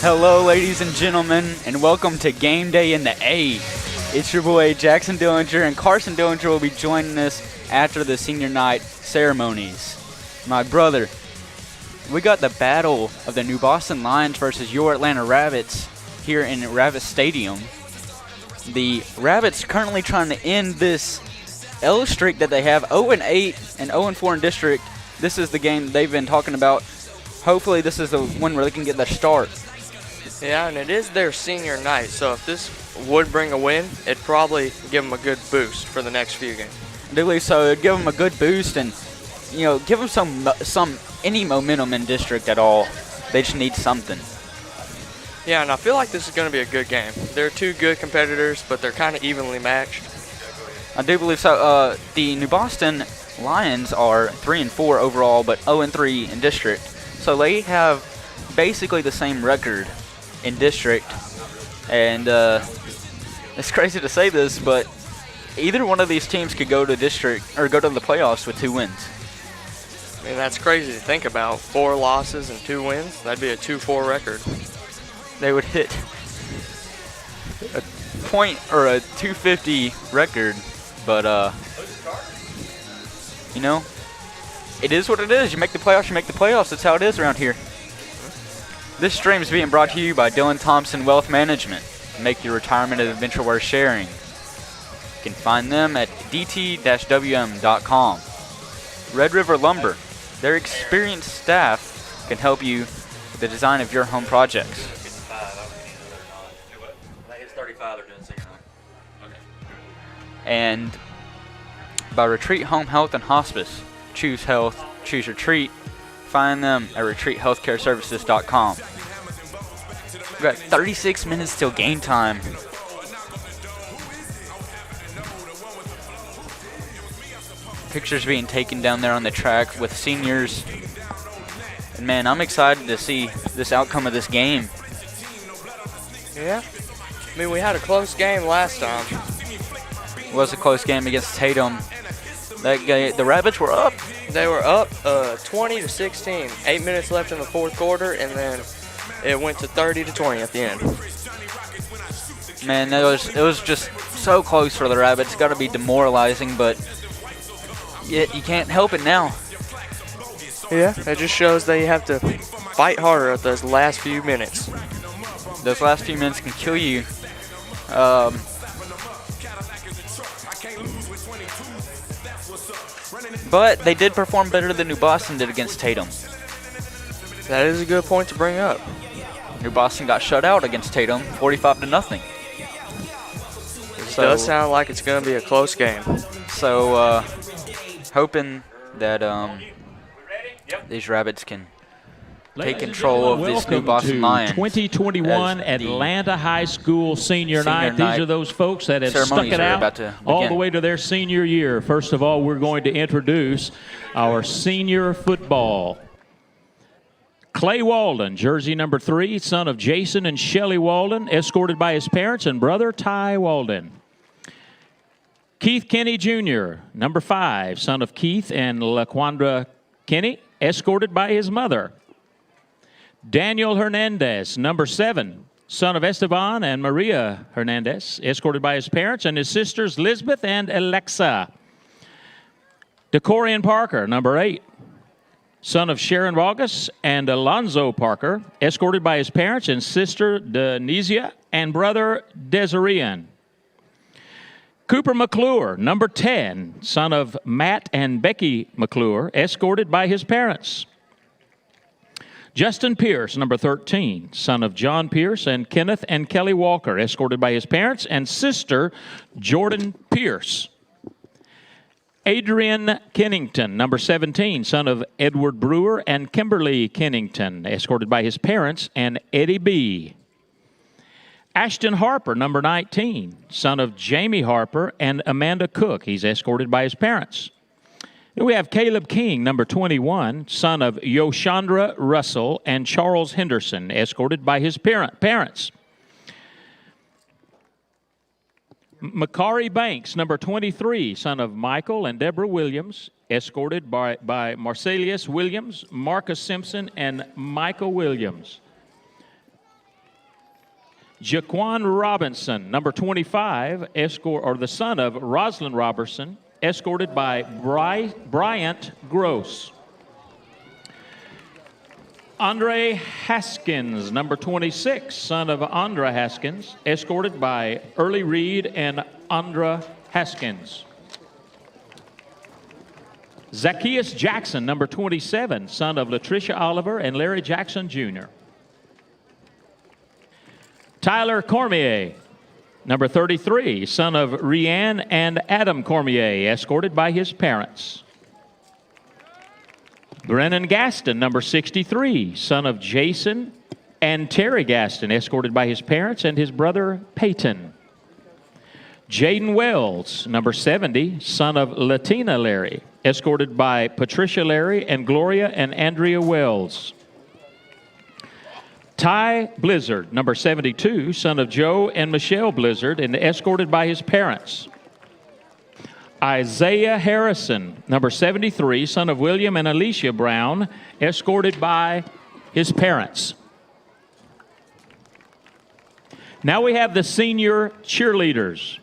Hello, ladies and gentlemen, and welcome to Game Day in the A. It's your boy Jackson Dillinger, and Carson Dillinger will be joining us after the senior night ceremonies. My brother, we got the battle of the New Boston Lions versus your Atlanta Rabbits here in Rabbit Stadium. The Rabbits currently trying to end this L streak that they have, 0-8 and 0-4 in district. This is the game they've been talking about. Hopefully this is the one where they can get their start. Yeah, and it is their senior night, so if this would bring a win, it'd probably give them a good boost for the next few games. I do believe so. It'd give them a good boost and, give them any momentum in district at all. They just need something. Yeah, and I feel like this is going to be a good game. They're two good competitors, but they're kind of evenly matched. I do believe so. The New Boston Lions are 3-4 overall, but 0-3 in district. So they have basically the same record in district. And it's crazy to say this, but either one of these teams could go to district or go to the playoffs with 2 wins. I mean, that's crazy to think about. 4 losses and 2 wins. That'd be a 2-4 record. They would hit a point or a 250 record, but it is what it is. You make the playoffs, That's how it is around here. This stream is being brought to you by Dylan Thompson Wealth Management. Make your retirement an adventure worth sharing. You can find them at dt-wm.com. Red River Lumber. Their experienced staff can help you with the design of your home projects. And by Retreat Home Health and Hospice. Choose health, choose retreat. Find them at retreathealthcareservices.com. We've got 36 minutes till game time. Pictures being taken down there on the track with seniors. And man, I'm excited to see this outcome of this game. Yeah. I mean, we had a close game last time. It was a close game against Tatum. The Rabbits were up. They were up 20-16. 8 minutes left in the fourth quarter, and then it went to 30-20 at the end. Man, it was just so close for the Rabbits. Got to be demoralizing, but you can't help it now. Yeah, it just shows that you have to fight harder at those last few minutes. Those last few minutes can kill you. But they did perform better than New Boston did against Tatum. That is a good point to bring up. New Boston got shut out against Tatum, 45-0. It does sound like it's going to be a close game. So, hoping that these Rabbits can take control of this New Boston Lions. 2021 Atlanta High School Senior Night. These are those folks that have stuck it out all the way to their senior year. First of all, we're going to introduce our senior football. Clay Walden, jersey number 3, son of Jason and Shelly Walden, escorted by his parents and brother Ty Walden. Keith Kenny Jr., number 5, son of Keith and LaQuandra Kenny, escorted by his mother. Daniel Hernandez, number 7, son of Esteban and Maria Hernandez, escorted by his parents and his sisters Lisbeth and Alexa. DeCorian Parker, number 8, son of Sharon Vargas and Alonzo Parker, escorted by his parents and sister Denisia and brother Desireen. Cooper McClure, number 10, son of Matt and Becky McClure, escorted by his parents. Justin Pierce, number 13, son of John Pierce and Kenneth and Kelly Walker, escorted by his parents and sister Jordan Pierce. Adrian Kennington, number 17, son of Edward Brewer and Kimberly Kennington, escorted by his parents and Eddie B. Ashton Harper, number 19, son of Jamie Harper and Amanda Cook. He's escorted by his parents. Then we have Caleb King, number 21, son of Yoshandra Russell and Charles Henderson, escorted by his parents. Makari Banks, number 23, son of Michael and Deborah Williams, escorted by Marcelius Williams, Marcus Simpson, and Michael Williams. Jaquan Robinson, number 25, the son of Rosalind Robertson, escorted by Bryant Gross. Andre Haskins, number 26, son of Andra Haskins, escorted by Early Reed and Andra Haskins. Zacchaeus Jackson, number 27, son of Latricia Oliver and Larry Jackson, Jr. Tyler Cormier, number 33, son of Rianne and Adam Cormier, escorted by his parents. Brennan Gaston, number 63, son of Jason and Terry Gaston, escorted by his parents and his brother Peyton. Jaden Wells, number 70, son of Latina Larry, escorted by Patricia Larry and Gloria and Andrea Wells. Ty Blizzard, number 72, son of Joe and Michelle Blizzard, and escorted by his parents. Isaiah Harrison, number 73, son of William and Alicia Brown, escorted by his parents. Now we have the senior cheerleaders.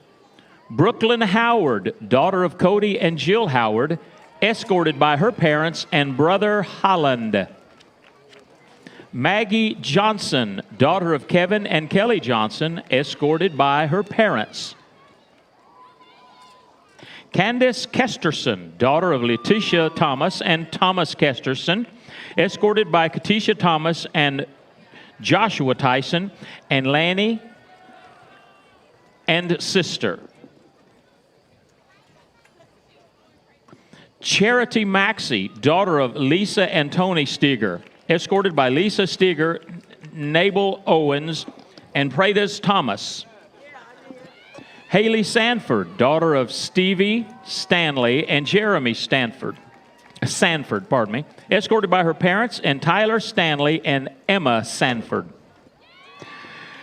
Brooklyn Howard, daughter of Cody and Jill Howard, escorted by her parents and brother Holland. Maggie Johnson, daughter of Kevin and Kelly Johnson, escorted by her parents. Candace Kesterson, daughter of Letitia Thomas and Thomas Kesterson, escorted by Katisha Thomas and Joshua Tyson and Lanny and sister. Charity Maxey, daughter of Lisa and Tony Steger, escorted by Lisa Steger, Nabel Owens, and Pradas Thomas. Haley Sanford, daughter of Stevie Stanley and Jeremy Sanford, escorted by her parents and Tyler Stanley and Emma Sanford.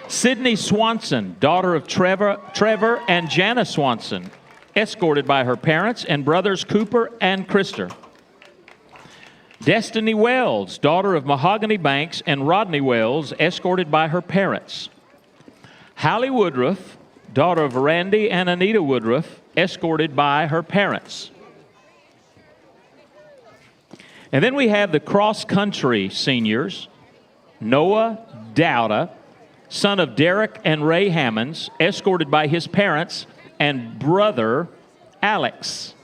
Sydney Swanson, daughter of Trevor and Jana Swanson, escorted by her parents and brothers Cooper and Krister. Destiny Wells, daughter of Mahogany Banks and Rodney Wells, escorted by her parents. Hallie Woodruff, daughter of Randy and Anita Woodruff, escorted by her parents. And then we have the cross-country seniors. Noah Dowda, son of Derek and Ray Hammonds, escorted by his parents and brother Alex.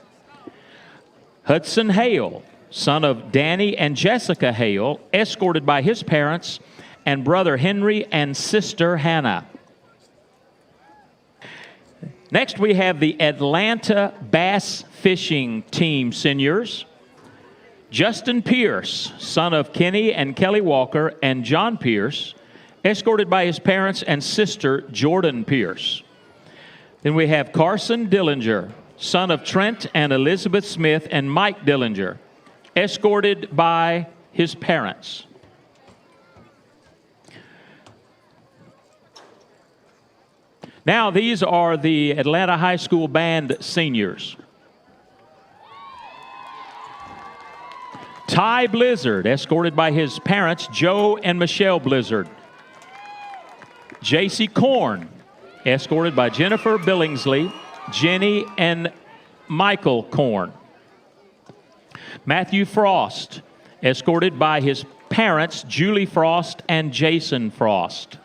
Hudson Hale, son of Danny and Jessica Hale, escorted by his parents and brother Henry and sister Hannah. Next, we have the Atlanta Bass Fishing Team seniors. Justin Pierce, son of Kenny and Kelly Walker and John Pierce, escorted by his parents and sister Jordan Pierce. Then we have Carson Dillinger, son of Trent and Elizabeth Smith and Mike Dillinger, escorted by his parents. Now, these are the Atlanta High School Band seniors. Ty Blizzard, escorted by his parents, Joe and Michelle Blizzard. J.C. Korn, escorted by Jennifer Billingsley, Jenny and Michael Korn. Matthew Frost, escorted by his parents, Julie Frost and Jason Frost.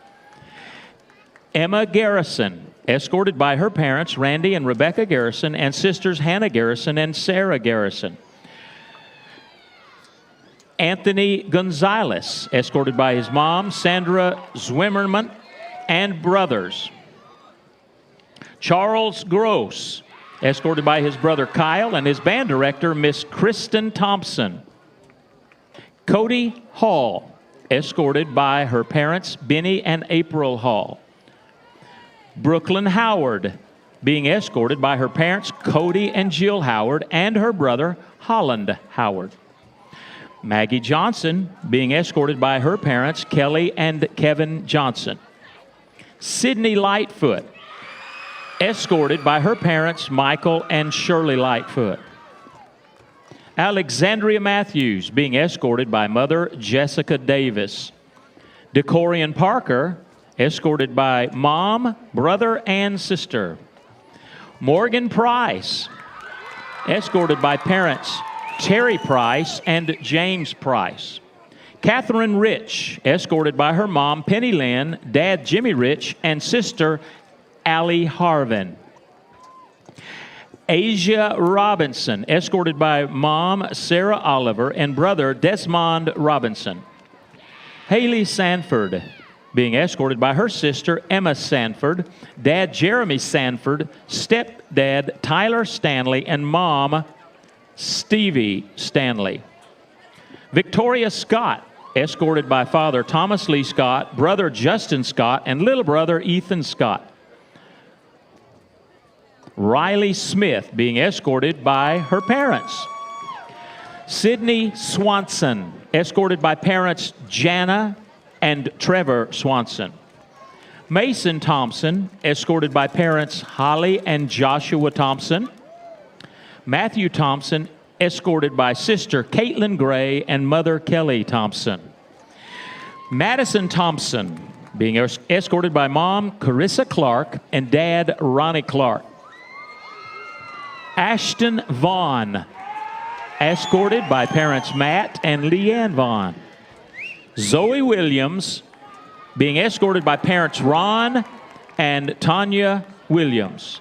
Emma Garrison, escorted by her parents, Randy and Rebecca Garrison, and sisters Hannah Garrison and Sarah Garrison. Anthony Gonzalez, escorted by his mom, Sandra Zwimmerman, and brothers. Charles Gross, escorted by his brother Kyle and his band director, Miss Kristen Thompson. Cody Hall, escorted by her parents, Benny and April Hall. Brooklyn Howard, being escorted by her parents, Cody and Jill Howard, and her brother, Holland Howard. Maggie Johnson, being escorted by her parents, Kelly and Kevin Johnson. Sydney Lightfoot, escorted by her parents, Michael and Shirley Lightfoot. Alexandria Matthews, being escorted by mother, Jessica Davis. DeCorian Parker, escorted by mom, brother, and sister. Morgan Price, escorted by parents Terry Price and James Price. Catherine Rich, escorted by her mom, Penny Lynn, dad, Jimmy Rich, and sister, Allie Harvin. Asia Robinson, escorted by mom, Sarah Oliver, and brother, Desmond Robinson. Haley Sanford, being escorted by her sister, Emma Sanford, dad, Jeremy Sanford, stepdad, Tyler Stanley, and mom, Stevie Stanley. Victoria Scott, escorted by father, Thomas Lee Scott, brother, Justin Scott, and little brother, Ethan Scott. Riley Smith, being escorted by her parents. Sydney Swanson, escorted by parents Jana and Trevor Swanson. Mason Thompson, escorted by parents Holly and Joshua Thompson. Matthew Thompson, escorted by sister Caitlin Gray and mother Kelly Thompson. Madison Thompson, being escorted by mom Carissa Clark and dad Ronnie Clark. Ashton Vaughn, escorted by parents Matt and Leanne Vaughn. Zoe Williams, being escorted by parents Ron and Tanya Williams.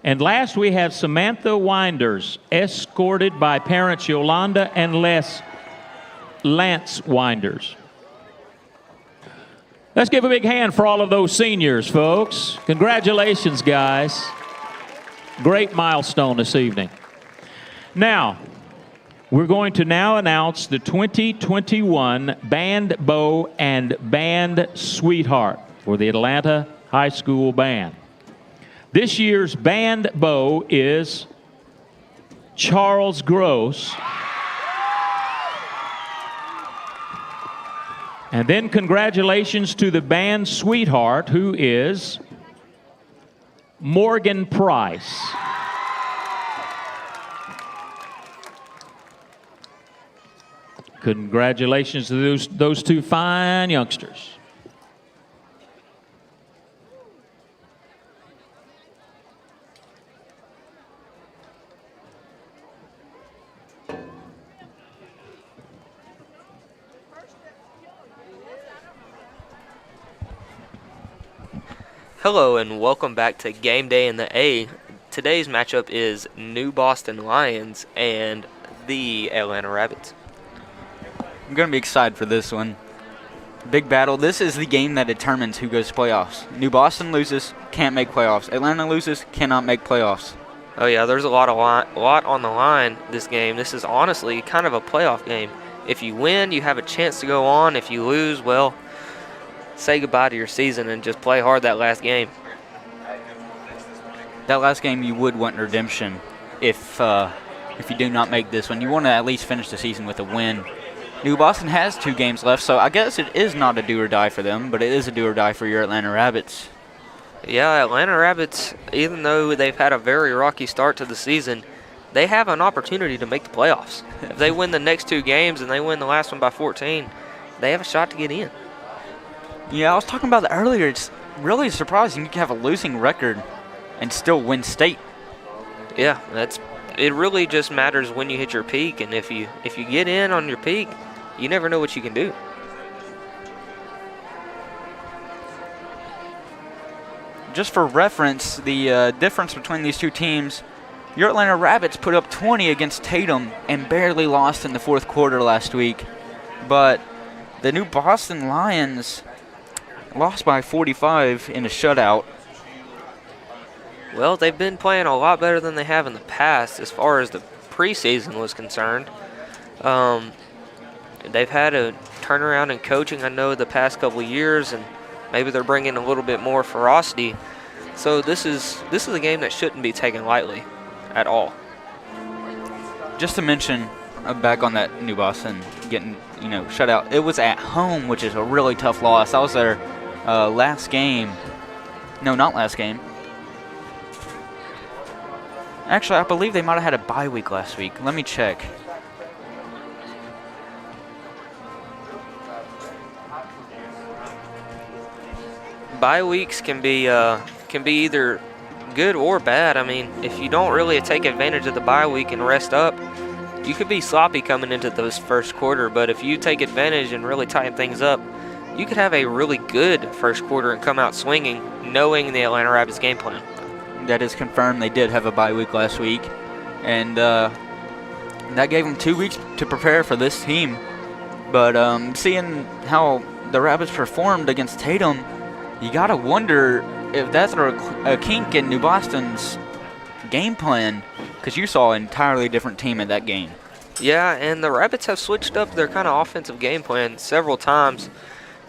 And last we have Samantha Winders, escorted by parents Yolanda and Lance Winders. Let's give a big hand for all of those seniors, folks. Congratulations, guys. Great milestone this evening. Now, we're going to now announce the 2021 Band Bow and Band Sweetheart for the Atlanta High School Band. This year's Band Bow is Charles Gross. And then congratulations to the Band Sweetheart, who is Morgan Price. Congratulations to those two fine youngsters. Hello and welcome back to Game Day in the A. Today's matchup is New Boston Lions and the Atlanta Rabbits. I'm going to be excited for this one. Big battle. This is the game that determines who goes to playoffs. New Boston loses, can't make playoffs. Atlanta loses, cannot make playoffs. Oh yeah, there's a lot on the line this game. This is honestly kind of a playoff game. If you win, you have a chance to go on. If you lose, well, say goodbye to your season and just play hard that last game. That last game, you would want redemption if you do not make this one. You want to at least finish the season with a win. New Boston has 2 games left, so I guess it is not a do or die for them, but it is a do or die for your Atlanta Rabbits. Yeah, Atlanta Rabbits, even though they've had a very rocky start to the season, they have an opportunity to make the playoffs. If they win the next 2 games and they win the last one by 14, they have a shot to get in. Yeah, I was talking about that earlier. It's really surprising you can have a losing record and still win state. Yeah, it really just matters when you hit your peak, and if you get in on your peak, you never know what you can do. Just for reference, the difference between these two teams, your Atlanta Rabbits put up 20 against Tatum and barely lost in the 4th quarter last week. But the New Boston Lions lost by 45 in a shutout. Well, they've been playing a lot better than they have in the past as far as the preseason was concerned. They've had a turnaround in coaching, I know, the past couple of years, and maybe they're bringing a little bit more ferocity. So this is a game that shouldn't be taken lightly at all. Just to mention, back on that New Boston getting shut out, it was at home, which is a really tough loss. That was their last game. No, not last game. Actually, I believe they might have had a bye week last week. Let me check. bye weeks can be either good or bad. I mean, if you don't really take advantage of the bye week and rest up, you could be sloppy coming into those first quarter. But if you take advantage and really tighten things up, you could have a really good first quarter and come out swinging, knowing the Atlanta Rapids game plan. That is confirmed. They did have a bye week last week, and that gave them 2 weeks to prepare for this team. But seeing how the Rapids performed against Tatum, you got to wonder if that's a kink in New Boston's game plan, because you saw an entirely different team in that game. Yeah, and the Rapids have switched up their kind of offensive game plan several times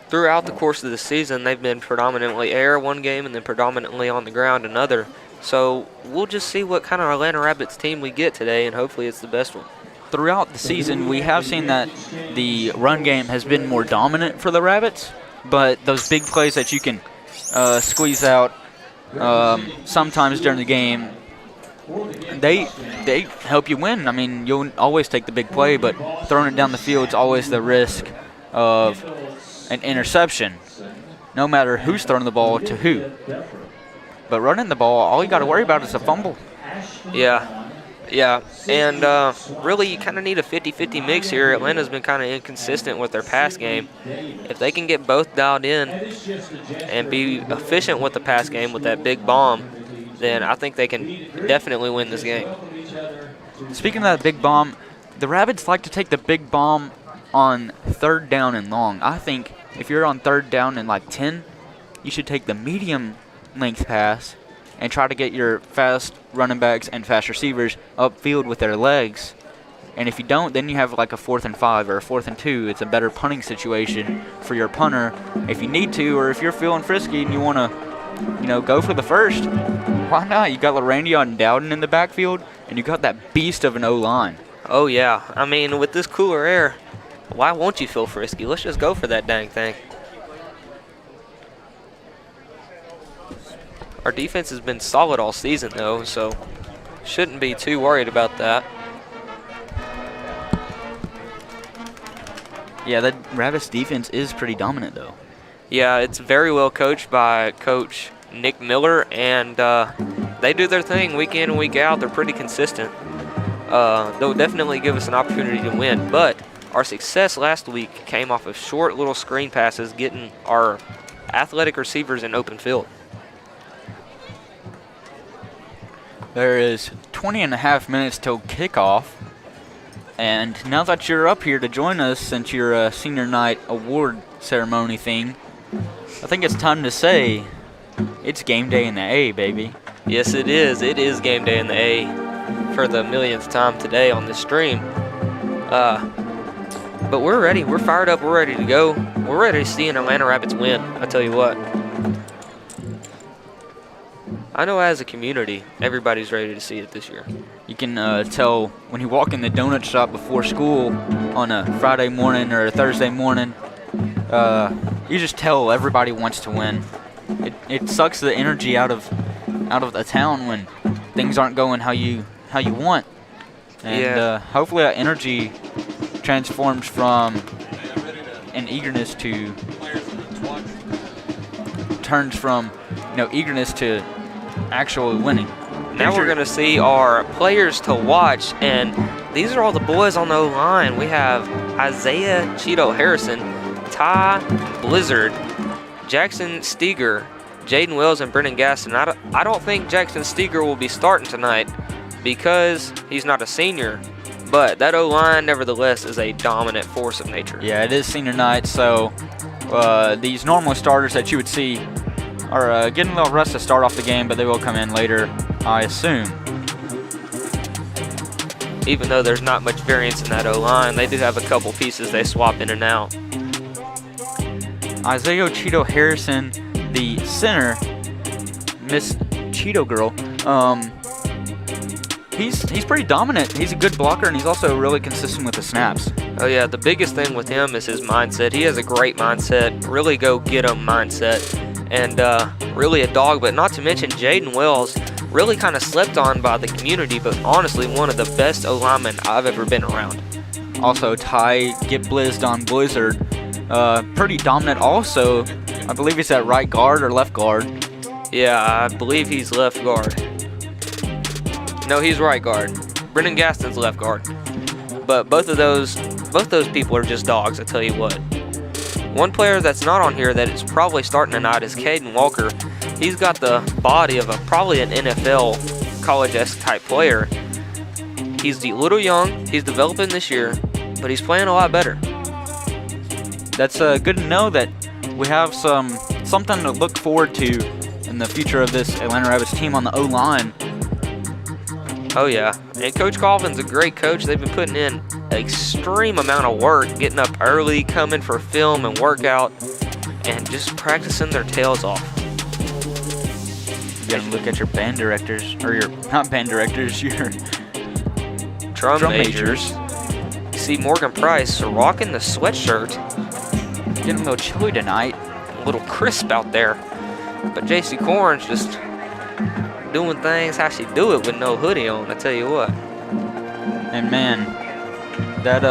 throughout the course of the season. They've been predominantly air one game and then predominantly on the ground another. So we'll just see what kind of Atlanta Rapids team we get today, and hopefully it's the best one. Throughout the season, we have seen that the run game has been more dominant for the Rapids, but those big plays that you can squeeze out sometimes during the game, they help you win. I mean, you'll always take the big play, but throwing it down the field is always the risk of an interception, no matter who's throwing the ball to who. But running the ball, all you got to worry about is a fumble. Yeah, and really you kind of need a 50-50 mix here. Atlanta's been kind of inconsistent with their pass game. If they can get both dialed in and be efficient with the pass game with that big bomb, then I think they can definitely win this game. Speaking of that big bomb, the Rapids like to take the big bomb on 3rd down and long. I think if you're on 3rd down and like 10, you should take the medium length pass and try to get your fast running backs and fast receivers upfield with their legs. And if you don't, then you have like a 4th and 5 or a 4th and 2. It's a better punting situation for your punter if you need to, or if you're feeling frisky and you want to, go for the first. Why not? You got Larandia and Dowden in the backfield, and you got that beast of an O-line. Oh, yeah. I mean, with this cooler air, why won't you feel frisky? Let's just go for that dang thing. Our defense has been solid all season, though, so shouldn't be too worried about that. Yeah, the Rapids defense is pretty dominant, though. Yeah, it's very well coached by Coach Nick Miller, and they do their thing week in and week out. They're pretty consistent. They'll definitely give us an opportunity to win, but our success last week came off of short little screen passes, getting our athletic receivers in open field. There is 20 and a half minutes till kickoff. And now that you're up here to join us, since you're a senior night award ceremony thing, I think it's time to say it's game day in the A, baby. Yes, it is. It is game day in the A for the millionth time today on this stream. But we're ready. We're fired up. We're ready to go. We're ready to see an Atlanta Rapids win. I tell you what. I know as a community, everybody's ready to see it this year. You can tell when you walk in the donut shop before school on a Friday morning or a Thursday morning, you just tell everybody wants to win. It sucks the energy out of the town when things aren't going how you want. And hopefully that energy transforms from an eagerness to eagerness to actual winning. Now we're going to see our players to watch, and these are all the boys on the O-line. We have Isaiah Cheeto Harrison, Ty Blizzard, Jackson Steger, Jaden Wells, and Brennan Gaston. I don't think Jackson Steger will be starting tonight because he's not a senior, but that O-line nevertheless is a dominant force of nature. Yeah, it is senior night, so these normal starters that you would see are getting a little rest to start off the game, but they will come in later, I assume. Even though there's not much variance in that O-line, they do have a couple pieces they swap in and out. Isaiah Cheeto Harrison, the center, Miss Cheeto Girl, he's pretty dominant. He's a good blocker, and he's also really consistent with the snaps. Oh yeah, the biggest thing with him is his mindset. He has a great mindset, really go-get-'em mindset. And really a dog, but not to mention Jaden Wells, really kind of slept on by the community, but honestly one of the best O-linemen I've ever been around. Also, Ty Get Blizzed on Blizzard, pretty dominant also. I believe he's at right guard or left guard. Yeah, I believe he's left guard. No, he's right guard. Brendan Gaston's left guard. But both those people are just dogs, I tell you what. One player that's not on here that is probably starting tonight is Caden Walker. He's got the body of probably an NFL college-esque type player. He's a little young. He's developing this year, but he's playing a lot better. That's good to know that we have something to look forward to in the future of this Atlanta Rabbits team on the O-line. Oh, yeah. And Coach Colvin's a great coach. They've been putting in an extreme amount of work, getting up early, coming for film and workout, and just practicing their tails off. You gotta look at your band directors, or your, not band directors, your drum majors. You see Morgan Price rocking the sweatshirt. Getting a little chilly tonight. A little crisp out there. But JC Corn's just doing things how she do it with no hoodie on, I tell you what. And man, that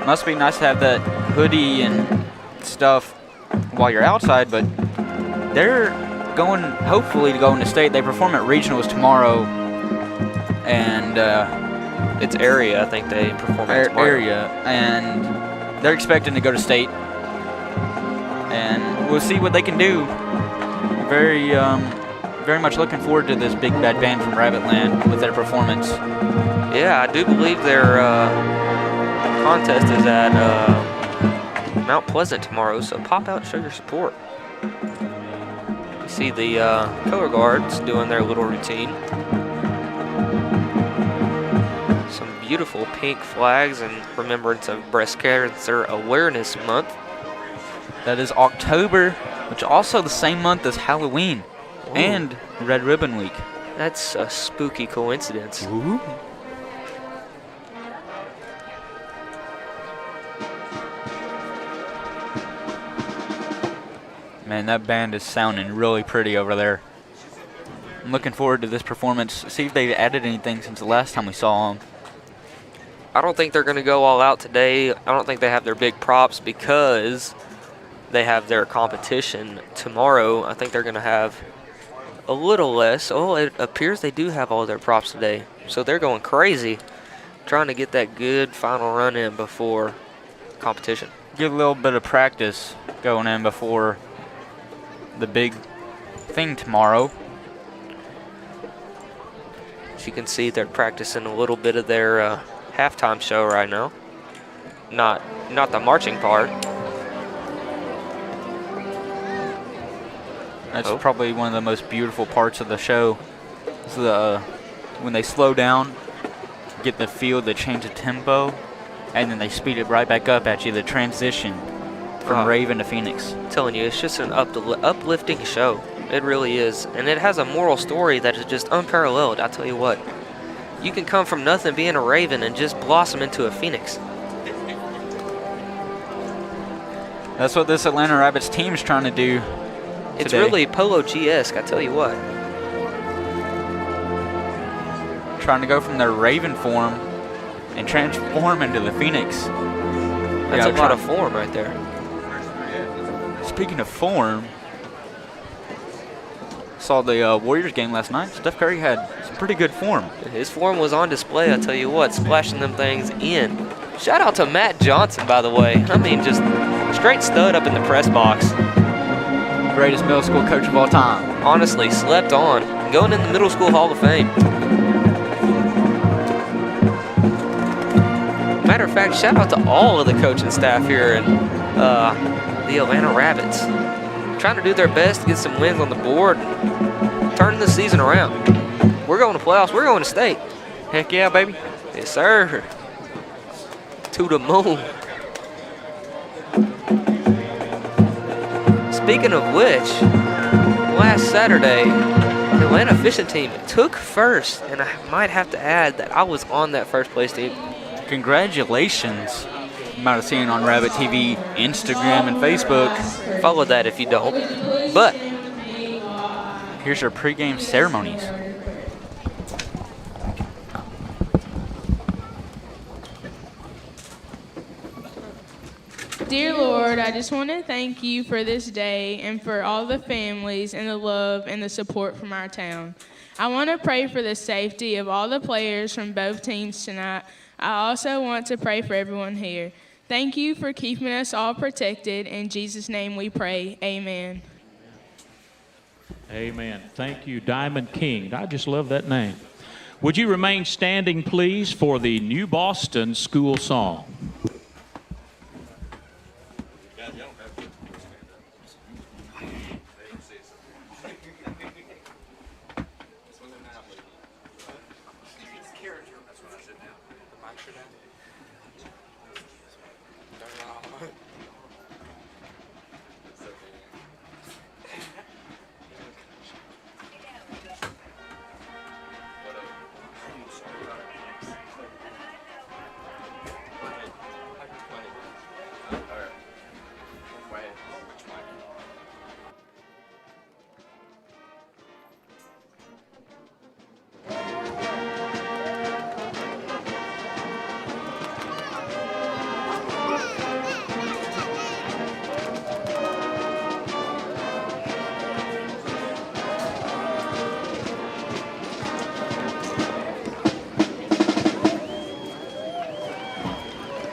must be nice to have that hoodie and stuff while you're outside, but they're going, hopefully, to go into state. They perform at regionals tomorrow, and it's area, I think they perform at tomorrow. Area, and they're expecting to go to state, and we'll see what they can do. Very much looking forward to this big bad band from Rabbitland with their performance. Yeah, I do believe their contest is at Mount Pleasant tomorrow, so pop out and show your support. You see the color guards doing their little routine. Some beautiful pink flags in remembrance of Breast Cancer Awareness Month. That is October, which is also the same month as Halloween. Ooh. And Red Ribbon Week. That's a spooky coincidence. Ooh. Man, that band is sounding really pretty over there. I'm looking forward to this performance. See if they've added anything since the last time we saw them. I don't think they're going to go all out today. I don't think they have their big props because they have their competition tomorrow. I think they're going to have a little less. Oh, it appears they do have all their props today. So they're going crazy, trying to get that good final run in before competition. Get a little bit of practice going in before the big thing tomorrow. As you can see, they're practicing a little bit of their halftime show right now. Not the marching part. That's probably one of the most beautiful parts of the show. Is when they slow down, get the feel, they change the tempo, and then they speed it right back up at you, the transition from Raven to Phoenix. I'm telling you, it's just an uplifting show. It really is. And it has a moral story that is just unparalleled, I'll tell you what. You can come from nothing being a Raven and just blossom into a Phoenix. That's what this Atlanta Rabbits team is trying to do. It's really Polo G-esque, I tell you what. Trying to go from their Raven form and transform into the Phoenix. That's a lot of form right there. Speaking of form, saw the Warriors game last night. Steph Curry had some pretty good form. His form was on display, I tell you what, splashing them things in. Shout out to Matt Johnson, by the way. I mean, just straight stud up in the press box. Greatest middle school coach of all time. Honestly, slept on. Going in the Middle School Hall of Fame. Matter of fact, shout out to all of the coaching staff here in the Atlanta Rabbits. Trying to do their best to get some wins on the board and turning the season around. We're going to playoffs. We're going to state. Heck yeah, baby. Yes, sir. To the moon. Speaking of which, last Saturday, the Atlanta fishing team took first, and I might have to add that I was on that first place team. Congratulations. You might have seen it on Rabbit TV, Instagram, and Facebook. Follow that if you don't. But here's our pregame ceremonies. Dear Lord, I just want to thank you for this day and for all the families and the love and the support from our town. I want to pray for the safety of all the players from both teams tonight. I also want to pray for everyone here. Thank you for keeping us all protected. In Jesus' name we pray. Amen. Amen. Thank you, Diamond King. I just love that name. Would you remain standing, please, for the New Boston School Song?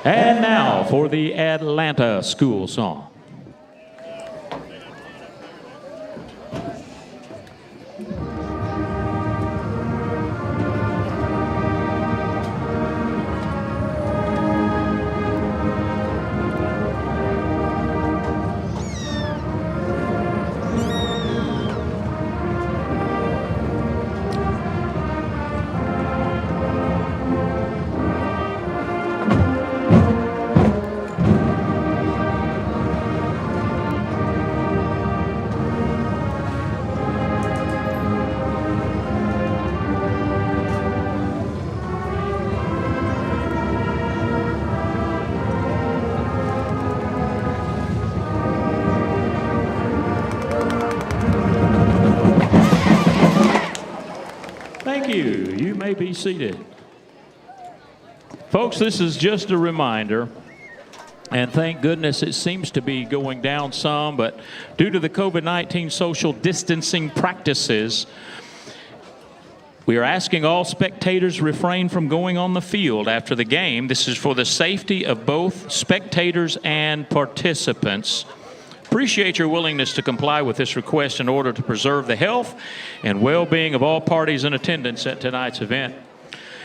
And now for the Atlanta School Song. Thank you. You may be seated. Folks, this is just a reminder, and thank goodness it seems to be going down some, but due to the COVID-19 social distancing practices, we are asking all spectators refrain from going on the field after the game. This is for the safety of both spectators and participants. Appreciate your willingness to comply with this request in order to preserve the health and well-being of all parties in attendance at tonight's event.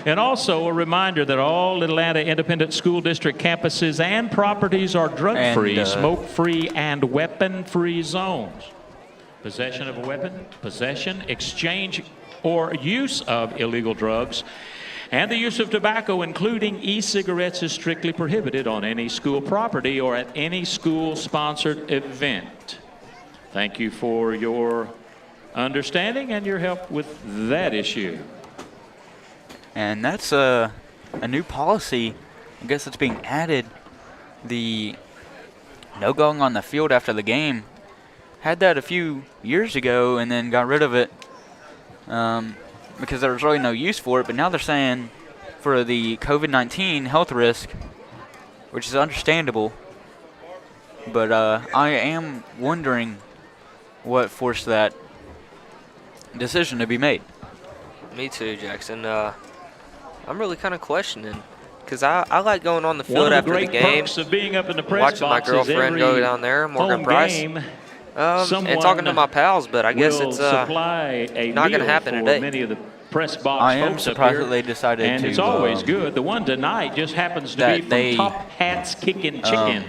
And also a reminder that all Atlanta Independent School District campuses and properties are drug-free, smoke-free, and weapon-free zones. Possession of a weapon, possession, exchange, or use of illegal drugs, and the use of tobacco, including e-cigarettes, is strictly prohibited on any school property or at any school-sponsored event. Thank you for your understanding and your help with that issue. And that's a new policy. I guess it's being added. The no going on the field after the game. Had that a few years ago and then got rid of it. Because there was really no use for it, but now they're saying for the COVID-19 health risk, which is understandable, but I am wondering what forced that decision to be made. Me too, Jackson. I'm really kind of questioning, because I like going on the field after the game, of being up in the press watching my girlfriend go down there, Morgan Price, and talking to my pals, but I guess it's not going to happen today. Many of the press box I am surprised that they decided and to. It's always good. The one tonight just happens to be from Top Hats Kickin' Chicken.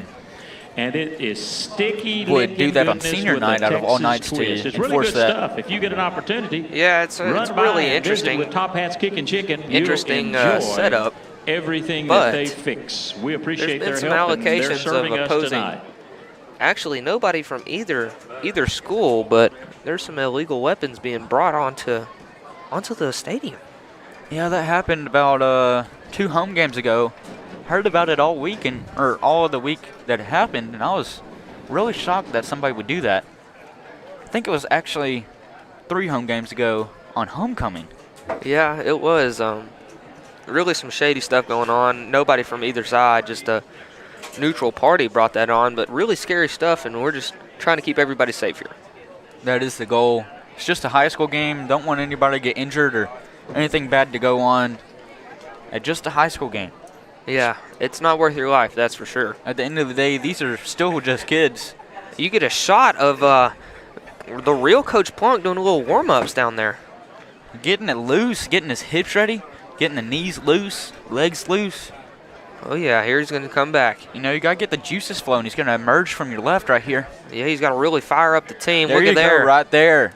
And it is sticky. Would do that on senior night out of all nights to it's really enforce good that. Stuff. If you get an opportunity, yeah, it's really interesting. With Top Hats Kickin' Chicken, interesting setup. Everything that they fix. We appreciate their help. There's been some allocations of opposing. Actually, nobody from either school, but there's some illegal weapons being brought onto the stadium. Yeah, that happened about 2 home games ago. Heard about it all week or all of the week that it happened, and I was really shocked that somebody would do that. I think it was actually 3 home games ago on homecoming. Yeah, it was really some shady stuff going on. Nobody from either side, just a neutral party brought that on, but really scary stuff, and we're just trying to keep everybody safe here. That is the goal. It's just a high school game. Don't want anybody to get injured or anything bad to go on at just a high school game. Yeah, it's not worth your life, that's for sure. At the end of the day, these are still just kids. You get a shot of the real Coach Plunk doing a little warm-ups down there. Getting it loose, getting his hips ready, getting the knees loose, legs loose. Oh, yeah, here he's going to come back. You know, you got to get the juices flowing. He's going to emerge from your left right here. Yeah, he's got to really fire up the team. There Look you at there. go, right there.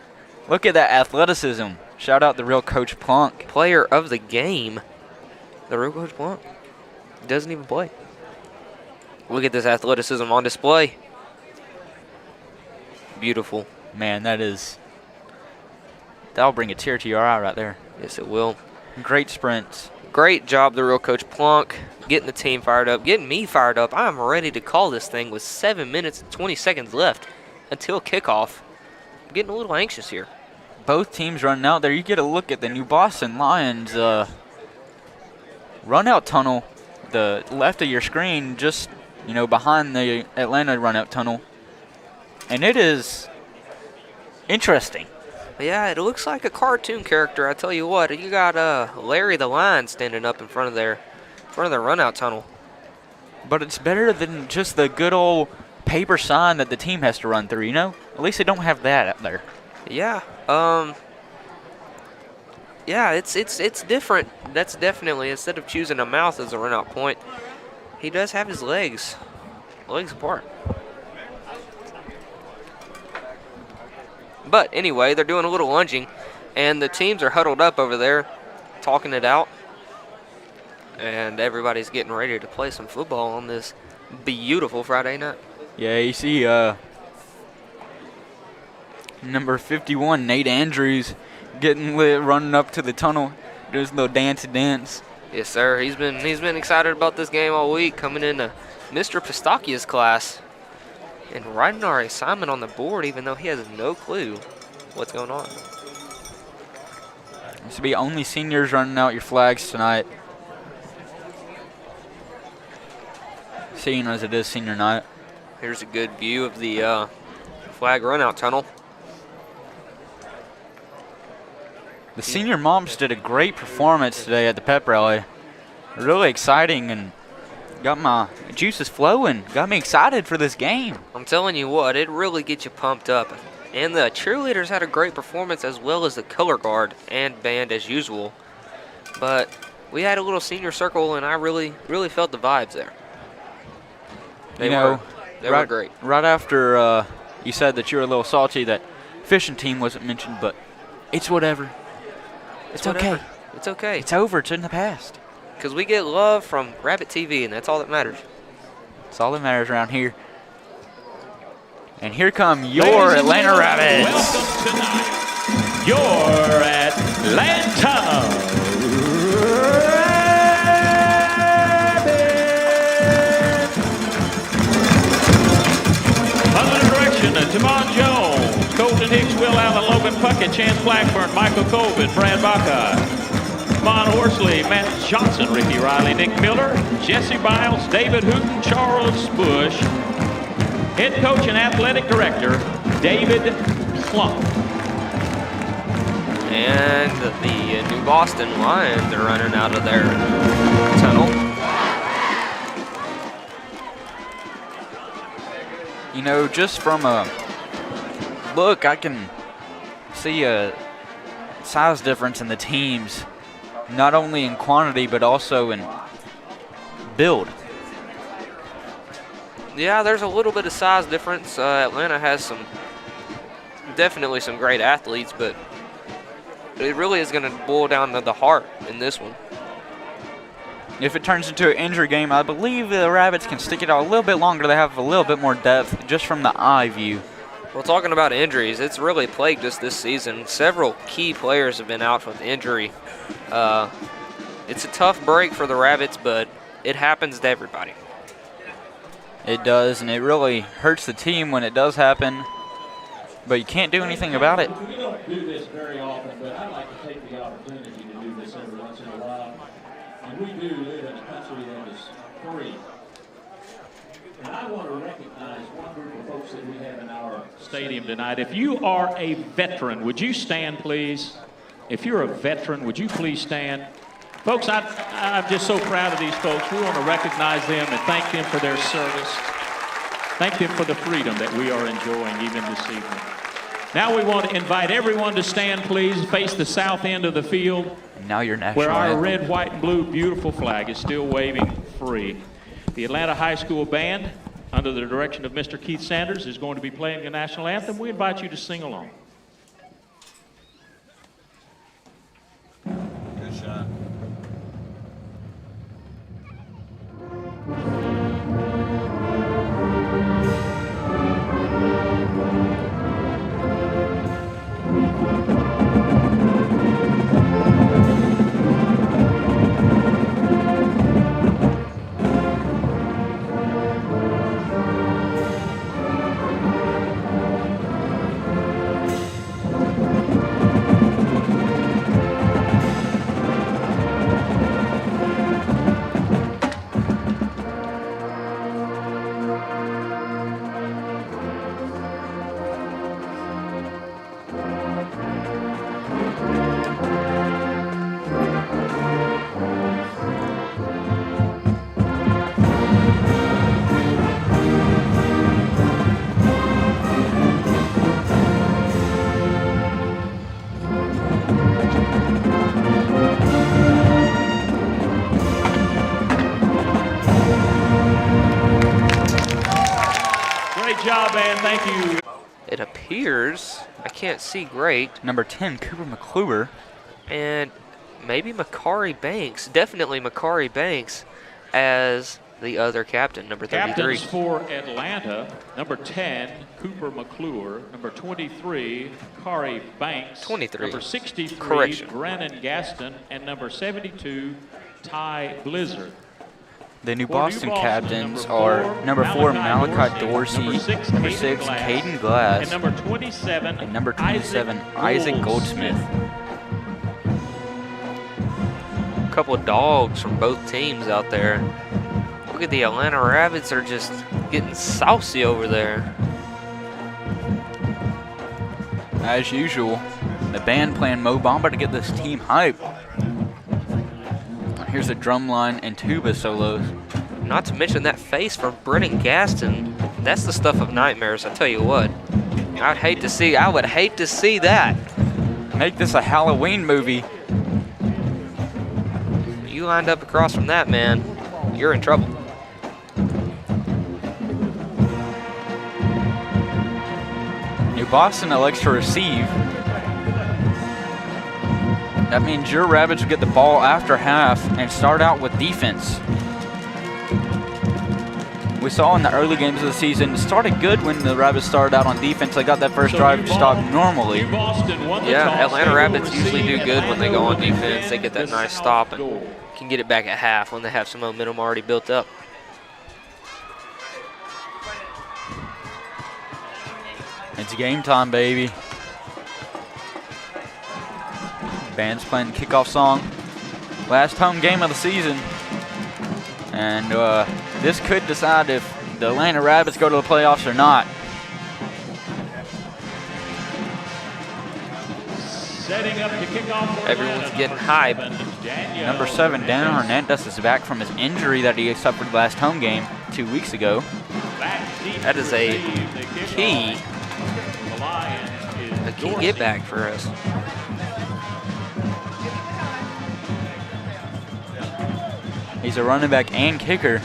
Look at that athleticism. Shout out the real Coach Plunk. Player of the game. The real Coach Plunk. Doesn't even play. Look at this athleticism on display. Beautiful. Man, that'll bring a tear to your eye right there. Yes, it will. Great sprints. Great job, the real Coach Plunk, getting the team fired up, getting me fired up. I'm ready to call this thing with 7 minutes and 20 seconds left until kickoff. I'm getting a little anxious here. Both teams running out there. You get a look at the New Boston Lions run-out tunnel, the left of your screen, just behind the Atlanta run-out tunnel. And it is interesting. Yeah, it looks like a cartoon character. I tell you what, you got Larry the Lion standing up in front of their run-out tunnel. But it's better than just the good old paper sign that the team has to run through. At least they don't have that up there. Yeah. Yeah, it's different. That's definitely, instead of choosing a mouth as a run-out point, he does have his legs apart. But anyway, they're doing a little lunging, and the teams are huddled up over there, talking it out. And everybody's getting ready to play some football on this beautiful Friday night. Yeah, you see number 51, Nate Andrews, getting lit, running up to the tunnel, doing a little dancey dance. Yes, sir. He's been excited about this game all week, coming into Mr. Pistachia's class and writing our assignment on the board, even though he has no clue what's going on. This will be only seniors running out your flags tonight. Seeing as it is senior night. Here's a good view of the flag run-out tunnel. The senior moms did a great performance today at the pep rally. Really exciting and got my juices flowing. Got me excited for this game. I'm telling you what, it really gets you pumped up. And the cheerleaders had a great performance, as well as the color guard and band as usual. But we had a little senior circle, and I really felt the vibes there. They were great. Right after you said that you were a little salty that fishing team wasn't mentioned, but it's whatever. It's okay. It's okay. It's over. It's in the past. Because we get love from Rabbit TV, and that's all that matters. That's all that matters around here. And here come your Atlanta Rabbits. Welcome tonight, your Atlanta Rabbits. Under the direction of Javon Jones, Colton Hicks, Will Allen, Logan Puckett, Chance Blackburn, Michael Colvin, Brad Baca, Vaughn Horsley, Matt Johnson, Ricky Riley, Nick Miller, Jesse Biles, David Hooten, Charles Bush, Head coach and athletic director, David Plunk. And the New Boston Lions are running out of their tunnel. Just from a look, I can see a size difference in the teams, not only in quantity, but also in build. Yeah, there's a little bit of size difference. Atlanta has definitely some great athletes, but it really is going to boil down to the heart in this one. If it turns into an injury game, I believe the Rabbits can stick it out a little bit longer. They have a little bit more depth just from the eye view. Well, talking about injuries, it's really plagued us this season. Several key players have been out with injury. It's a tough break for the Rabbits, but it happens to everybody. It does, and it really hurts the team when it does happen, but you can't do anything about it. We don't do this very often, but I like to take the opportunity to do this every once in a while. And we do live in a country that is free. And I want to recognize one group of folks that we have in our stadium tonight. If you are a veteran, would you stand, please? If you're a veteran, would you please stand? Folks, I'm just so proud of these folks. We want to recognize them and thank them for their service. Thank them for the freedom that we are enjoying even this evening. Now we want to invite everyone to stand, please, face the south end of the field. And now your national where our anthem. red, white, and blue beautiful flag is still waving free. The Atlanta High School Band, under the direction of Mr. Keith Sanders, is going to be playing the national anthem. We invite you to sing along. Good shot. Thank you. It appears, I can't see great. Number 10, Cooper McClure. And maybe Makari Banks, definitely Makari Banks as the other captain, number 33. Captains for Atlanta, number 10, Cooper McClure, number 23, Kari Banks, 23. Number 63, Correction. Brennan Gaston, and number 72, Ty Blizzard. The New Boston captains are number 4, Malachi Dorsey, number 6, Caden Glass, and number 27, Isaac Goldsmith. A couple of dogs from both teams out there. Look at the Atlanta Rabbits are just getting saucy over there. As usual, the band playing Mo Bamba to get this team hype. Here's a drum line and tuba solos. Not to mention that face from Brennan Gaston. That's the stuff of nightmares, I tell you what. I would hate to see that. Make this a Halloween movie. You lined up across from that, man, you're in trouble. New Boston elects to receive. That means your Rabbits will get the ball after half and start out with defense. We saw in the early games of the season, it started good when the Rabbits started out on defense. They got that first drive to stop normally. Yeah, Atlanta Rabbits usually do good when they go on defense. They get that nice stop and can get it back at half when they have some momentum already built up. It's game time, baby. Band's playing the kickoff song. Last home game of the season. And this could decide if the Atlanta Rabbits go to the playoffs or not. Setting up to kick off. Everyone's getting hype. Number 7, Daniel Hernandez is back from his injury that he suffered last home game 2 weeks ago. That is a key get back for us. He's a running back and kicker,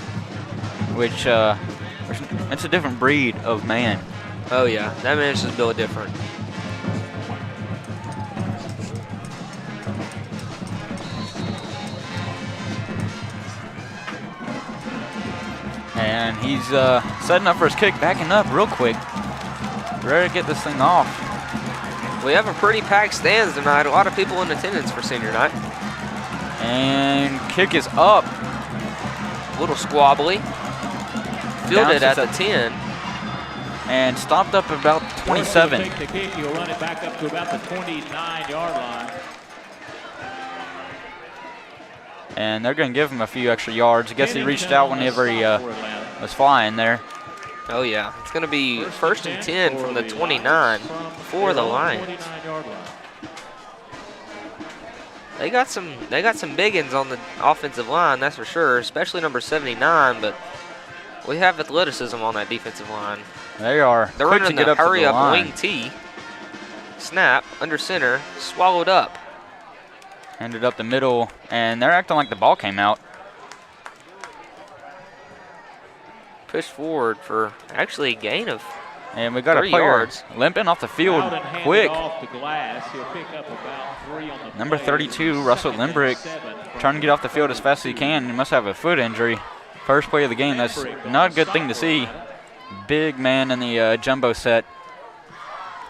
which it's a different breed of man. Oh yeah, that man's just built different. And he's setting up for his kick, backing up real quick. Ready to get this thing off. We have a pretty packed stands tonight. A lot of people in attendance for senior night. And kick is up. A little squabbly. Fielded at the 10. And stopped up about 27. Take the kick, you'll run it back up to about the 29-yard line. And they're going to give him a few extra yards. I guess he reached out whenever he was flying there. Oh, yeah. It's going to be first and 10 from the 29 for the Lions. They got some biggins on the offensive line, that's for sure, especially number 79, but we have athleticism on that defensive line. They are. They're quick running to get the up to the line. wing T. Snap, under center, swallowed up. Handed up the middle, and they're acting like the ball came out. Push forward for actually a gain of And we got 3 a player yards. limping off the field quick. Off the glass. He'll pick up about 3 on the Number play. 32, Russell Limbrick, trying to get off the field as fast as he can. He must have a foot injury. First play of the game. That's not a good thing to see. Big man in the jumbo set.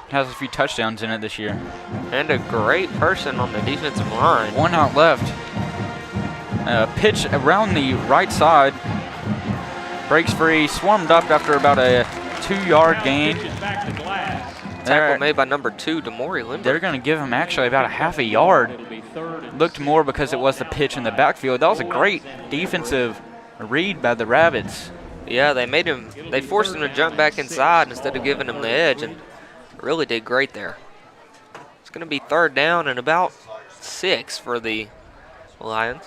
Has a few touchdowns in it this year. And a great person on the defensive line. 1 out left. Pitch around the right side. Breaks free, swarmed up after about a 2-yard gain. Tackle made by number 2, Demore Limbrick. They're going to give him actually about a half a yard. Looked more because it was the pitch in the backfield. That was a great defensive read by the Rabbits. Yeah, they forced him to jump back inside instead of giving him the edge, and really did great there. It's going to be 3rd down and about 6 for the Lions.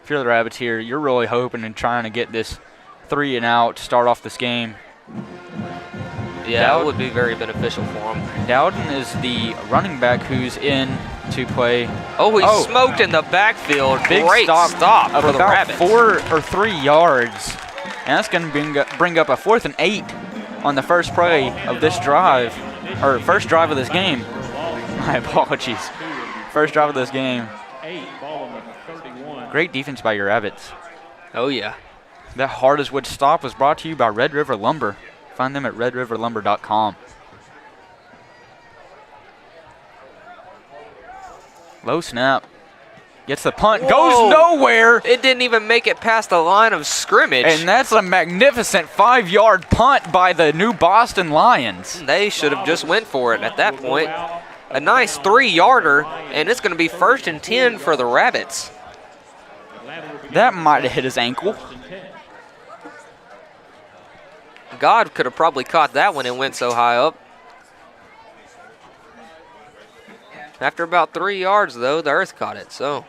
If you're the Rabbits here, you're really hoping and trying to get this 3 and out to start off this game. Yeah, that would be very beneficial for him. Dowden is the running back who's in to play. Oh, he smoked in the backfield. Big Great stop of for the about Rabbits. 4 or 3 yards. And that's going to bring up a 4th and 8 on the first play of this drive, or first drive of this game. My apologies. First drive of this game. Great defense by your Rabbits. Oh, yeah. That hard as wood stop was brought to you by Red River Lumber. Find them at redriverlumber.com. Low snap. Gets the punt. Whoa. Goes nowhere. It didn't even make it past the line of scrimmage. And that's a magnificent 5-yard punt by the New Boston Lions. They should have just went for it at that point. A nice 3-yarder, and it's going to be 1st and 10 for the Rabbits. That might have hit his ankle. God could have probably caught that one and went so high up. After about 3 yards, though, the earth caught it, so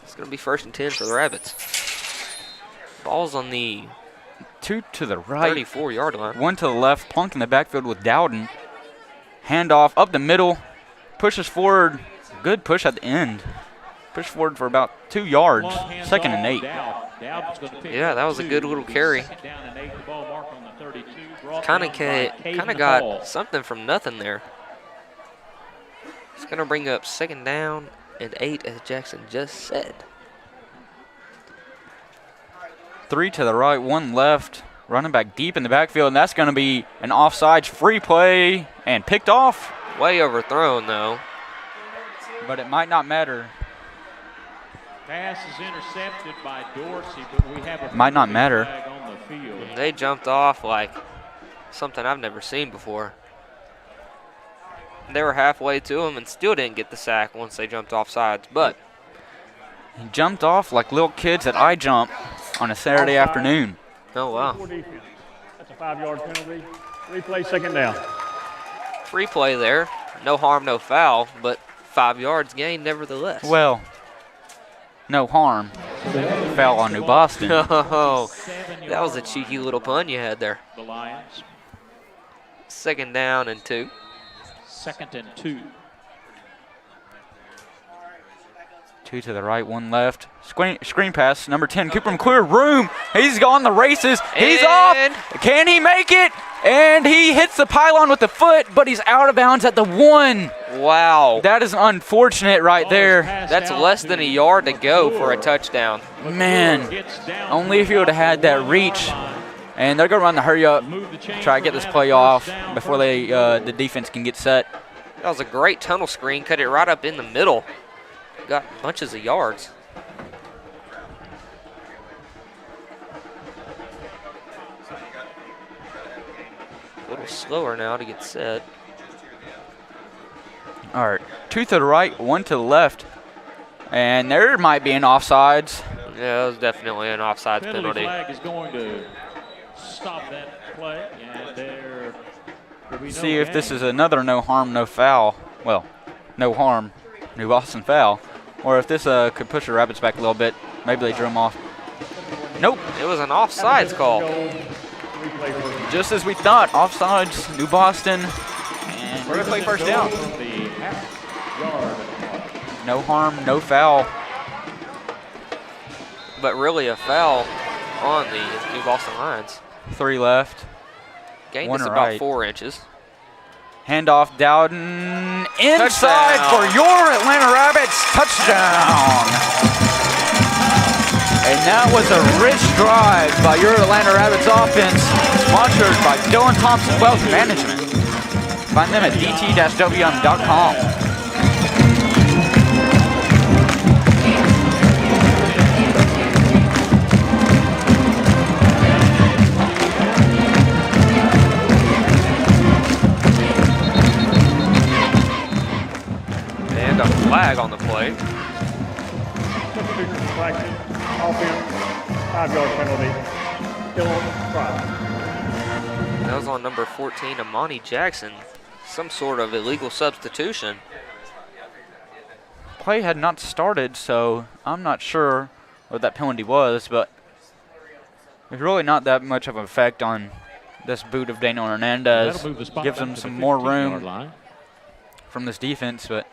it's going to be 1st and 10 for the Rabbits. Ball's on the 2 to the right. 34-yard line. 1 to the left, plunked in the backfield with Dowden. Handoff up the middle, pushes forward. Good push at the end. Push forward for about 2 yards. 2nd and 8. Yeah, that was a good little carry. Kind of got something from nothing there. It's going to bring up 2nd down and 8, as Jackson just said. 3 to the right, 1 left. Running back deep in the backfield, and that's going to be an offsides free play and picked off. Way overthrown, though. But it might not matter. Pass is intercepted by Dorsey, but we have a might not matter. flag on the field. They jumped off like something I've never seen before. They were halfway to him and still didn't get the sack once they jumped off sides, but He jumped off like little kids at I jump on a Saturday afternoon. oh wow. That's a 5-yard penalty. Replay 2nd down. Free play there. No harm, no foul, but 5 yards gained nevertheless. Well, no harm. Foul on New Boston. Oh, that was a cheeky little pun you had there. The Lions, 2nd down and 2. 2nd and 2. 2 to the right, 1 left. Screen pass, number 10. Cooper McClure, room. He's gone the races. He's And- off. Can he make it? And he hits the pylon with the foot, but he's out of bounds at the 1. Wow. That is unfortunate right there. That's less than a yard to go for a touchdown. Man, only if he would have had that reach. And they're going to run the hurry up, try to get this play off before the defense can get set. That was a great tunnel screen. Cut it right up in the middle. Got bunches of yards. A little slower now to get set. All right, 2 to the right, 1 to the left. And there might be an offsides. Yeah, it was definitely an offsides penalty. Flag is going to stop that play. And there will be See no if this game. is another no harm, no foul. Well, no harm, New Boston foul. Or if this could push the Rabbits back a little bit. Maybe they drew them off. Nope. It was an offsides call. Just as we thought, offsides, New Boston. And we're going to play first down. No harm, no foul. But really a foul on the New Boston Lions. 3 left. Gained One us about right. 4 inches. Handoff, Dowden. Inside Touchdown. for your Atlanta Rabbits. Touchdown. And that was a rich drive by your Atlanta Rabbits offense, sponsored by Dylan Thompson Wealth Management. Find them at dt-wm.com. And a flag on the play. Substitution infraction, offense, 5-yard penalty. Still on try. That was on number 14, Amani Jackson. Some sort of illegal substitution. Play had not started, so I'm not sure what that penalty was, but there's really not that much of an effect on this boot of Daniel Hernandez. That'll move the spot Gives back them to some the more 15-yard room line. from this defense, but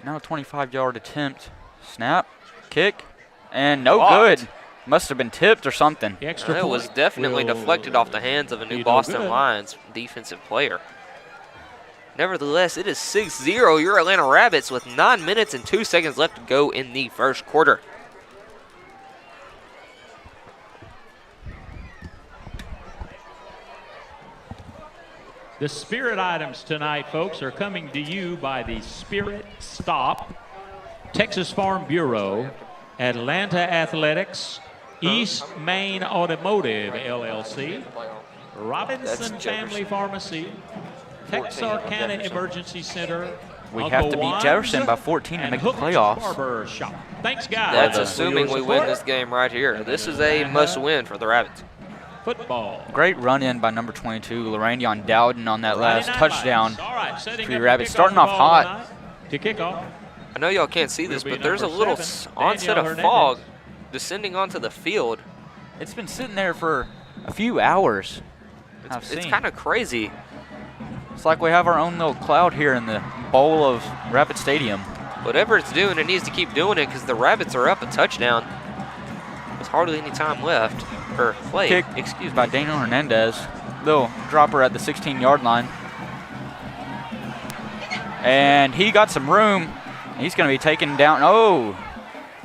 now a 25-yard attempt. Snap, kick, and no Blocked. good. Must have been tipped or something. The extra It was point definitely will deflected off the hands of a be New no Boston good. Lions defensive player. Nevertheless, it is 6-0 your Atlanta Rabbits with 9 minutes and 2 seconds left to go in the first quarter. The Spirit items tonight, folks, are coming to you by the Spirit Stop, Texas Farm Bureau, Atlanta Athletics, East Main Automotive, LLC, Robinson Family Pharmacy, Texarkana Emergency Center. We Uncle have to beat Juan's, Jefferson by 14 to and make the Hooked playoffs. Barber Shop. Thanks, guys. That's for assuming your we win support. this game right here. This is a must-win for the Rabbits. Football. Great run in by number 22, Lorraine Dowden on that last Friday Night touchdown. Lights. All right, setting for the up Rabbits. kickoff Starting off ball hot. tonight. To kick off. I know y'all can't see this, Will be but there's a number little 7, onset Danielle of fog Hernandez. descending onto the field. It's been sitting there for a few hours. I've It's seen. kind of crazy. It's like we have our own little cloud here in the bowl of Rapid Stadium. Whatever it's doing, it needs to keep doing it because the Rabbits are up a touchdown. There's hardly any time left. Or play, Kick excuse by me. Daniel Hernandez. Little dropper at the 16-yard line. And he got some room. He's going to be taken down. Oh,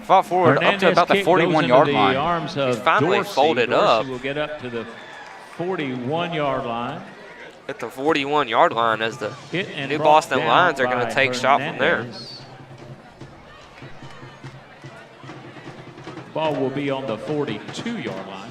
fought forward up to Hernandez about the kick goes into 41-yard the line. arms of He's finally Dorsey. folded up. Dorsey will get up to the 41-yard line. At the 41-yard line as the Hit and New brought Boston down Lions are going by to take shot from there. Hernandez. Ball will be on the 42-yard line.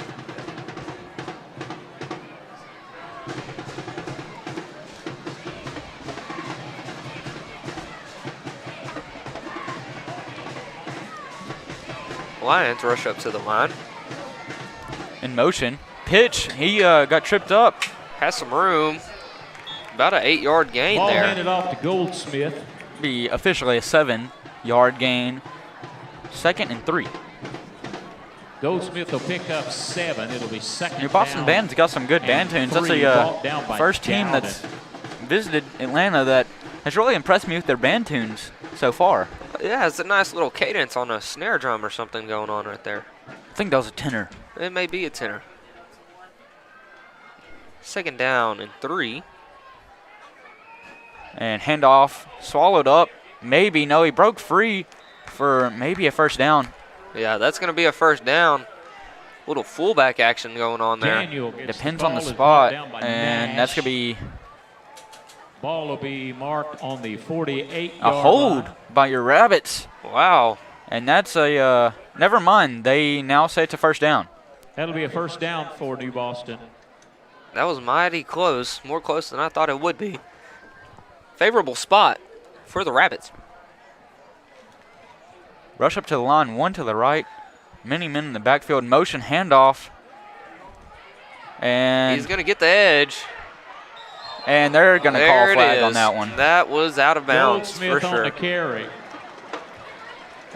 Lions rush up to the line. In motion. Pitch. He got tripped up. Has some room. About an 8-yard gain Ball there. handed off to Goldsmith. Be officially a 7-yard gain. 2nd and 3. Goldsmith will pick up 7. It'll be second New Boston down. Band's got some good band and tunes. That's 3 the brought down by first team Dowden. that's visited Atlanta that has really impressed me with their band tunes so far. Yeah, it's a nice little cadence on a snare drum or something going on right there. I think that was a tenor. It may be a tenor. Second down and 3. And handoff swallowed up. Maybe. No, he broke free for maybe a first down. Yeah, that's going to be a first down. Little fullback action going on there. Daniel gets Depends the on the ball, is spot. brought down by And that's going to Nash. be Ball will be marked on the 48-yard a hold line. by your Rabbits. Wow. And that's a, never mind. They now say it's a first down. That'll be a first down for New Boston. That was mighty close. More close than I thought it would be. Favorable spot for the Rabbits. Rush up to the line, 1 to the right. Many men in the backfield. Motion handoff. And he's going to get the edge. And they're going to call a flag on that one. That was out of bounds for Goldsmith sure. on the carry.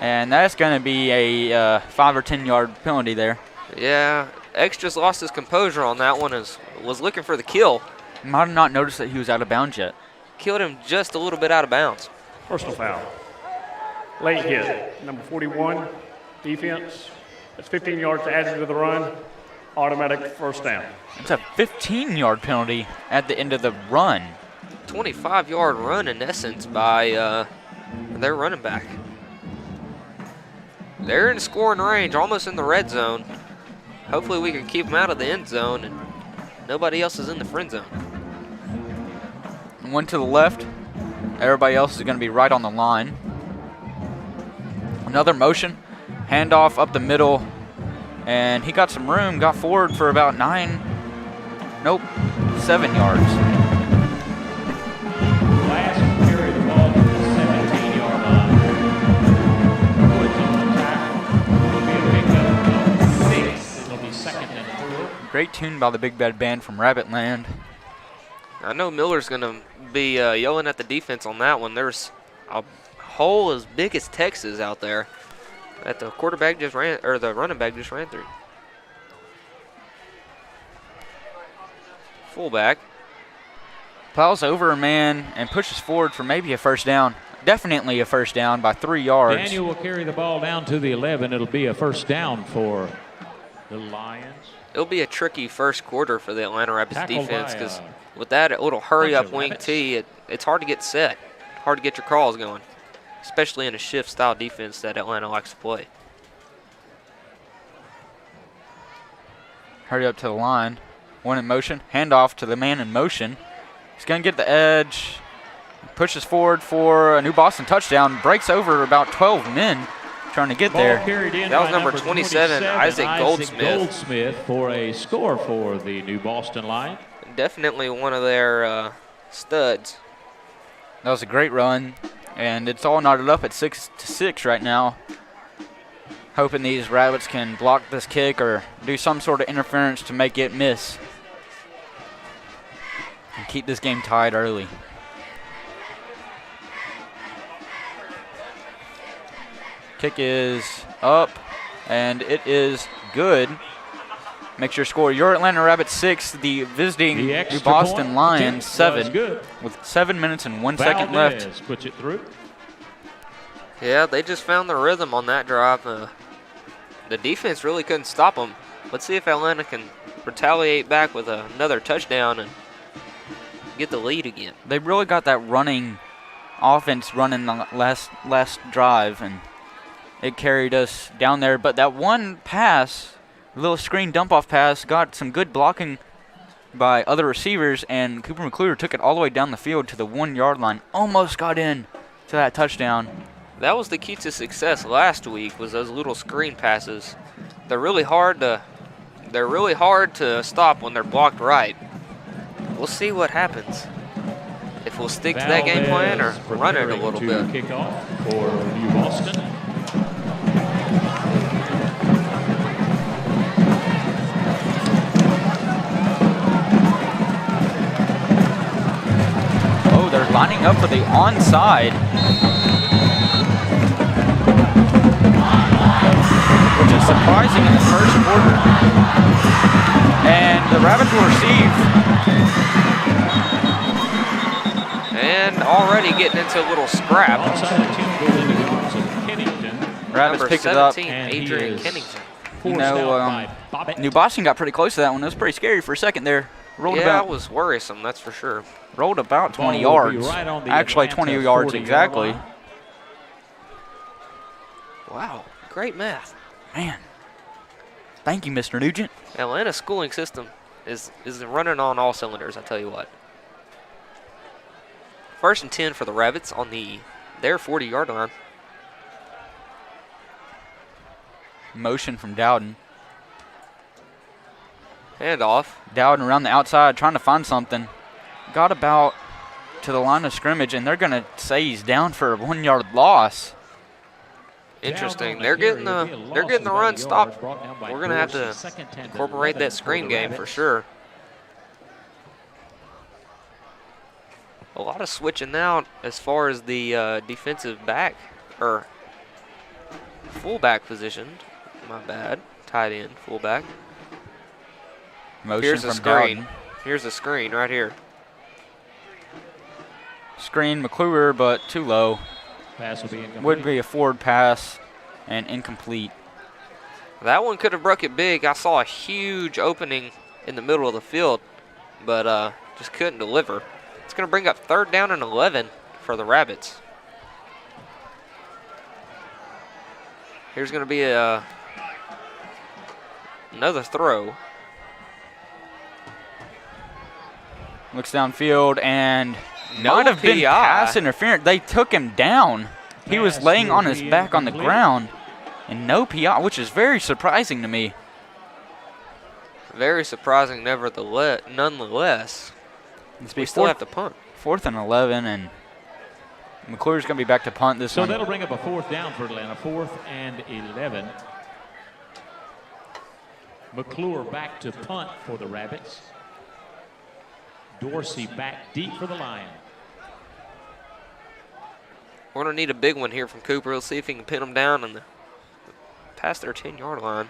And that's going to be a 5 or 10-yard penalty there. Yeah, Extras lost his composure on that one. Was looking for the kill. Might have not noticed that he was out of bounds yet. Killed him just a little bit out of bounds. Personal foul. Late hit. Number 41, defense. That's 15 yards added to the run. Automatic first down. It's a 15-yard penalty at the end of the run. 25-yard run in essence by their running back. They're in scoring range, almost in the red zone. Hopefully we can keep them out of the end zone and nobody else is in the friend zone. One to the left. Everybody else is going to be right on the line. Another motion. Handoff up the middle. And he got some room, got forward for about 7 yards. Last carry the ball to the 17-yard line. Woods on the tackle. It'll be a pickup of 6. It'll be 2nd and 4. Great tune by the Big Bad Band from Rabbit Land. I know Miller's going to be yelling at the defense on that one. There's a hole as big as Texas out there that the quarterback just ran, or the running back just ran through. Fullback plows over a man and pushes forward for maybe a first down. Definitely a first down by 3 yards. Daniel will carry the ball down to the 11. It'll be a first down for the Lions. It'll be a tricky first quarter for the Atlanta Rapids Tackled defense by, because with that little hurry-up wing Rabbits. tee, it's hard to get set, hard to get your calls going, especially in a shift-style defense that Atlanta likes to play. Hurry up to the line. One in motion. Handoff to the man in motion. He's going to get the edge. Pushes forward for a New Boston touchdown. Breaks over about 12 men trying to get Ball there. carried in That was by number 27, Isaac Goldsmith. Goldsmith for a score for the New Boston Lions. Definitely one of their studs. That was a great run, and it's all knotted up at 6-6 right now. Hoping these Rabbits can block this kick or do some sort of interference to make it miss and keep this game tied early. Kick is up, and it is good. Makes your score your Atlanta Rabbits 6, the visiting New Boston Lions 7, with 7 minutes and 1 second left. Puts it through. Yeah, they just found the rhythm on that drive. The defense really couldn't stop them. Let's see if Atlanta can retaliate back with another touchdown and get the lead again. They really got that running offense running the last drive, and it carried us down there. But that one pass, little screen dump-off pass, got some good blocking by other receivers, and Cooper McClure took it all the way down the field to the 1 yard line. Almost got in to that touchdown. That was the key to success last week, was those little screen passes. They're really hard to stop when they're blocked right. We'll see what happens. If we'll stick to that game plan or run it a little bit. Kickoff for New Boston. Oh, they're lining up for the onside, which is surprising in the first quarter. And the Rabbits will receive. And already getting into a little scrap. Rabbits Number picked it up. 17, Adrian Kennington. You know, New Boston got pretty close to that one. It was pretty scary for a second there. Rolled Yeah, about, it was worrisome, that's for sure. rolled about 20 Ball will be yards. right on the Actually, Atlanta 20 yards 40-yard exactly. line. Wow, great math. Man, thank you, Mr. Nugent. Atlanta's schooling system is running on all cylinders, I tell you what. 1st and 10 for the Rabbits on their 40-yard line. Motion from Dowden. Handoff. Dowden around the outside trying to find something. Got about to the line of scrimmage, and they're going to say he's down for a 1 yard loss. Interesting. They're getting the run stopped. We're going to have to incorporate that screen game for sure. A lot of switching out as far as the defensive back or fullback position. My bad. Tight end, fullback. Motion Here's a from screen. Dowden. Here's a screen right here. Screen McClure, but too low. Pass will be incomplete. Would be a forward pass and incomplete. That one could have broke it big. I saw a huge opening in the middle of the field, but just couldn't deliver. It's going to bring up 3rd down and 11 for the Rabbits. Here's going to be another throw. Looks downfield and No might have been PI. pass interference. They took him down. He was laying on his back on the ground, and no PI, which is very surprising to me. Very surprising, nonetheless. We still have to punt. 4th and 11, and McClure's going to be back to punt this So one. that'll bring up a 4th down for Atlanta, 4th and 11. McClure back to punt for the Rabbits. Dorsey back deep for the Lions. We're going to need a big one here from Cooper. Let's see if he can pin them down and past their 10-yard line.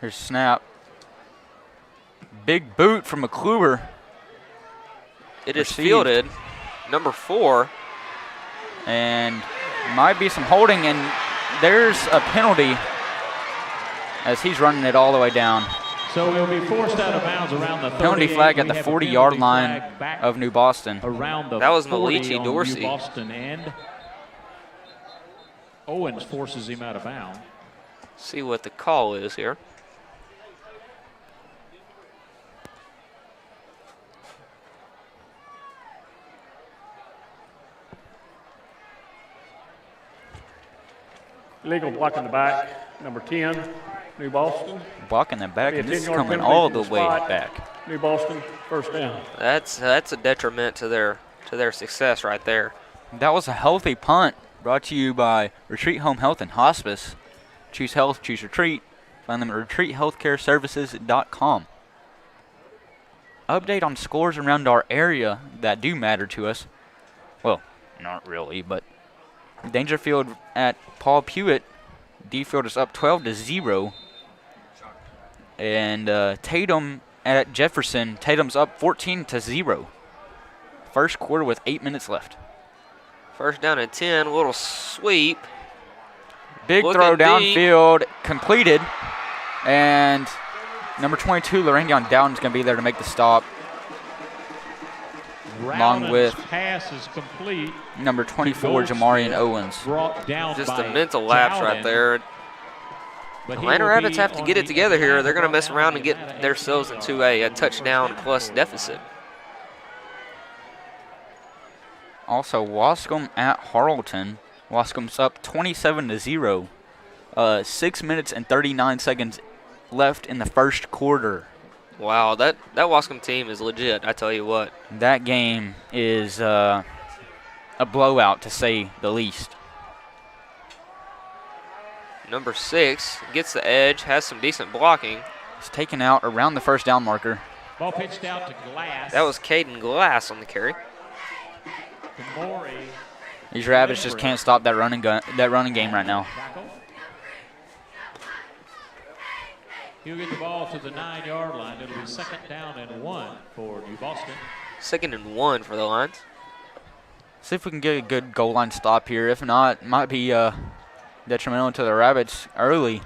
Here's snap. Big boot from McClure. It is Received. fielded. Number 4. And might be some holding, and there's a penalty as he's running it all the way down. So he'll be forced out of bounds around the 38. Penalty flag at the We have a 40-yard penalty line flag back of New Boston. around the That was 40 Malichi on Dorsey. New Boston end. Owens forces him out of bounds. See what the call is here. Legal block in the back, number 10, New Boston. Blocking the back, Be a and this is 10-yard coming penalty all from the the way spot. back. New Boston, 1st down. That's a detriment to their success right there. That was a healthy punt brought to you by Retreat Home Health and Hospice. Choose health, choose retreat. Find them at retreathealthcareservices.com. Update on scores around our area that do matter to us. Well, not really, but Dangerfield at Paul Pewitt. Defield is up 12-0. And Tatum at Jefferson. Tatum's up 14-0. First quarter with 8 minutes left. 1st down and 10, a little sweep. Big Looking throw deep. downfield, completed. And number 22, Lorendion Dowden's going to be there to make the stop. Along with pass is complete. number 24, Jamarian Owens. Brought down Just by a mental lapse Dowden, right there. but he Atlanta will Rabbits be have to on get it the together here. line They're going to brought mess down around and by get Atlanta. themselves into a touchdown plus deficit. Also, Wascom at Harleton. Wascom's up 27-0. 6 minutes and 39 seconds left in the first quarter. Wow, that Wascom team is legit, I tell you what. That game is a blowout, to say the least. Number 6 gets the edge, has some decent blocking. It's taken out around the first down marker. Ball pitched out to Glass. That was Caden Glass on the carry. Maury. These Rabbits just can't stop that running game right now. Tackle. He'll get the ball to the 9-yard line. It'll be 2nd down and 1 for New Boston. 2nd and 1 for the Lions. See if we can get a good goal line stop here. If not, it might be detrimental to the Rabbits early.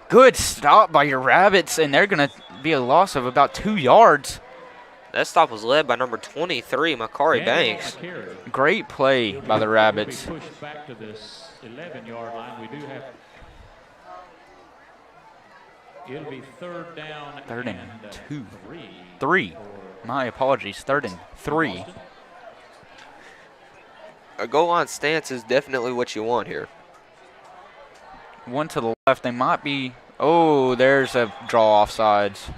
Good stop by your Rabbits, and they're going to be a loss of about 2 yards. That stop was led by number 23, Makari Banks. Great play by the Rabbits. He'll be pushed back to this 11-yard line. We do have. It'll be 3rd down. 3rd and 2. 3. 3. My apologies. 3rd and 3. A goal line stance is definitely what you want here. One to the left. They might be. Oh, there's a draw offsides.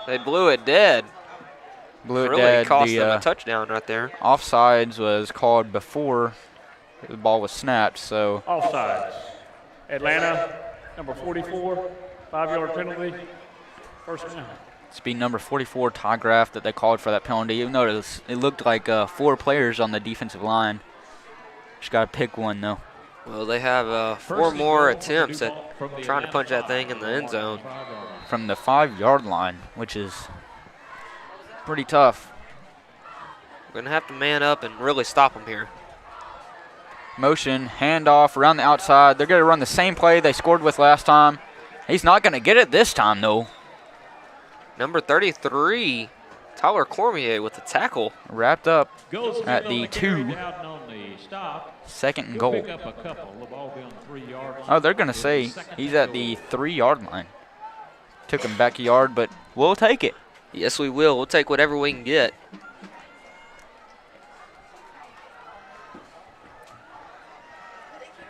They blew it dead. Blew it Really dead. cost The them a touchdown right there. offsides was called before the ball was snapped. So Offsides. Atlanta, number 44, 5-yard penalty. First down. It's be number 44, Ty Graff, that they called for that penalty. Even though it looked like 4 players on the defensive line. Just got to pick one, though. Well, they have 4 more attempts at trying to punch that thing in the end zone. From the 5-yard line, which is pretty tough. We're going to have to man up and really stop them here. Motion, handoff around the outside. They're going to run the same play they scored with last time. He's not going to get it this time, though. Number 33, Tyler Cormier with the tackle. Wrapped up at the 2. Second and goal. Oh, they're going to say he's at the 3-yard line. Took him back a yard, but we'll take it. Yes, we will. We'll take whatever we can get.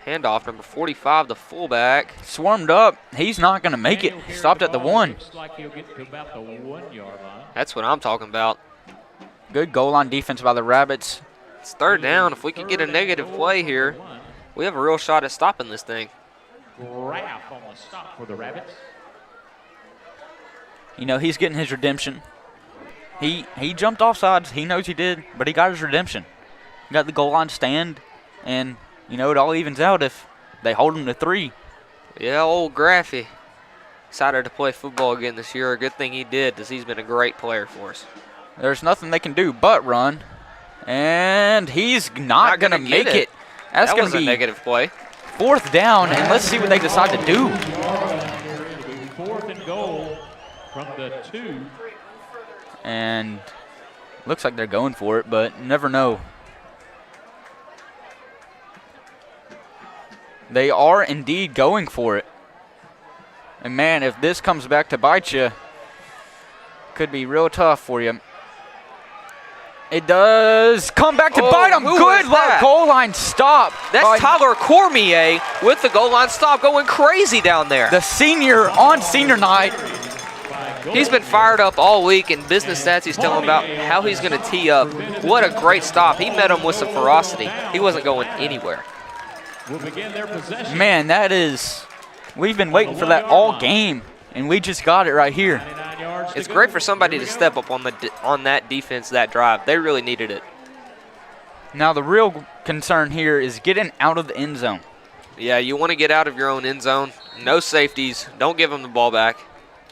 Handoff, number 45, the fullback. Swarmed up. He's not going to make it. Stopped at the 1. That's what I'm talking about. Good goal line defense by the Rabbits. It's third down. If we can get a negative play here, we have a real shot at stopping this thing. Graff on the stop for the Rabbits. You know, he's getting his redemption. He jumped off sides. He knows he did, but he got his redemption. Got the goal line stand, and, you know, it all evens out if they hold him to 3. Yeah, old Graffy. Excited to play football again this year. A good thing he did, because he's been a great player for us. There's nothing they can do but run. And he's not going to make it. That's going to be a negative play. 4th down, and let's see what they decide to do. 4th and goal from the 2. And looks like they're going for it, but never know. They are indeed going for it. And, man, if this comes back to bite you, could be real tough for you. It does come back to bite him. Good goal line stop. That's Tyler Cormier with the goal line stop going crazy down there. The senior on senior night. He's been fired up all week, and Business Stats he's telling about how he's going to tee up. What a great stop. He met him with some ferocity. He wasn't going anywhere. Man, that is, we've been waiting for that all game, and we just got it right here. It's great for somebody to step up on that defense, that drive. They really needed it. Now the real concern here is getting out of the end zone. Yeah, you want to get out of your own end zone. No safeties. Don't give them the ball back.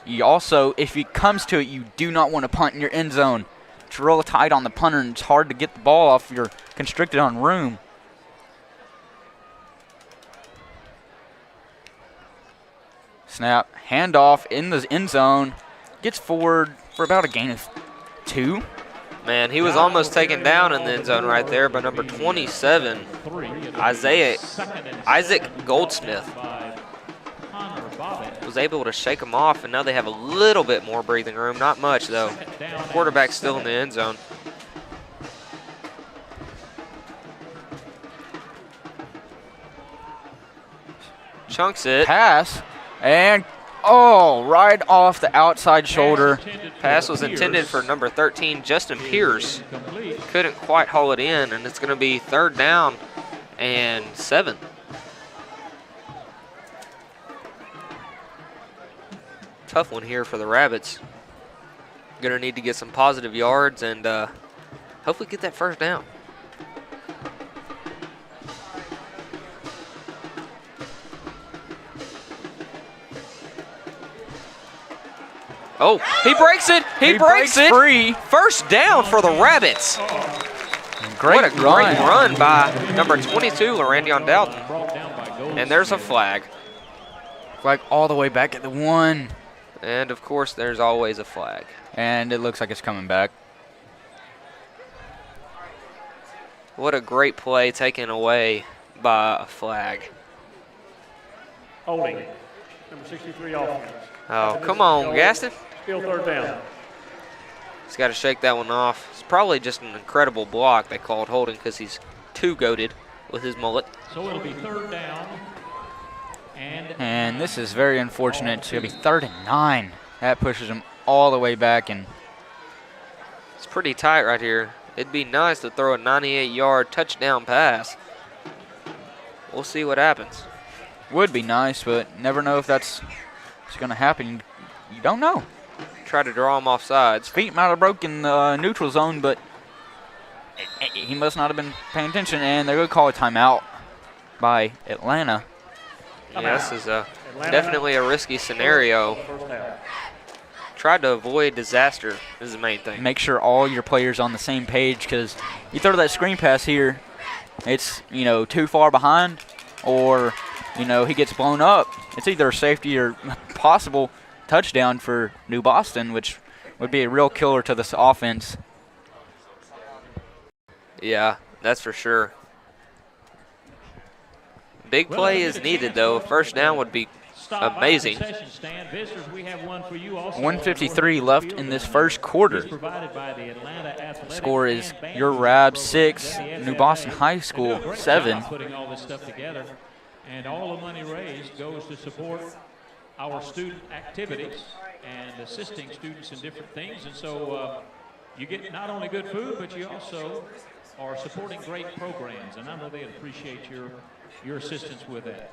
You also, if it comes to it, you do not want to punt in your end zone. It's real tight on the punter, and it's hard to get the ball off. You're constricted on room. Snap, handoff in the end zone. Gets forward for about a gain of 2. Man, he was almost taken down in the end zone right there by number 27, Isaac Goldsmith. Was able to shake him off, and now they have a little bit more breathing room. Not much, though. Quarterback still in the end zone. Chunks it. Pass, and right off the outside shoulder. Pass was intended for number 13, Justin Pierce. Couldn't quite haul it in, and it's going to be 3rd down and 7. Tough one here for the Rabbits. Going to need to get some positive yards and hopefully get that 1st down. Oh, he breaks it. He breaks it. Free. 1st down for the Rabbits. What a great run by number 22, Larandion Dalton. And there's a flag. Flag all the way back at the 1. And, of course, there's always a flag. And it looks like it's coming back. What a great play taken away by a flag. Holding. Number 63 offense. Oh, come on, Gaston. Still 3rd down. He's got to shake that one off. It's probably just an incredible block they called holding because he's too goated with his mullet. So it'll be 3rd down. And this is very unfortunate. It's going to be 3rd and 9. That pushes him all the way back. And it's pretty tight right here. It'd be nice to throw a 98-yard touchdown pass. We'll see what happens. Would be nice, but never know if that's It's going to happen. You don't know. Try to draw him off sides. Feet might have broken the neutral zone, but he must not have been paying attention. And they're going to call a timeout by Atlanta. Yeah, this is definitely a risky scenario. Tried to avoid disaster is the main thing. Make sure all your players on the same page, because you throw that screen pass here, it's, you know, too far behind, or, you know, he gets blown up. It's either a safety or possible touchdown for New Boston, which would be a real killer to this offense. Yeah, that's for sure. Big play is needed, though. First down would be amazing. 1:53 left in this first quarter. Score is your Rabs 6, New Boston High School 7. Putting all this stuff together, and all the money raised goes to support our student activities and assisting students in different things. And so you get not only good food, but you also are supporting great programs. And I know they'd appreciate your assistance with that.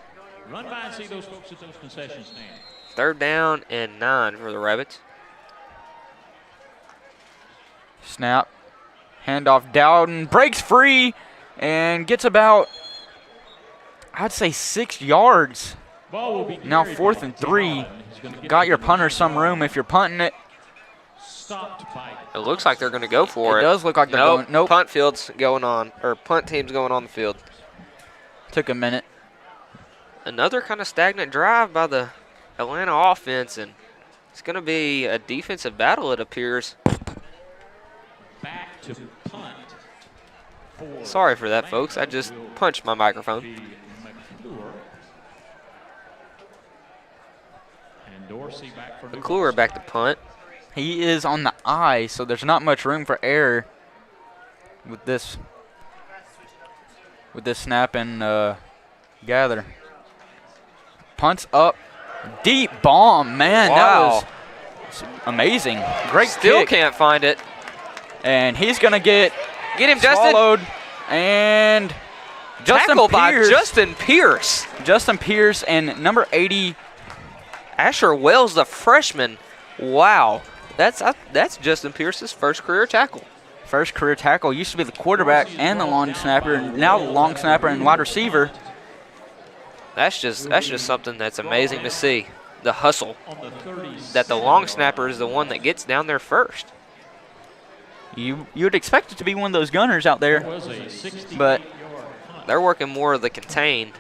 Run by and see those folks at those concession stands. 3rd down and 9 for the Rabbits. Snap. Handoff. Dowden breaks free and gets about, I'd say, 6 yards. Now 4th and 3. Got your punter some room if you're punting it. It looks like they're going to go for it. It does look like they're going. Nope. Punt field's going on, or punt team's going on the field. Took a minute. Another kind of stagnant drive by the Atlanta offense, and it's going to be a defensive battle, it appears. Back to punt. Sorry for that, folks. I just punched my microphone. McClure back to punt. He is on the eye, so there's not much room for error with this snap and gather. Punts up, deep bomb, man. Wow. That was amazing. Great Still kick. can't find it. And he's gonna get him, swallowed. And Tackled by Justin Pierce. Justin Pierce and number 80, Asher Wells, the freshman. Wow, that's Justin Pierce's first career tackle. First career tackle. Used to be the quarterback and the long snapper, and now the long snapper and wide receiver. That's just something that's amazing to see. The hustle. That the long snapper is the one that gets down there first. You'd expect it to be one of those gunners out there, but they're working more of the contain.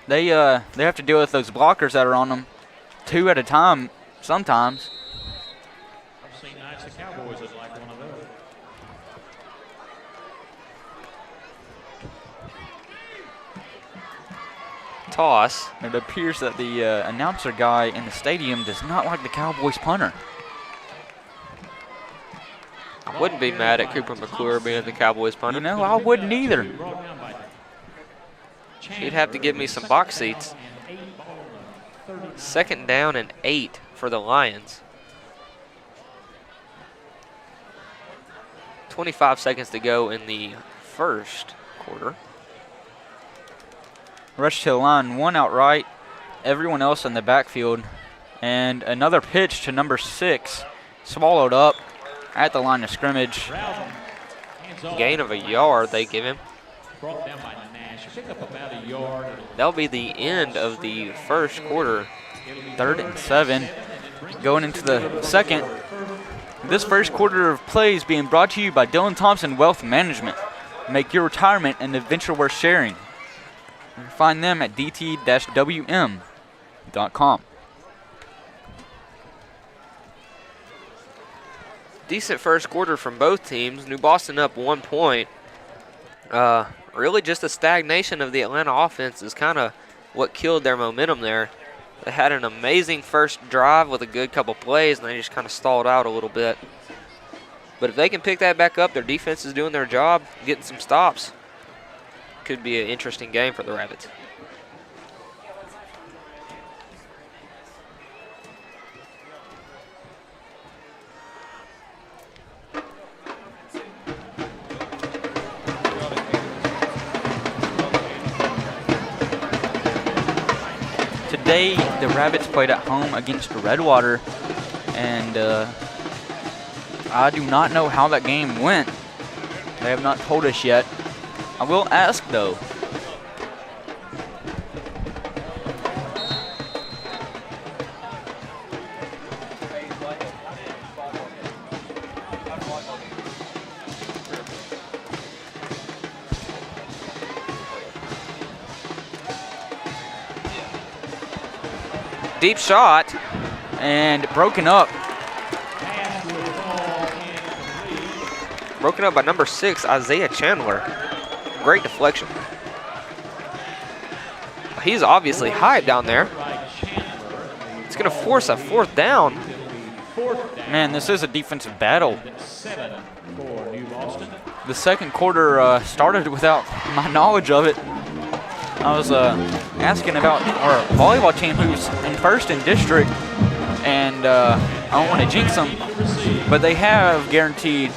They have to deal with those blockers that are on them, 2 at a time sometimes. I've seen nights the Cowboys is like one of those. Toss. It appears that the announcer guy in the stadium does not like the Cowboys punter. I wouldn't be mad at Cooper McClure being the Cowboys punter. You know, I wouldn't either. He'd have to give me some box seats. 2nd down and 8 for the Lions. 25 seconds to go in the first quarter. Rush to the line, 1 outright, everyone else in the backfield. And another pitch to number 6, swallowed up at the line of scrimmage. Gain of a yard they give him. Brought down by Nash. Pick up about a yard. That'll be the end of the first quarter. 3rd and 7. Going into the second. This first quarter of play is being brought to you by Dylan Thompson Wealth Management. Make your retirement an adventure worth sharing. You can find them at dt-wm.com. Decent first quarter from both teams. New Boston up 1 point. Really just a stagnation of the Atlanta offense is kind of what killed their momentum there. They had an amazing first drive with a good couple plays, and they just kind of stalled out a little bit. But if they can pick that back up, their defense is doing their job, getting some stops. Could be an interesting game for the Rabbits. today the Rabbits played at home against Redwater, and I do not know how that game went. They have not told us yet. I will ask though. Deep shot. And broken up. Broken up by number 6, Isaiah Chandler. Great deflection. He's obviously high down there. It's going to force a 4th down. Man, this is a defensive battle. The second quarter started without my knowledge of it. I was asking about our volleyball team who's in first in district, and I don't want to jinx them, but they have guaranteed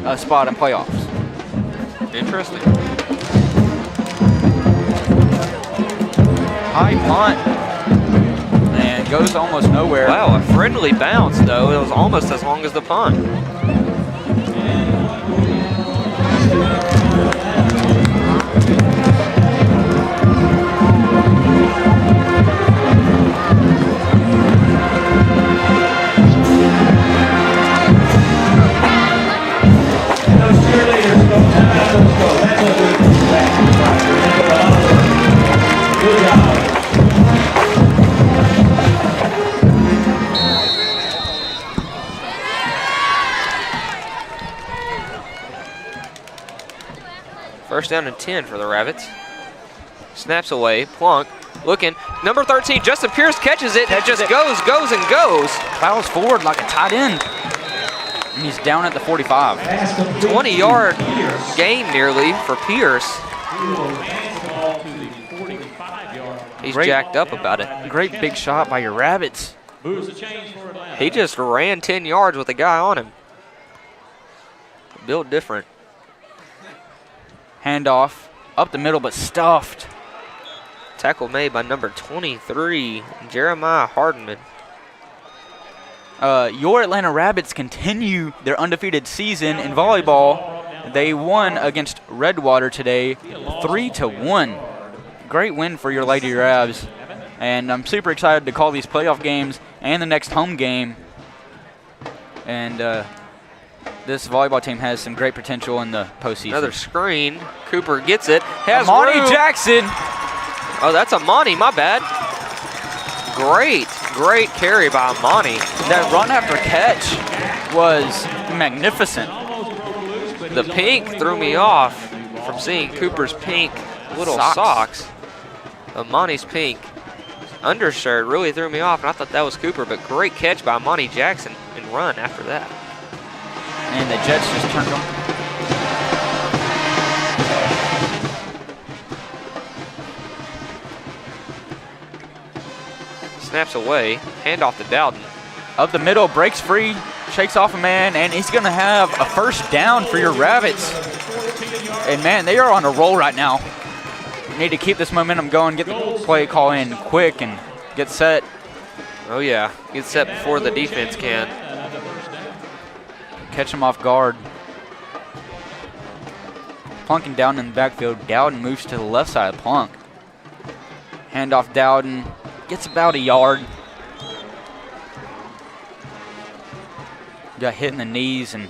a spot in playoffs. Interesting. High punt, and goes almost nowhere. Wow, a friendly bounce though. It was almost as long as the punt. First down and 10 for the Rabbits. Snaps away, Plunk looking. Number 13, Justin Pierce catches it and just goes and goes. Plows forward like a tight end. And he's down at the 45. 20-yard gain nearly for Pierce. He's jacked up about it. Great big shot by your Rabbits. He just ran 10 yards with a guy on him. Built different. Handoff up the middle, but stuffed. Tackle made by number 23, Jeremiah Hardman. Your Atlanta Rabbits continue their undefeated season in volleyball. They won against Redwater today, 3-1. Great win for your Lady Rabs. And I'm super excited to call these playoff games and the next home game. And this volleyball team has some great potential in the postseason. Another screen. Cooper gets it. Has Amani room. Jackson. Oh, that's Amani. My bad. Great carry by Amani. That run after catch was magnificent. The pink threw me off from seeing Cooper's pink little socks. Amani's pink undershirt really threw me off, and I thought that was Cooper, but great catch by Amani Jackson and run after that. And the Jets just turned them. Snaps away, handoff to Dowden. Up the middle, breaks free, shakes off a man, and he's going to have a first down for your Rabbits. And man, they are on a roll right now. Need to keep this momentum going, get the play call in quick, and get set. Oh yeah, get set before the defense can. Catch him off guard. Plunking down in the backfield. Dowden moves to the left side of Plunk. Handoff Dowden. Gets about a yard. Got hit in the knees and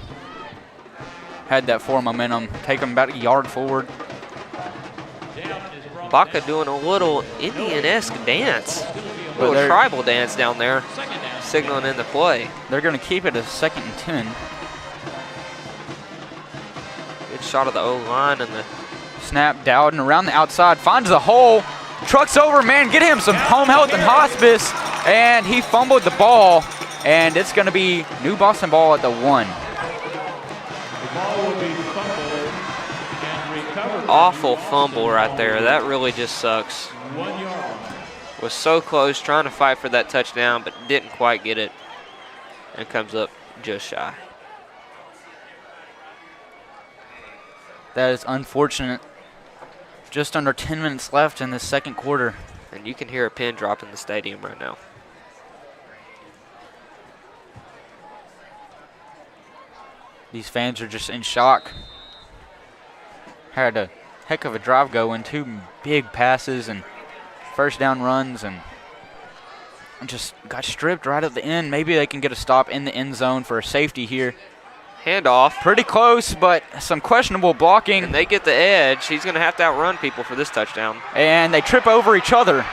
had that forward momentum. Take him about a yard forward. Baca doing a little Indian-esque dance. A little tribal dance down there. Signaling in the play. They're going to keep it a 2nd and 10. Good shot of the O-line and the snap. Dowden around the outside, finds the hole, trucks over, man, get him some home health and hospice, and he fumbled the ball, and it's going to be New Boston ball at the 1. Awful fumble right there. That really just sucks. Was so close, trying to fight for that touchdown, but didn't quite get it, and comes up just shy. That is unfortunate. Just under 10 minutes left in the second quarter. And you can hear a pin drop in the stadium right now. These fans are just in shock. Had a heck of a drive going, 2 big passes and first down runs, and just got stripped right at the end. Maybe they can get a stop in the end zone for a safety here. Handoff. Pretty close, but some questionable blocking. And they get the edge. He's going to have to outrun people for this touchdown. And they trip over each other.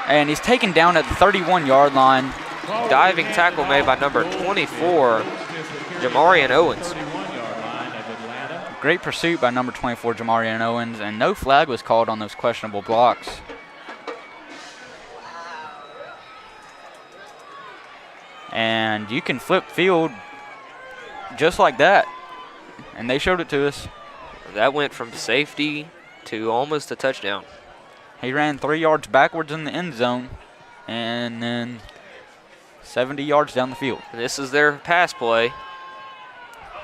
And he's taken down at the 31-yard line. Diving tackle made by number 24, Jamarian Owens. Great pursuit by number 24, Jamarian Owens, and no flag was called on those questionable blocks. And you can flip field just like that. And they showed it to us. That went from safety to almost a touchdown. He ran 3 yards backwards in the end zone and then 70 yards down the field. And this is their pass play.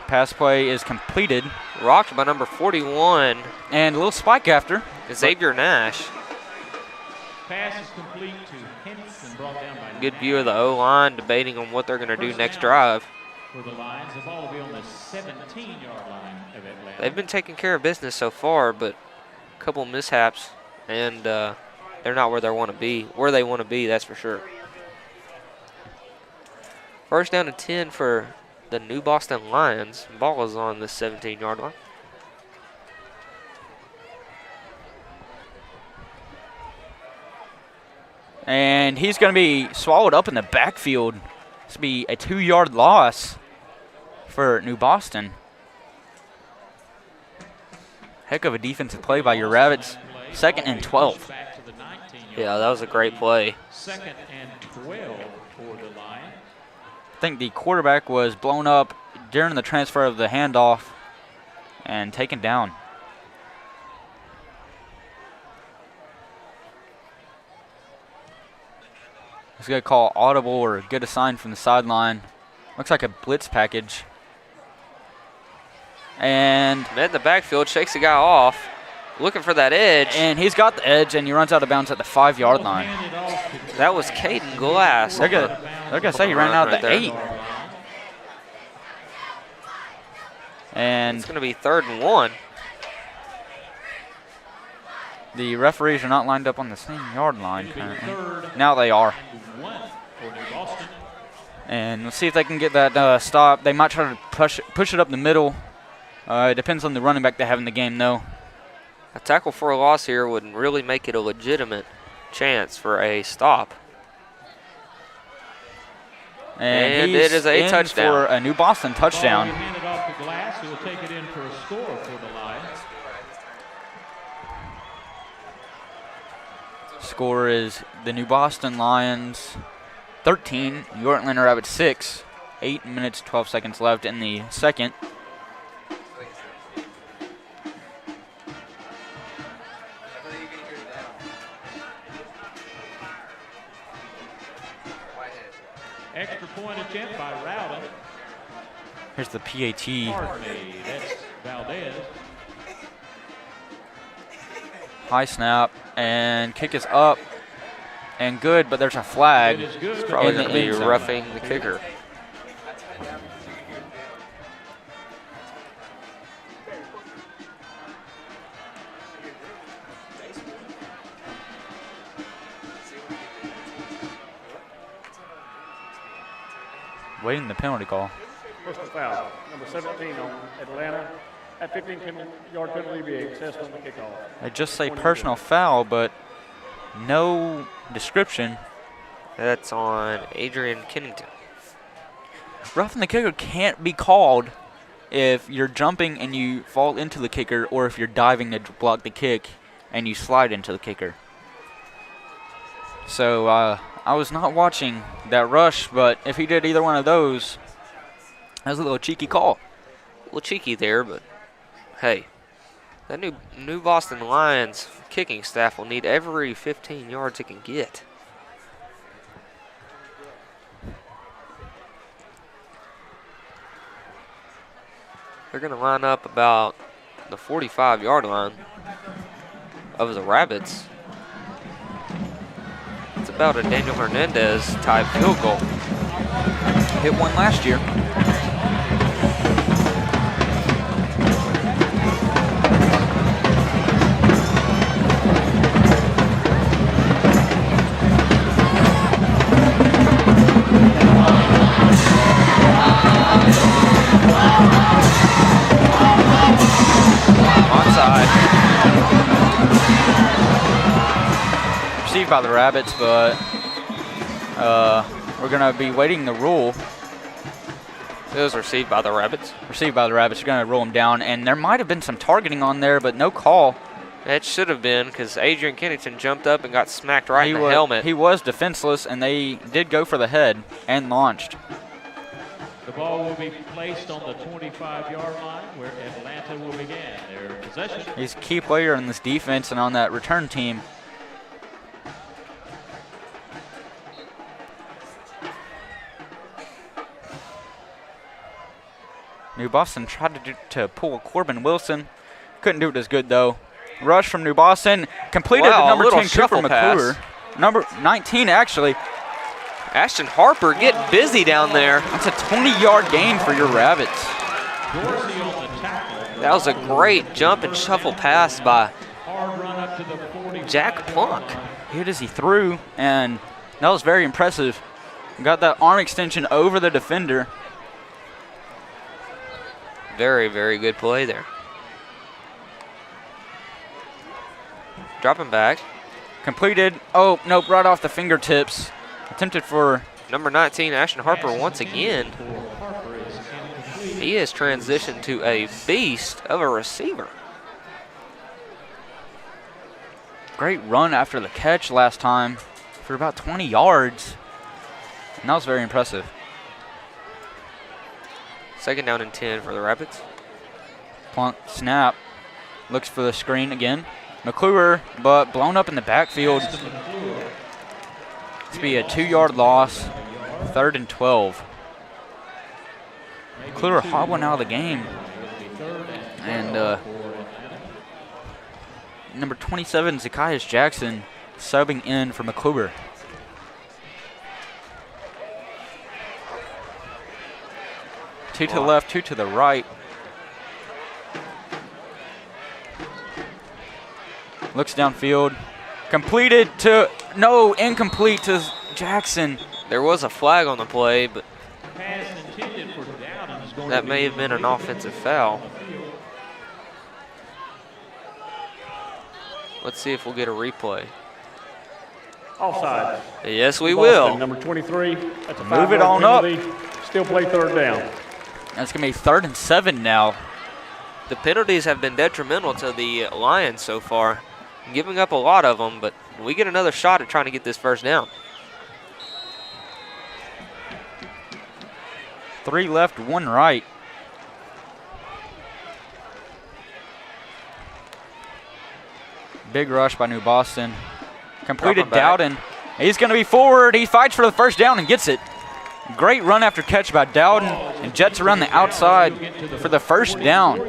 Pass play is completed. Rocked by number 41. And a little spike after. Xavier Nash. Pass is complete to Henson, brought down by good view of the O-line, debating on what they're going to do next drive. For the Lions, the ball will be on the 17-yard line of Atlanta. They've been taking care of business so far, but a couple mishaps, and they're not where they want to be. Where they want to be, that's for sure. First down and 10 for the New Boston Lions. Ball is on the 17-yard line. And he's going to be swallowed up in the backfield. This will be a 2-yard loss for New Boston. Heck of a defensive play by your Rabbits. 2nd and 12. Yeah, that was a great play. 2nd and 12 for the Lions. I think the quarterback was blown up during the transfer of the handoff and taken down. He's going to call audible or get a sign from the sideline. Looks like a blitz package. And met in the backfield, shakes the guy off, looking for that edge. And he's got the edge, and he runs out of bounds at the 5-yard line. That was Caden Glass. They're going to say he ran out at the 8. And it's going to be 3rd and 1. The referees are not lined up on the same yard line currently. Now they are. And we'll see if they can get that stop. They might try to push it up the middle. It depends on the running back they have in the game, though. A tackle for a loss here would really make it a legitimate chance for a stop. And it is a touchdown. For a New Boston touchdown. Handed off to Glass, who will take it in for a score for the Lions. Score is the New Boston Lions 13, New Atlanta Rabbits 6. 8 minutes, 12 seconds left in the second. Extra point attempt by Rowden. Here's the PAT. That's Valdez. High snap, and kick is up and good, but there's a flag. It's probably going to be roughing the kicker. Waiting the penalty call. Personal foul, number 17 on Atlanta. At 15-yard penalty be accessed on the kickoff. They just say personal foul, but no description. That's on Adrian Kennington. Roughing the kicker can't be called if you're jumping and you fall into the kicker, or if you're diving to block the kick and you slide into the kicker. So I was not watching that rush, but if he did either one of those, that was a little cheeky call. A little cheeky there, but hey, that new Boston Lions kicking staff will need every 15 yards it can get. They're going to line up about the 45-yard line of the Rabbits. about a Daniel Hernandez type field goal. Hit one last year. Received by the Rabbits, but we're going to be waiting the rule. It was received by the Rabbits. Received by the Rabbits. You're going to roll him down, and there might have been some targeting on there, but no call. It should have been, because Adrian Kennington jumped up and got smacked right in the helmet. He was defenseless, and they did go for the head and launched. The ball will be placed on the 25-yard line where Atlanta will begin their possession. He's a key player in this defense and on that return team. New Boston tried to pull a Corbin Wilson. Couldn't do it as good, though. Rush from New Boston. Completed to number 10, Cooper McClure. Number 19, actually. Ashton Harper getting busy down there. That's a 20-yard gain for your Rabbits. That was a great jump and shuffle pass by Jack Plunk. Hit as he threw, and that was very impressive. Got that arm extension over the defender. Very, very good play there. Dropping back. Completed. Oh, nope, right off the fingertips. Attempted for number 19, Ashton Harper, once again. He has transitioned to a beast of a receiver. Great run after the catch last time for about 20 yards. And that was very impressive. Second down and 10 for the Rapids. Plunk snap. Looks for the screen again. McClure, but blown up in the backfield. It's be a 2-yard loss. 3rd and 12. McClure hobbling out of the game. And number 27, Zacchaeus Jackson, subbing in for McClure. Two to the left, two to the right. Looks downfield. Completed to, no, incomplete to Jackson. There was a flag on the play, but that may have been an offensive foul. Let's see if we'll get a replay. Offside. Yes, we Boston, will. Number 23. That's a Move it on up. Still play 3rd down. That's going to be 3rd and 7 now. The penalties have been detrimental to the Lions so far, giving up a lot of them, but we get another shot at trying to get this first down. 3 left, 1 right. Big rush by New Boston. Completed Dowden. He's going to be forward. He fights for the first down and gets it. Great run after catch by Dowden, and jets around the outside for the first down.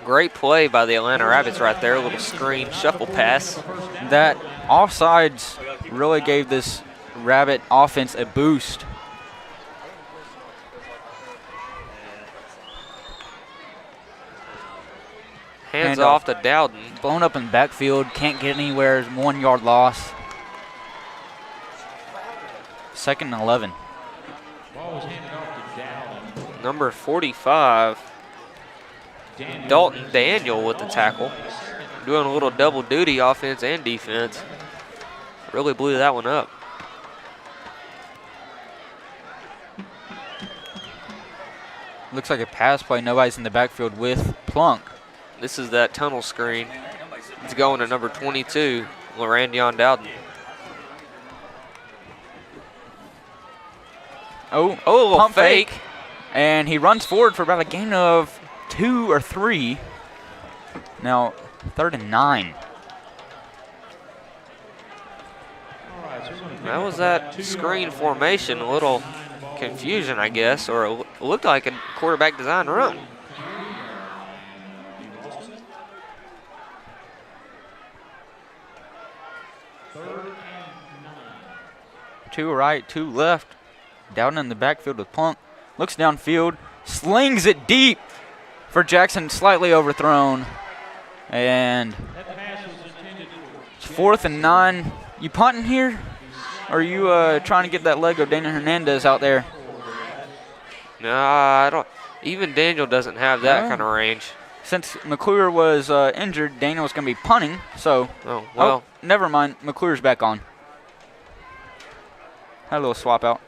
Great play by the Atlanta Rabbits right there. A little screen shuffle pass. That offsides really gave this Rabbit offense a boost. Hands off to Dowden. Blown up in the backfield. Can't get anywhere. 1 yard loss. 2nd and 11. Number 45, Dalton Daniel with the tackle. Doing a little double duty offense and defense. Really blew that one up. Looks like a pass play. Nobody's in the backfield with Plunk. This is that tunnel screen. It's going to number 22, Larandion Dowden. Oh, a little pump fake. And he runs forward for about a gain of 2 or 3. Now, 3rd and 9. That was that screen formation. A little confusion, I guess, or it looked like a quarterback design run. Two right, two left. Down in the backfield with Punk. Looks downfield. Slings it deep for Jackson. Slightly overthrown. And it's 4th and 9. You punting here? Or are you trying to get that leg of Daniel Hernandez out there? No, I don't. Even Daniel doesn't have that kind of range. Since McClure was injured, Daniel was going to be punting. So, oh, well. Never mind. McClure's back on. Had a little swap out.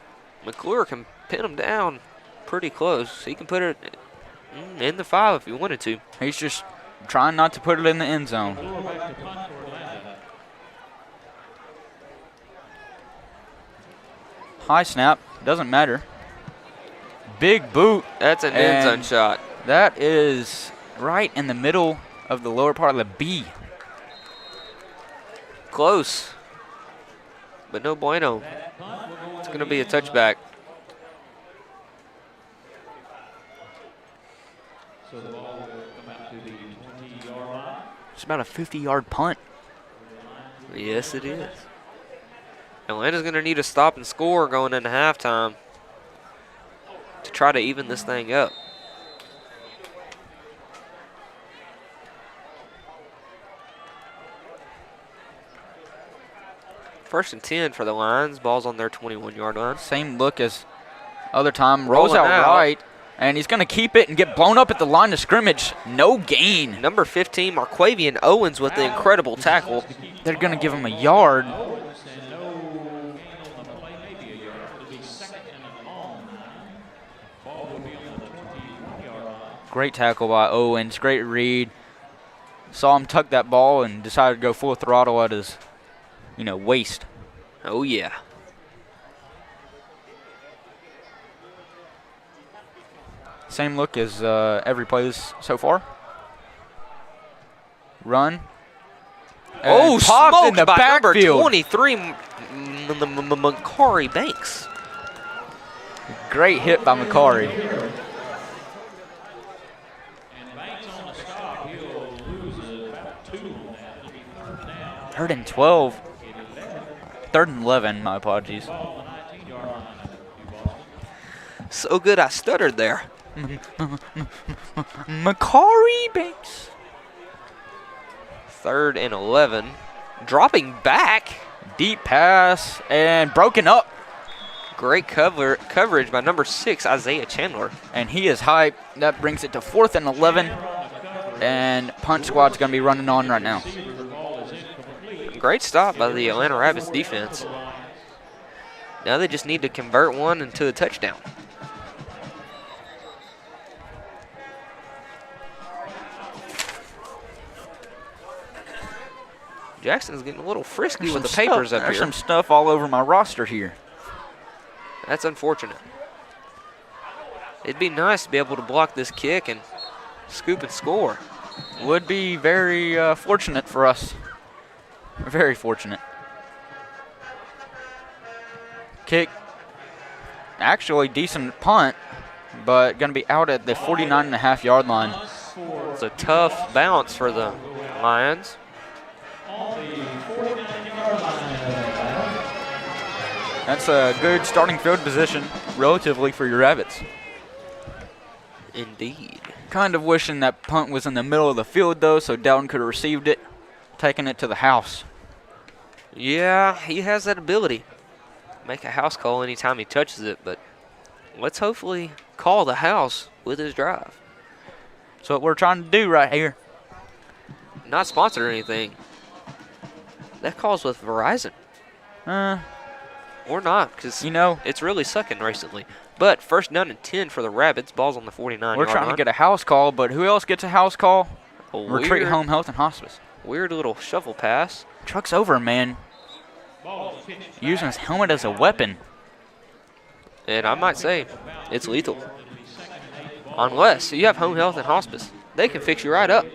McClure can pin him down pretty close. He can put it in the 5 if he wanted to. He's just trying not to put it in the end zone. High snap. Doesn't matter. Big boot. That's an end zone shot. That is right in the middle of the lower part of the B. Close. But no bueno. It's going to be a touchback. So the ball will come out to the 20-yard line. It's about a 50-yard punt. Yes, it is. Atlanta's going to need a stop and score going into halftime to try to even this thing up. First and 10 for the Lions. Ball's on their 21-yard line. Same look as other time. Rolls out right, and he's going to keep it and get blown up at the line of scrimmage. No gain. Number 15, Marquavian Owens with the incredible tackle. They're going to give him a yard. Great tackle by Owens. Great read. Saw him tuck that ball and decided to go full throttle at his, waist. Oh, yeah. Same look as every play so far. Run. Oh, smoked in the by backfield. Number 23, Makari Banks. Great hit by Makari. 3rd and 12. 3rd and 11, my apologies. So good I stuttered there. Makari Banks. 3rd and 11. Dropping back. Deep pass and broken up. Great coverage by number 6, Isaiah Chandler. And he is hyped. That brings it to 4th and 11. And Punch Squad's going to be running on right now. Great stop by the Atlanta Rabbits defense. Now they just need to convert one into a touchdown. Jackson's getting a little frisky with the papers up here. There's some stuff all over my roster here. That's unfortunate. It'd be nice to be able to block this kick and scoop and score. Would be very fortunate for us. Very fortunate. Kick. Actually decent punt, but going to be out at the 49.5-yard line. It's a tough bounce for the Lions. That's a good starting field position, relatively, for your Rabbits. Indeed. Kind of wishing that punt was in the middle of the field, though, so Dalton could have received it, taking it to the house. Yeah, he has that ability. Make a house call anytime he touches it, but let's hopefully call the house with his drive. That's what we're trying to do right here. Not sponsored or anything. That call's with Verizon. Or not, because it's really sucking recently. But 1st down and 10 for the Rabbits. Ball's on the 49-yard line. We're trying to get a house call, but who else gets a house call? Retreat Home Health and Hospice. Weird little shuffle pass. Truck's over, man. Using his helmet as a weapon. And I might say, it's lethal. Unless you have Home Health and Hospice. They can fix you right up.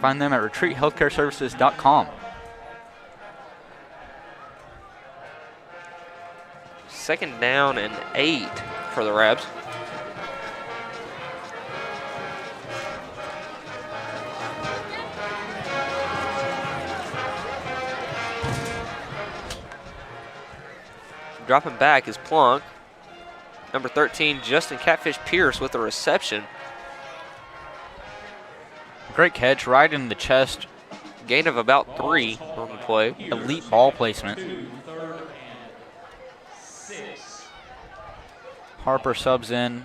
Find them at retreathealthcareservices.com. 2nd down and 8 for the Rabs. Dropping back is Plunk. Number 13, Justin Catfish Pierce with a reception. Great catch right in the chest. Gain of about 3 on the play. Elite ball placement. Harper subs in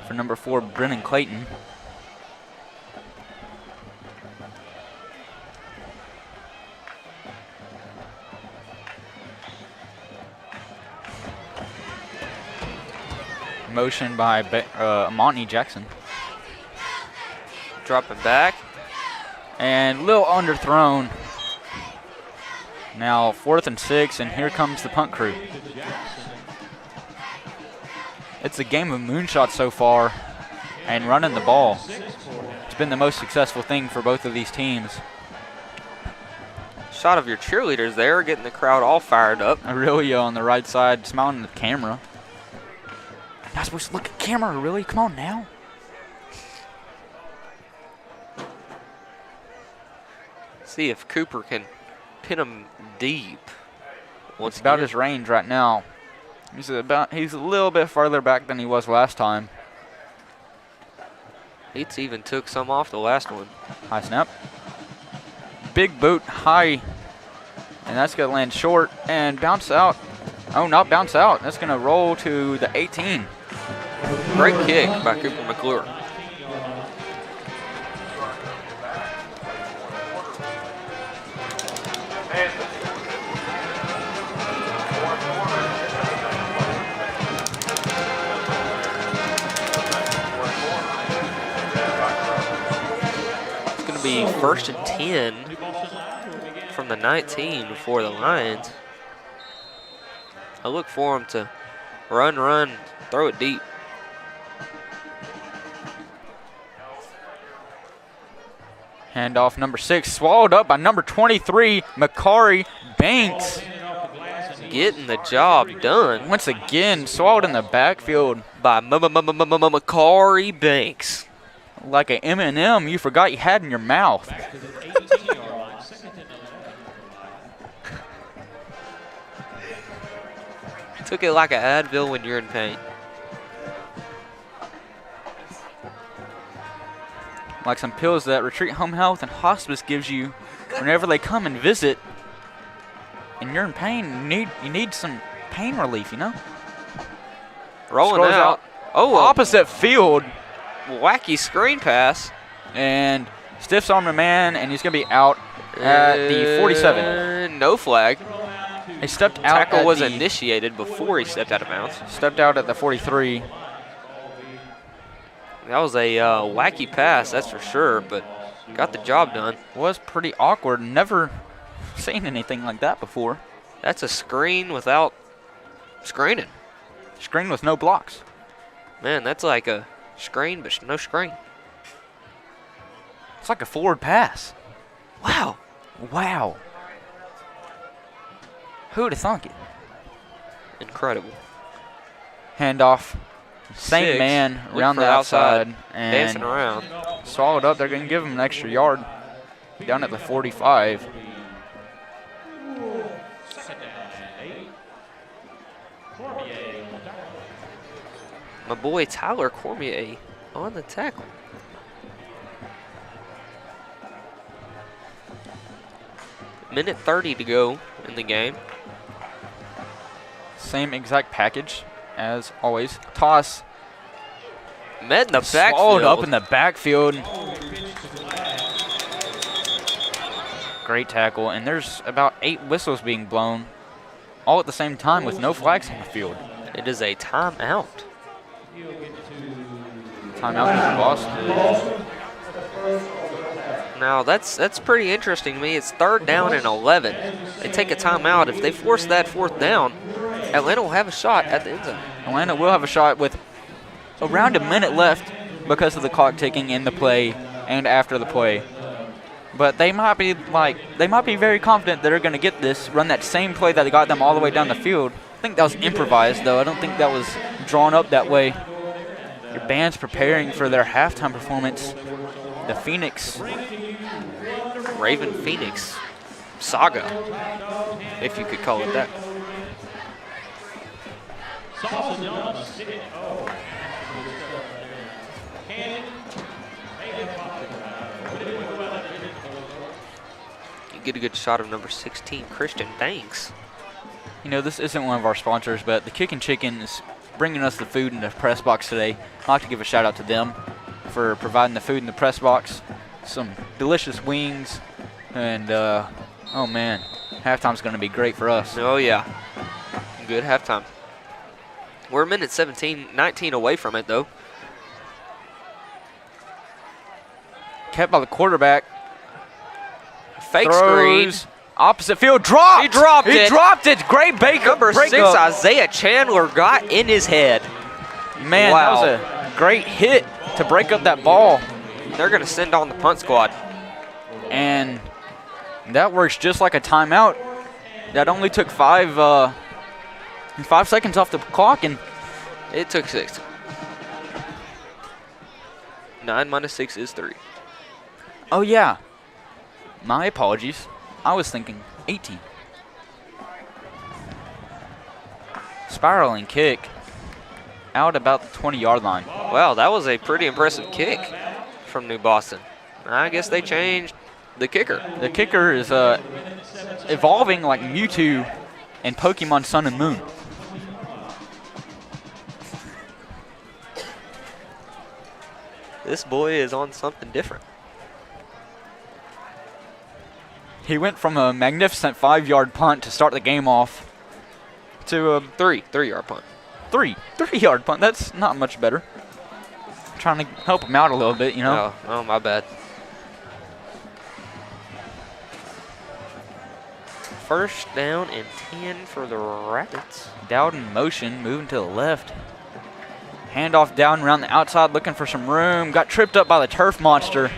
for number 4, Brennan Clayton. Motion by Monty Jackson. Dropping back. And a little underthrown. Now 4th and 6, and here comes the punt crew. It's a game of moonshots so far and running the ball. It's been the most successful thing for both of these teams. Shot of your cheerleaders there, getting the crowd all fired up. Aurelio on the right side, smiling at the camera. Not supposed to look at camera, really? Come on now. See if Cooper can pin him deep. It's about his range right now. He's a little bit farther back than he was last time. Heats even took some off the last one. High snap. Big boot high. And that's going to land short and bounce out. Oh, not bounce out. That's going to roll to the 18. Great kick by Cooper McClure. It's going to be 1st and 10 from the 19 for the Lions. I look for them to run, throw it deep. Handoff number 6, swallowed up by number 23, Makari Banks. Getting the job done. Once again, swallowed in the backfield by Makari Banks. Like an M&M you forgot you had in your mouth. Took it like an Advil when you're in pain. Like some pills that Retreat Home Health and Hospice gives you whenever they come and visit. And you're in pain, you need some pain relief, you know? Rolling out. Oh, opposite field. Wacky screen pass. And stiffs arm the man, and he's going to be out at the 47. No flag. He stepped out. Tackle was initiated before he stepped out of bounds. Stepped out at the 43. That was a wacky pass, that's for sure, but got the job done. Was pretty awkward. Never seen anything like that before. That's a screen without screening. Screen with no blocks. Man, that's like a screen, but no screen. It's like a forward pass. Wow. Wow. Who would have thunk it? Incredible. Handoff. Same 6. man around the outside and dancing around. Swallowed up. They're going to give him an extra yard down at the 45. My boy Tyler Cormier on the tackle. Minute 30 to go in the game. Same exact package as always. Toss. Met in the backfield. Swallowed up in the backfield. Great tackle. And there's about 8 whistles being blown all at the same time with no flags on the field. It is a timeout. Timeout is Boston. Now that's pretty interesting to me. It's 3rd down and 11. They take a timeout. If they force that 4th down, Atlanta will have a shot at the end zone. Atlanta will have a shot with around a minute left because of the clock ticking in the play and after the play. But they might be very confident that they're going to get this, run that same play that got them all the way down the field. I think that was improvised, though. I don't think that was drawn up that way. Your band's preparing for their halftime performance. The Phoenix. Raven Phoenix. saga, if you could call it that. You get a good shot of number 16, Christian Banks. You know, this isn't one of our sponsors, but the Kickin' Chicken is bringing us the food in the press box today. I'd like to give a shout out to them for providing the food in the press box. Some delicious wings, and oh man, halftime's going to be great for us. Oh yeah, good halftime. We're a minute 19 away from it though. Kept by the quarterback. Fake Throws. screen. Opposite field, dropped. He dropped it. He dropped it. Great Number 6, Isaiah Chandler got in his head. Man, wow. That was a great hit to break up that ball. They're going to send on the punt squad. And that works just like a timeout. That only took 5 seconds off the clock, and it took 6. 9 minus 6 is 3. Oh, yeah. My apologies. I was thinking 18. Spiraling kick out about the 20-yard line. Wow, that was a pretty impressive kick from New Boston. I guess they changed the kicker. The kicker is evolving like Mewtwo in Pokemon Sun and Moon. This boy is on something different. He went from a magnificent 5-yard punt to start the game off to a 3-yard punt. 3-yard punt. That's not much better. Trying to help him out a little bit, you know. Oh, my bad. First down and 10 for the Rapids. Dowd in motion, moving to the left. Handoff down around the outside, looking for some room. Got tripped up by the Turf Monster.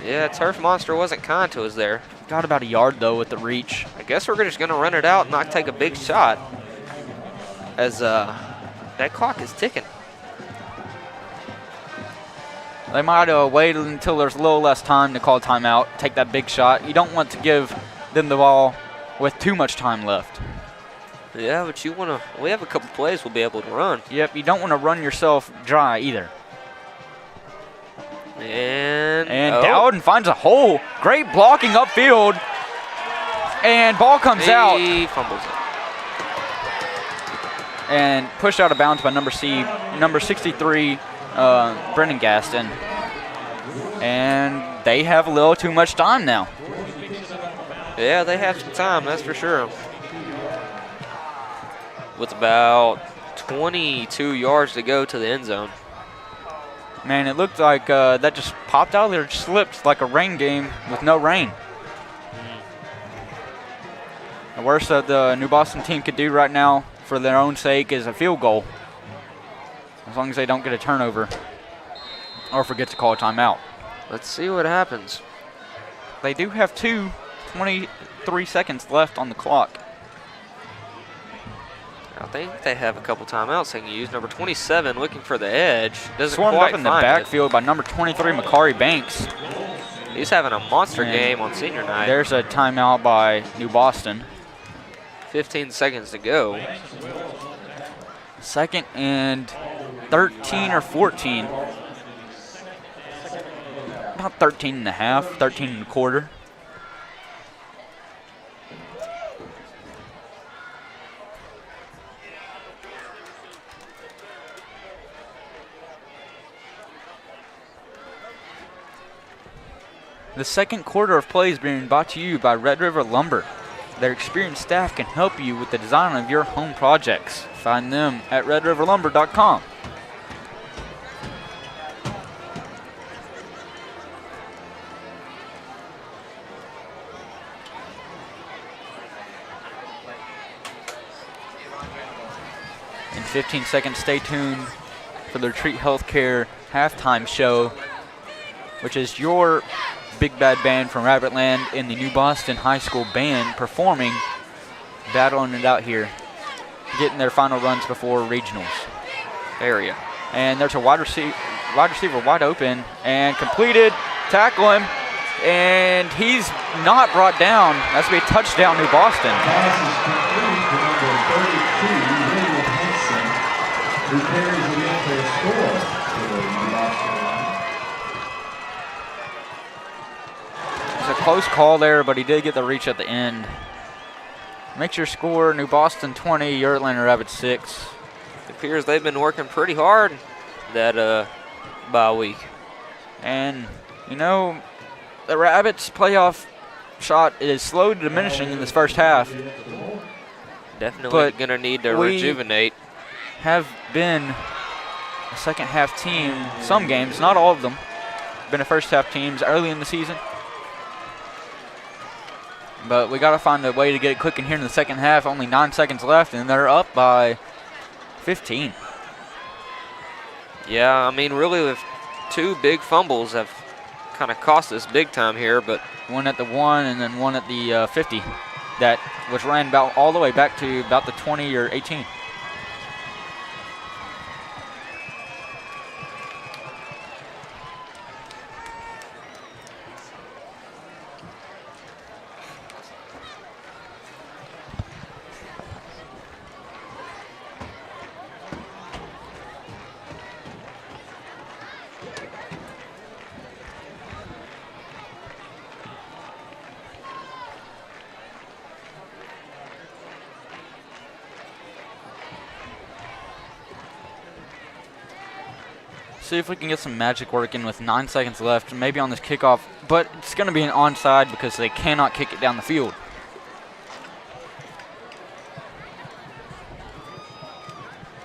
Yeah, Turf Monster wasn't kind to us there. Got about a yard, though, with the reach. I guess we're just going to run it out and not take a big shot as that clock is ticking. They might wait until there's a little less time to call timeout, take that big shot. You don't want to give them the ball with too much time left. Yeah, but you want to – we have a couple plays we'll be able to run. Yep, you don't want to run yourself dry either. And Dowden finds a hole. Great blocking upfield. And ball comes out. He fumbles it. And pushed out of bounds by number 63, Brendan Gaston. And they have a little too much time now. Yeah, they have some time, that's for sure. With about 22 yards to go to the end zone. Man, it looked like that just popped out there, slipped like a rain game with no rain. The worst that the New Boston team could do right now for their own sake is a field goal. As long as they don't get a turnover or forget to call a timeout. Let's see what happens. They do have 23 seconds left on the clock. I think they have a couple timeouts they can use. Number 27 looking for the edge. Doesn't Swarmed quite up in the find backfield by number 23, Makari Banks. He's having a monster game on senior night. There's a timeout by New Boston. 15 seconds to go. 2nd and 13 or 14. About 13 and a half, 13 and a quarter. The second quarter of play is being brought to you by Red River Lumber. Their experienced staff can help you with the design of your home projects. Find them at redriverlumber.com. In 15 seconds, stay tuned for the Retreat Healthcare halftime show, which is your big bad band from Rabbitland and the New Boston High School band performing, battling it out here, getting their final runs before regionals. Area. And there's a wide receiver wide open and completed. Tackle him. And he's not brought down. That's going to be a touchdown, New Boston. It's a close call there, but he did get the reach at the end. Makes your score New Boston 20, your Atlanta Rabbits 6. It appears they've been working pretty hard that bye week. And, you know, the Rabbits' playoff shot is slowly diminishing in this first half. Definitely going to need to rejuvenate. Have been a second half team, some games, not all of them. Been a first half teams early in the season. But we got to find a way to get it clicking here in the second half. Only 9 seconds left, and they're up by 15. Yeah, I mean, really, with 2 big fumbles have kind of cost us big time here, but one at the 1 and then one at the 50 that was ran about all the way back to about the 20 or 18. See if we can get some magic working with 9 seconds left, maybe on this kickoff. But it's going to be an onside because they cannot kick it down the field.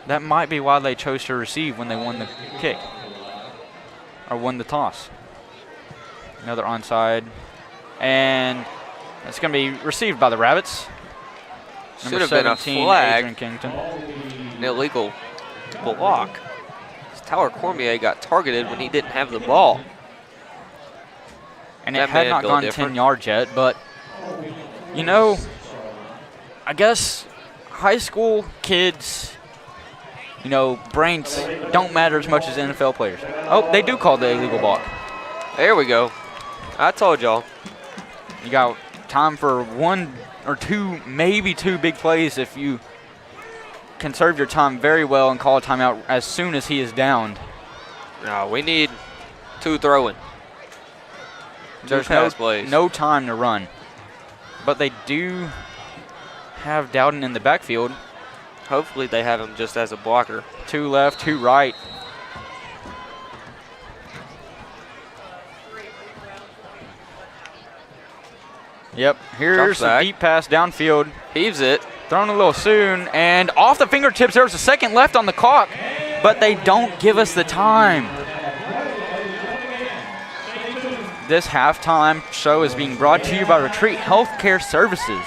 That might be why they chose to receive when they won the kick. Or won the toss. Another onside. And it's going to be received by the Rabbits. Should have been a flag. An illegal block. Tyler Cormier got targeted when he didn't have the ball. And it had not gone 10 yards yet, but, you know, I guess high school kids, you know, brains don't matter as much as NFL players. Oh, they do call the illegal block. There we go. I told y'all. You got time for 1 or 2, maybe 2 big plays if you conserve your time very well and call a timeout as soon as he is downed. No, we need 2 throwing. There's no time to run. But they do have Dowden in the backfield. Hopefully they have him just as a blocker. 2 left, 2 right. Yep, here's a deep pass downfield. Heaves it. Thrown a little soon, and off the fingertips, there's a second left on the clock, but they don't give us the time. This halftime show is being brought to you by Retreat Healthcare Services.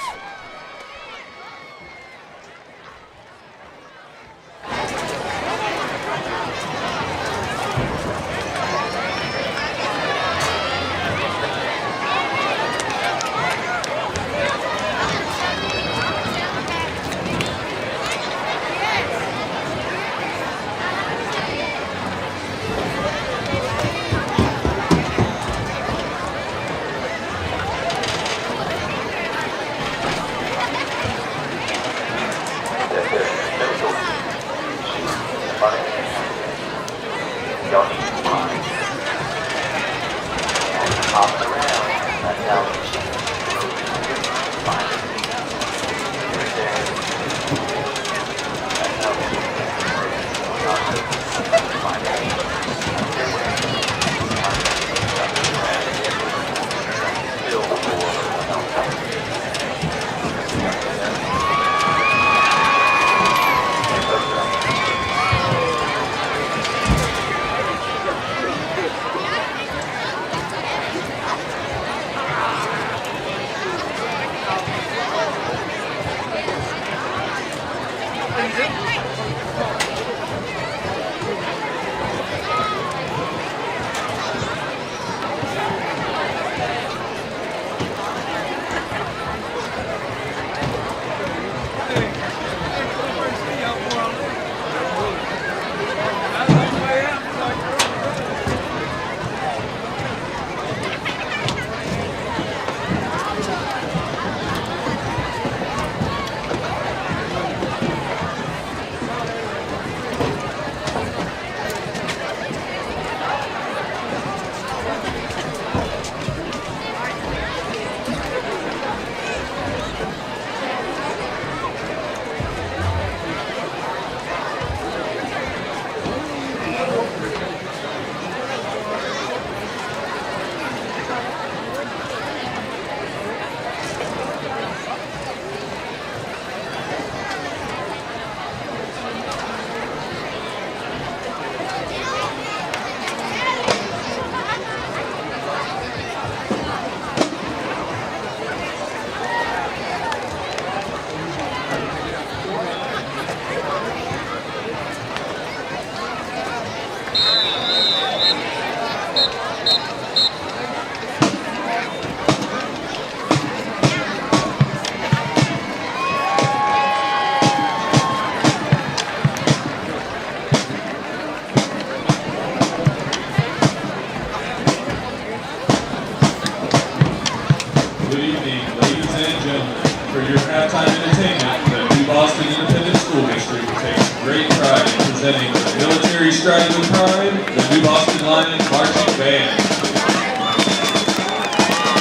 for your halftime entertainment, the New Boston Independent School District takes great pride in presenting the Military Stride with Pride, the New Boston Lions Marching Band.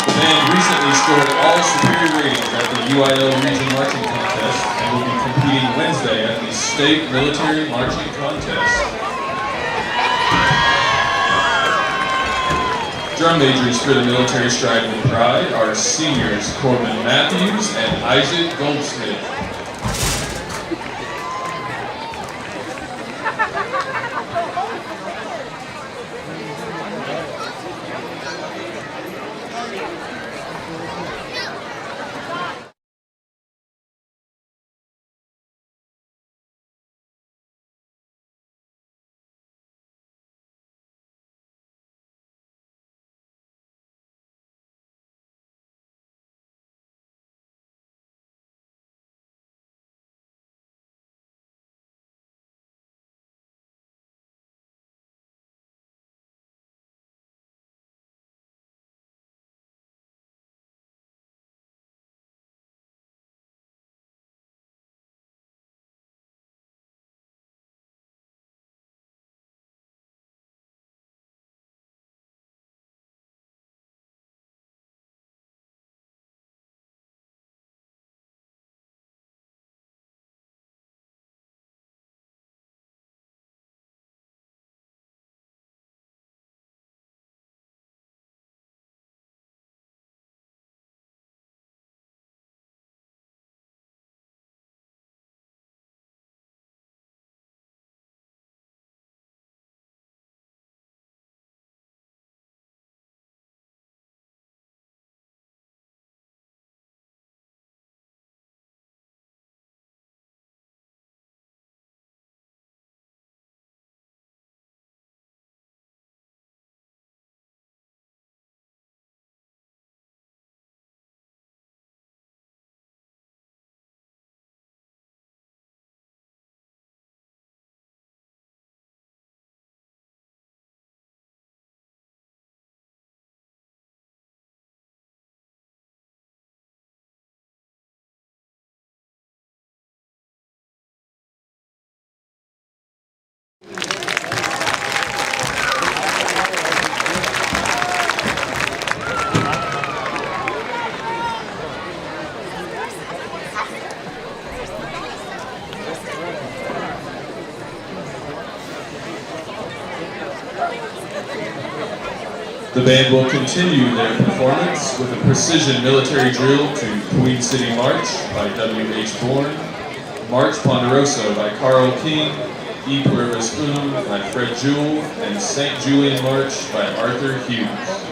The band recently scored all superior ratings at the UIL Region Marching Contest and will be competing Wednesday at the State Military Marching Contest. Drum majors for the Military Stride with Pride are seniors Corbin Matthews and Isaac Goldsmith. The band will continue their performance with a precision military drill to Queen City March by W.H. Bourne, March Ponderosa by Carl King, E Pluribus Unum by Fred Jewell, and St. Julian March by Arthur Hughes.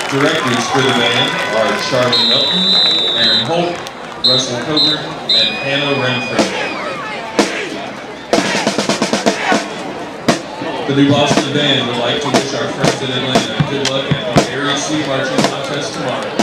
Directors for the band are Charlie Milton, Aaron Holt, Russell Coburn, and Hannah Renfro. The New Boston Band would like to wish our friends in Atlanta good luck at the Area C Marching Contest tomorrow.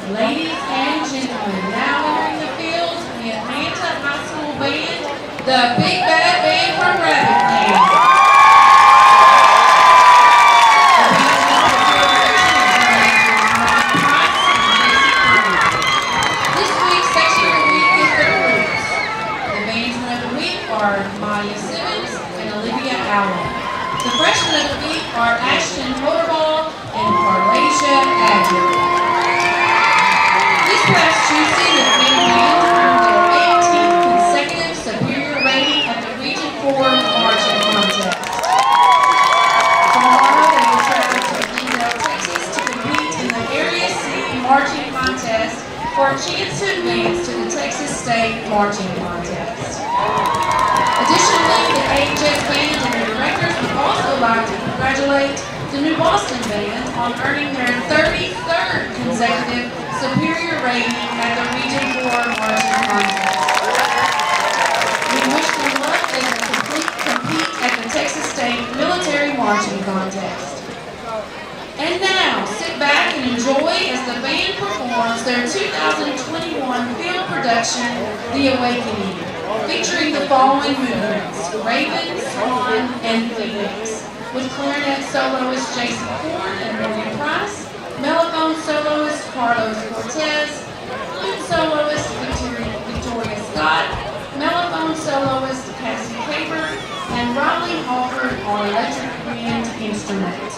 Ladies and gentlemen, now entering the field, the Atlanta High School Band, the Big Bad Band from Rutherford. This week's section of the week is the groups. The bandsmen of the week are Maya Simmons and Olivia Allen. The freshmen of the week are Ashton Motorball and Carlasia Agnew. This past Tuesday, the band earned their 18th consecutive superior rating at the Region 4 Marching Contest. Tomorrow, they will travel to Glendale, Texas to compete in the Area C Marching Contest for a chance to advance to the Texas State Marching Contest. Additionally, the AHS Band and their directors would also like to congratulate the New Boston Band on earning their 33rd consecutive superior rating at the Region 4 Marching Contest. We wish them luck as they compete at the Texas State Military Marching Contest. And now, sit back and enjoy as the band performs their 2021 field production, The Awakening, featuring the following movements: Raven, Swan, and Phoenix, with clarinet soloist Jason Ford and Morgan Price, mellophone soloist Carlos Cortez, flute soloist Victoria Scott, mellophone soloist Cassie Caber, and Riley Halford on electric wind instrument.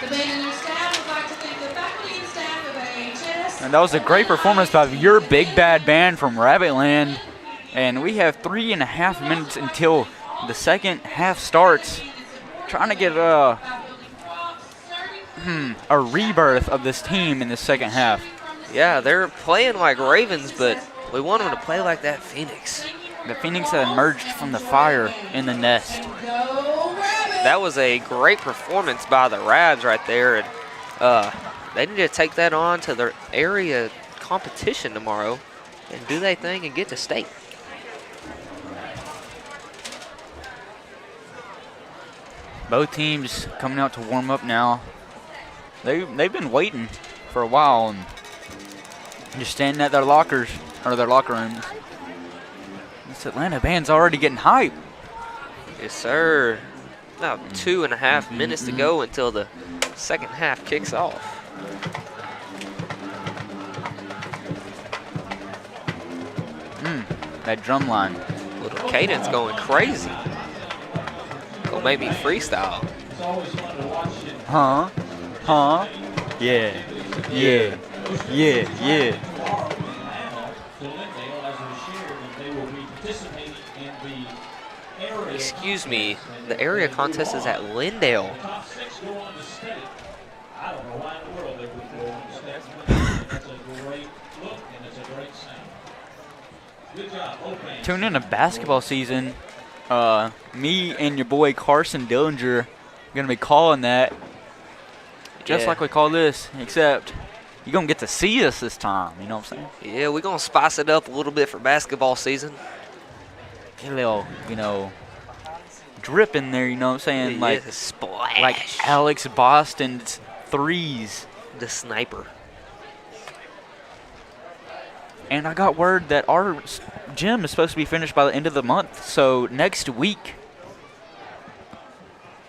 The band and their staff would like to thank the faculty and staff of AHS. And that was a great performance by your Big Bad Band from Rabbitland. And we have 3.5 minutes until the second half starts. Trying to get a rebirth of this team in the second half. Yeah, they're playing like Ravens, but we want them to play like that Phoenix. The Phoenix that emerged from the fire in the nest. That was a great performance by the Rabs right there. And they need to take that on to their area competition tomorrow and do their thing and get to state. Both teams coming out to warm up now. They've been waiting for a while and just standing at their lockers or their locker rooms. This Atlanta band's already getting hype. Yes, sir. About 2.5 minutes to go until the second half kicks off. That drum line. Little cadence going crazy. Gonna make me freestyle. Huh? Huh? Yeah. Yeah. Yeah. Yeah. Excuse me, the area contest is at Lindale. Tune in to basketball season. Me and your boy Carson Dillinger are gonna be calling that, just like we call this, except you're gonna get to see us this time. You know what I'm saying? Yeah, we're gonna spice it up a little bit for basketball season. Get a little, drip in there. You know what I'm saying? Like splash. Like Alex Boston's threes. The sniper. And I got word that our gym is supposed to be finished by the end of the month, so next week.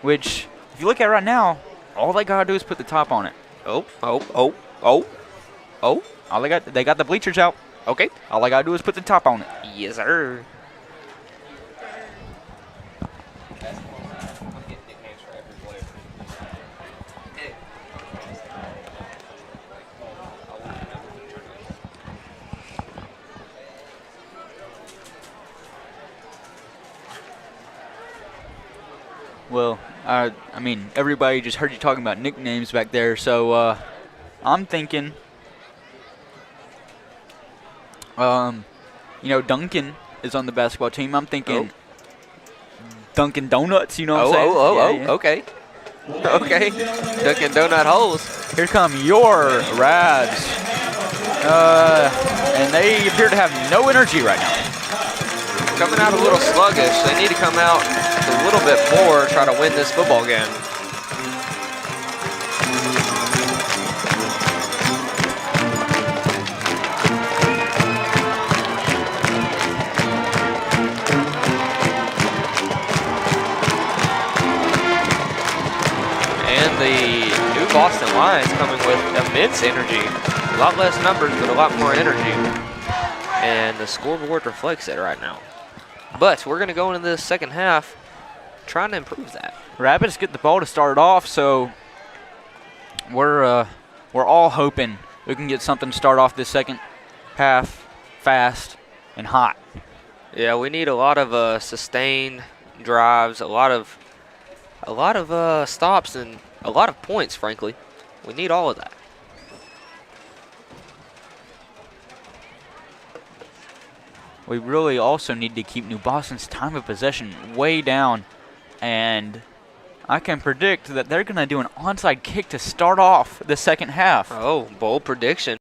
Which, if you look at it right now, all they gotta do is put the top on it. Oh. All they got the bleachers out. Okay. All I gotta do is put the top on it. Yes, sir. Well, I mean, everybody just heard you talking about nicknames back there, so I'm thinking, Duncan is on the basketball team. I'm thinking Dunkin' Donuts, you know what I'm saying? Okay. Okay, Dunkin' Donut holes. Here come your Rabs. And they appear to have no energy right now. Coming out a little sluggish. They need to come out a little bit more, try to win this football game. And the new Boston Lions coming with immense energy. A lot less numbers, but a lot more energy. And the scoreboard reflects it right now. But we're going to go into the second half trying to improve that. Rapids get the ball to start off, so we're all hoping we can get something to start off this second half fast and hot. Yeah, we need a lot of sustained drives, a lot of stops, and a lot of points, frankly. We need all of that. We really also need to keep New Boston's time of possession way down. And I can predict that they're going to do an onside kick to start off the second half. Oh, bold prediction.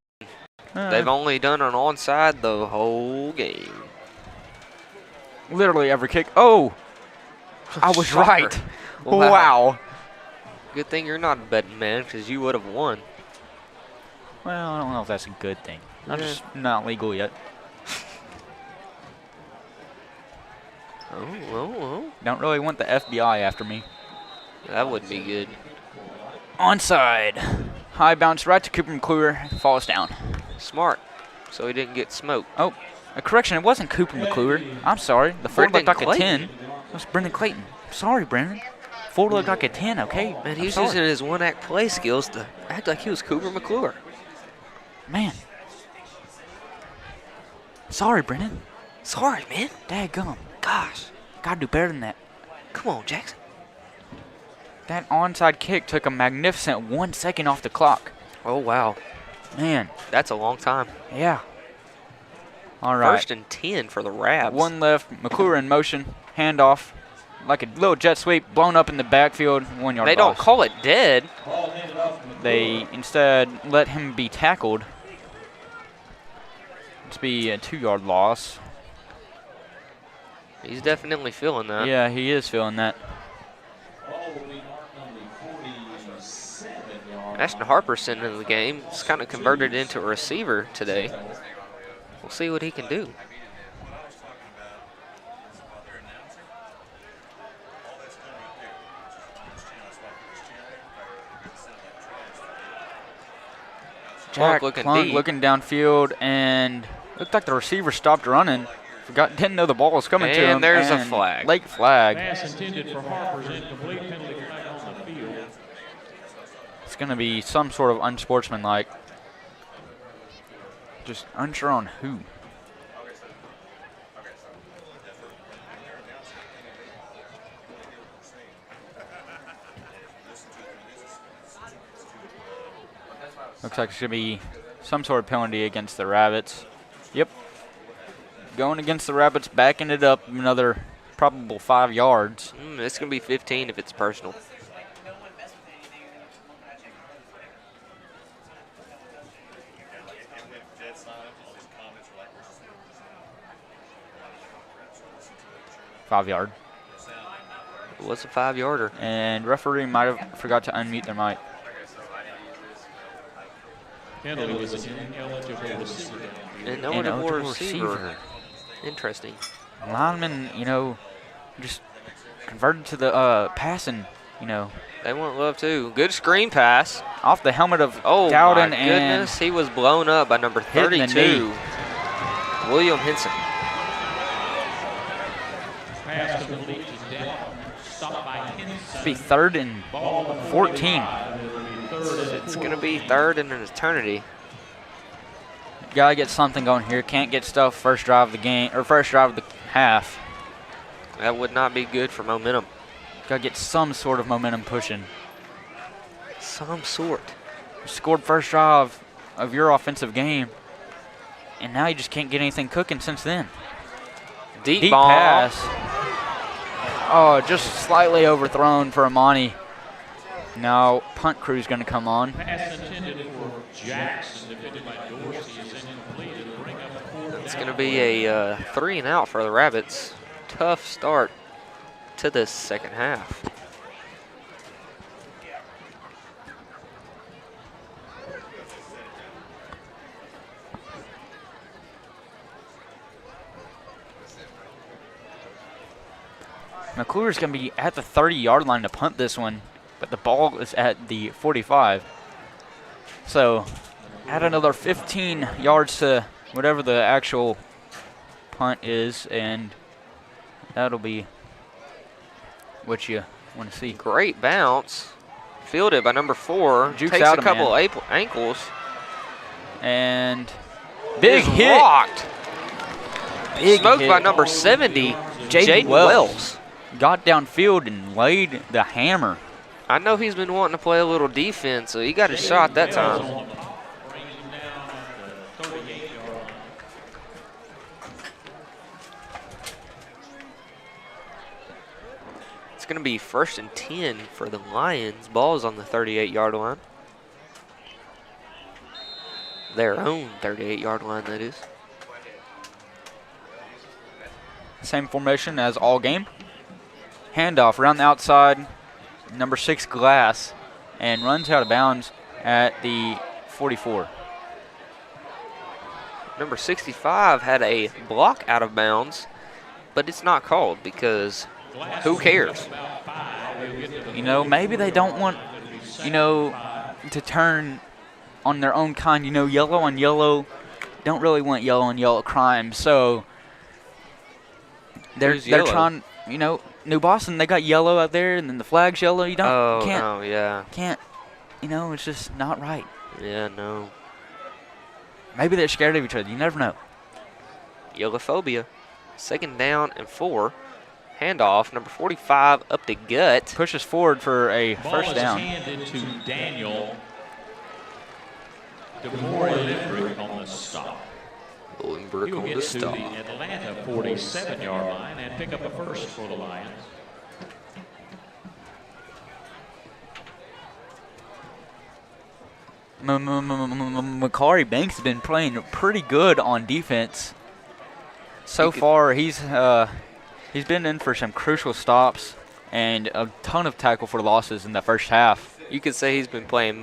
They've only done an onside the whole game. Literally every kick. Oh, I was right. Wow. Good thing you're not a betting man, because you would have won. Well, I don't know if that's a good thing. I'm just not legal yet. Oh. Don't really want the FBI after me. That would be good. Onside. High bounce right to Cooper McClure. Falls down. Smart. So he didn't get smoked. Oh, a correction. It wasn't Cooper McClure. I'm sorry. The 4 looked like a 10. It was Brendan Clayton. Sorry, Brendan. 4 looked like a 10, okay? Man, he was using his one-act play skills to act like he was Cooper McClure. Man. Sorry, Brennan. Sorry, man. Dadgum. Gosh. Gotta do better than that. Come on, Jackson. That onside kick took a magnificent 1 second off the clock. Oh, wow. Man. That's a long time. Yeah. All right. 1st and 10 for the Rabs. 1 left. McClure in motion. Handoff. Like a little jet sweep. Blown up in the backfield. 1 yard They don't call it dead. They instead let him be tackled. It's be a 2-yard loss. He's definitely feeling that. Yeah, he is feeling that. Ashton Harper sent into the game. He's kind of converted into a receiver today. We'll see what he can do. Jack looking Plunk deep. looking downfield, and looked like the receiver stopped running. Didn't know the ball was coming to him. And there's a flag. Late flag. Pass intended for Harper's incomplete, penalty flag on the field. It's going to be some sort of unsportsmanlike. Just unsure on who. Looks like it's going to be some sort of penalty against the Rabbits. Yep. Going against the Rabbits, backing it up another probable 5 yards. It's going to be 15 if it's personal. Five-yard. It was a 5-yarder. And referee might have forgot to unmute their mic. Penalty was an ineligible receiver. Ineligible receiver. Interesting. Lineman, just converted to the passing, They want love too. Good screen pass. Off the helmet of my Dowden, goodness. He was blown up by number 32, William Henson. Pass complete to Denton. Stopped by Henson. Be 3rd and 14. It's going to be 3rd in an eternity. Gotta get something going here. Can't get stuff first drive of the game or first drive of the half. That would not be good for momentum. Gotta get some sort of momentum pushing. Some sort. You scored first drive of your offensive game, and now you just can't get anything cooking since then. Deep ball. Pass. Oh, just slightly overthrown for Amani. Now punt crew's going to come on. Pass intended for Jackson, defended by Dorsey, is incomplete. It'll bring up the quarterback. It's going to be a 3 and out for the Rabbits. Tough start to this second half. McClure's going to be at the 30-yard line to punt this one, but the ball is at the 45. So add another 15 yards to whatever the actual punt is, and that'll be what you want to see. Great bounce. Fielded by number 4. Jukes Takes out a couple ankles. And big Is hit. Rocked. Big Smoked hit. by number 70, Jaden Jaden Wells. Got downfield and laid the hammer. I know he's been wanting to play a little defense, so he got his shot that time. It's going to be 1st and 10 for the Lions. Ball's on the 38-yard line. Their own 38-yard line, that is. Same formation as all game. Handoff around the outside. Number 6 Glass, and runs out of bounds at the 44. Number 65 had a block out of bounds, but it's not called because who cares? Maybe they don't want, to turn on their own kind. Yellow on yellow, don't really want yellow on yellow crime. So they're trying, New Boston, they got yellow out there, and then the flag's yellow. You don't can't. You know, it's just not right. Yeah, no. Maybe they're scared of each other. You never know. Yellophobia. 2nd down and 4. Handoff, number 45 up to Gut. Pushes forward for a first down. Ball is handed to Daniel DeMore on the stop. Bolingbrook He'll on get the to stop. the Atlanta 47-yard line and pick up a first for the Lions. Makari Banks has been playing pretty good on defense. So far, he's been in for some crucial stops and a ton of tackle for losses in the first half. You could say he's been playing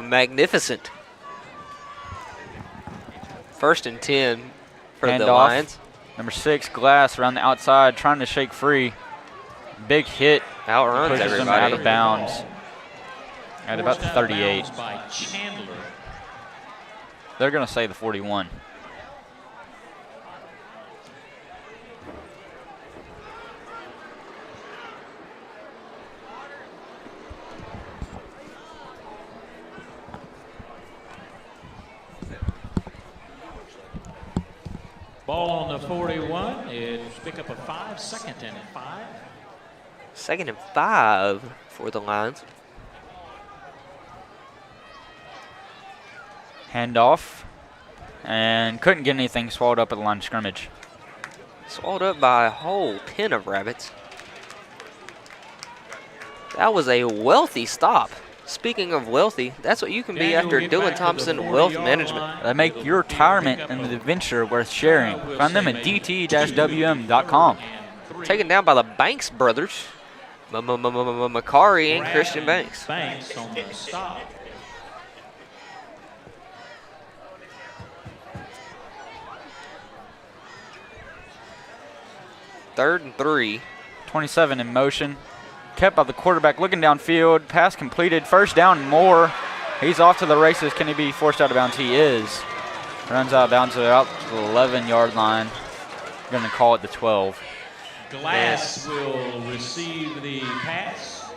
magnificent. 1st and 10 for the Lions. Number 6, Glass around the outside, trying to shake free. Big hit. Outruns pushes him everybody. out of bounds at about the 38. They're going to say the 41. Ball on the 41. It's pick up a 5, 2nd and 5. 2nd and 5 for the Lions. Handoff. And couldn't get anything swallowed up at the line of scrimmage. Swallowed up by a whole pen of rabbits. That was a wealthy stop. Speaking of wealthy, that's what you can be after Dylan Thompson Wealth Management. They make your retirement and the adventure worth sharing. Find them at dt-wm.com. Taken down by the Banks brothers. Makari and Christian Banks. Banks on the stop. Third and 3. 27 in motion. Kept by the quarterback looking downfield. Pass completed. First down and more. He's off to the races. Can he be forced out of bounds? He is. Runs out of bounds to about the 11-yard line. Going to call it the 12. Glass will receive the pass.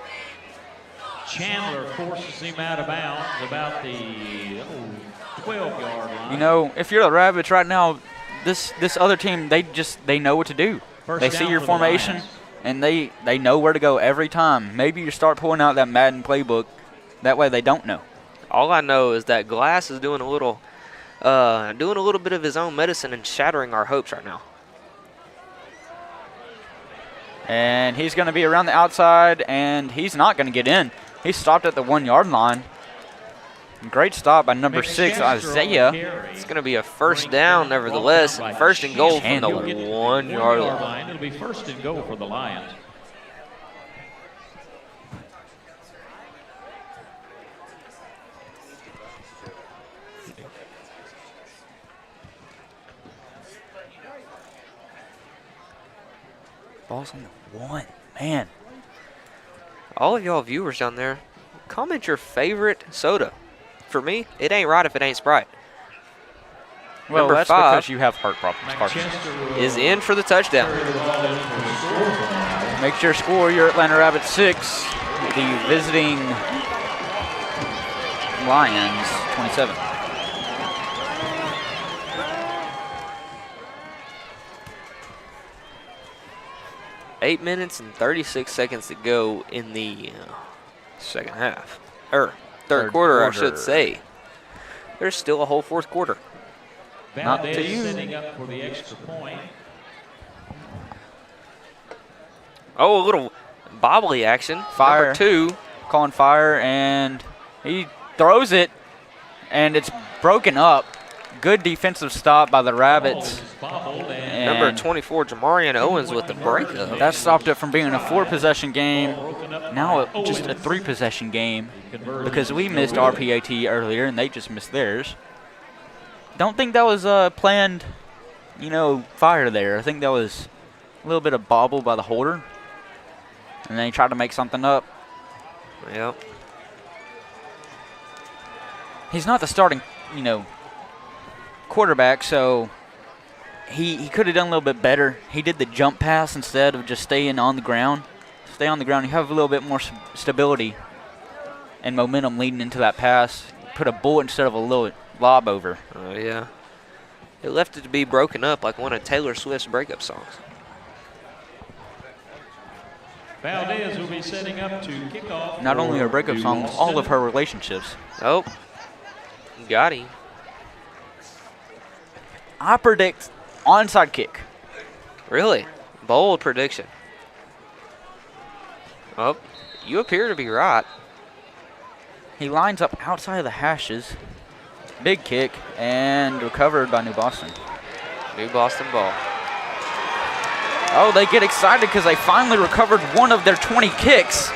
Chandler forces him out of bounds about the 12-yard line. You know, if you're the Rabbits right now, this other team, they know what to do. They see your formation, and they know where to go every time. Maybe you start pulling out that Madden playbook. That way they don't know. All I know is that Glass is doing a little bit of his own medicine and shattering our hopes right now. And he's going to be around the outside, and he's not going to get in. He stopped at the 1-yard line. Great stop by number 6, Isaiah. It's going to be a first down, nevertheless, and 1st and goal from the 1-yard line. It'll be 1st and goal for the Lions. Ball's on the 1. Man. All of y'all viewers down there, comment your favorite soda. For me, it ain't right if it ain't Sprite. Well, Number that's 5 because you have heart problems, Carson. is in for the touchdown. Makes your score your Atlanta Rabbits 6, the visiting Lions 27. Eight minutes and 36 seconds to go in the second half. Third quarter, I should say. There's still a whole fourth quarter. Not to you. Setting up for the extra point. Oh, a little bobbly action. Fire. Number 2. Calling fire, and he throws it, and it's broken up. Good defensive stop by the Rabbits. Number 24, Jamarian Owens with the breakup. That stopped it from being a 4-possession game. Now just a 3-possession game because we missed our PAT earlier and they just missed theirs. Don't think that was planned, fire there. I think that was a little bit of bobble by the holder. And then he tried to make something up. Yep. He's not the starting, quarterback, so he could have done a little bit better. He did the jump pass instead of just staying on the ground. Stay on the ground. You have a little bit more stability and momentum leading into that pass. Put a bullet instead of a little lob over. Oh, yeah. It left it to be broken up like one of Taylor Swift's breakup songs. Valdez will be setting up to kick off. Not only her breakup songs, all of her relationships. Oh, got him. I predict onside kick. Really? Bold prediction. Oh, you appear to be right. He lines up outside of the hashes. Big kick and recovered by New Boston. New Boston ball. Oh, they get excited because they finally recovered one of their 20 kicks.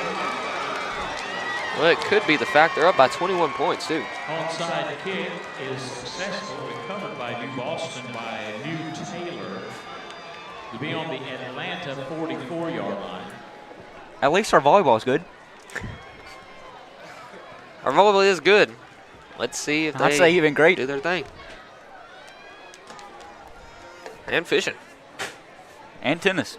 Well, it could be the fact they're up by 21 points, too. Onside kick is successful, recovered by New Boston by New Taylor to be on the Atlanta 44-yard line. At least our volleyball is good. Our volleyball is good. Let's see if I'd say even great. Do their thing. And fishing. And tennis.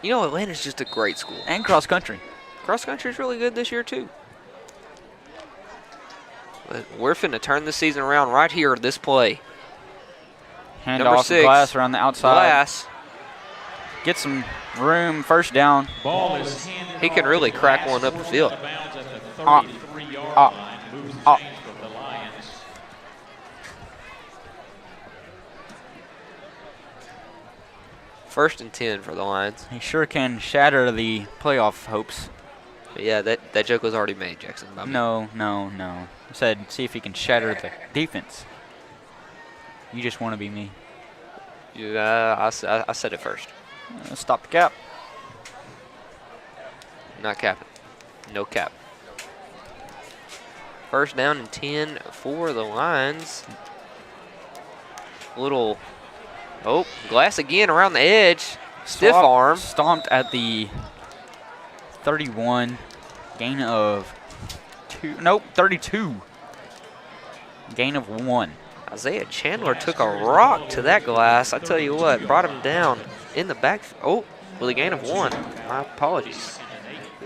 You know, Atlanta's just a great school. And cross country. Cross country is really good this year, too. But we're finna turn the season around right here, this play. Hand Number off 6. Glass around the outside. Glass. Get some room, first down. Ball is He can really crack one up the field. First and 10 for the Lions. He sure can shatter the playoff hopes. But yeah, that joke was already made, Jackson. No. I said, see if he can shatter the defense. You just want to be me. I said it first. Stop the cap. Not capping. No cap. First down and 10 for the Lions. Little, Glass again around the edge. Stiff arm. Stomped at the 31. Gain of 32. Gain of 1. Isaiah Chandler took a rock to that Glass. I tell you what, brought him down in the back. Oh, with a gain of 1. My apologies.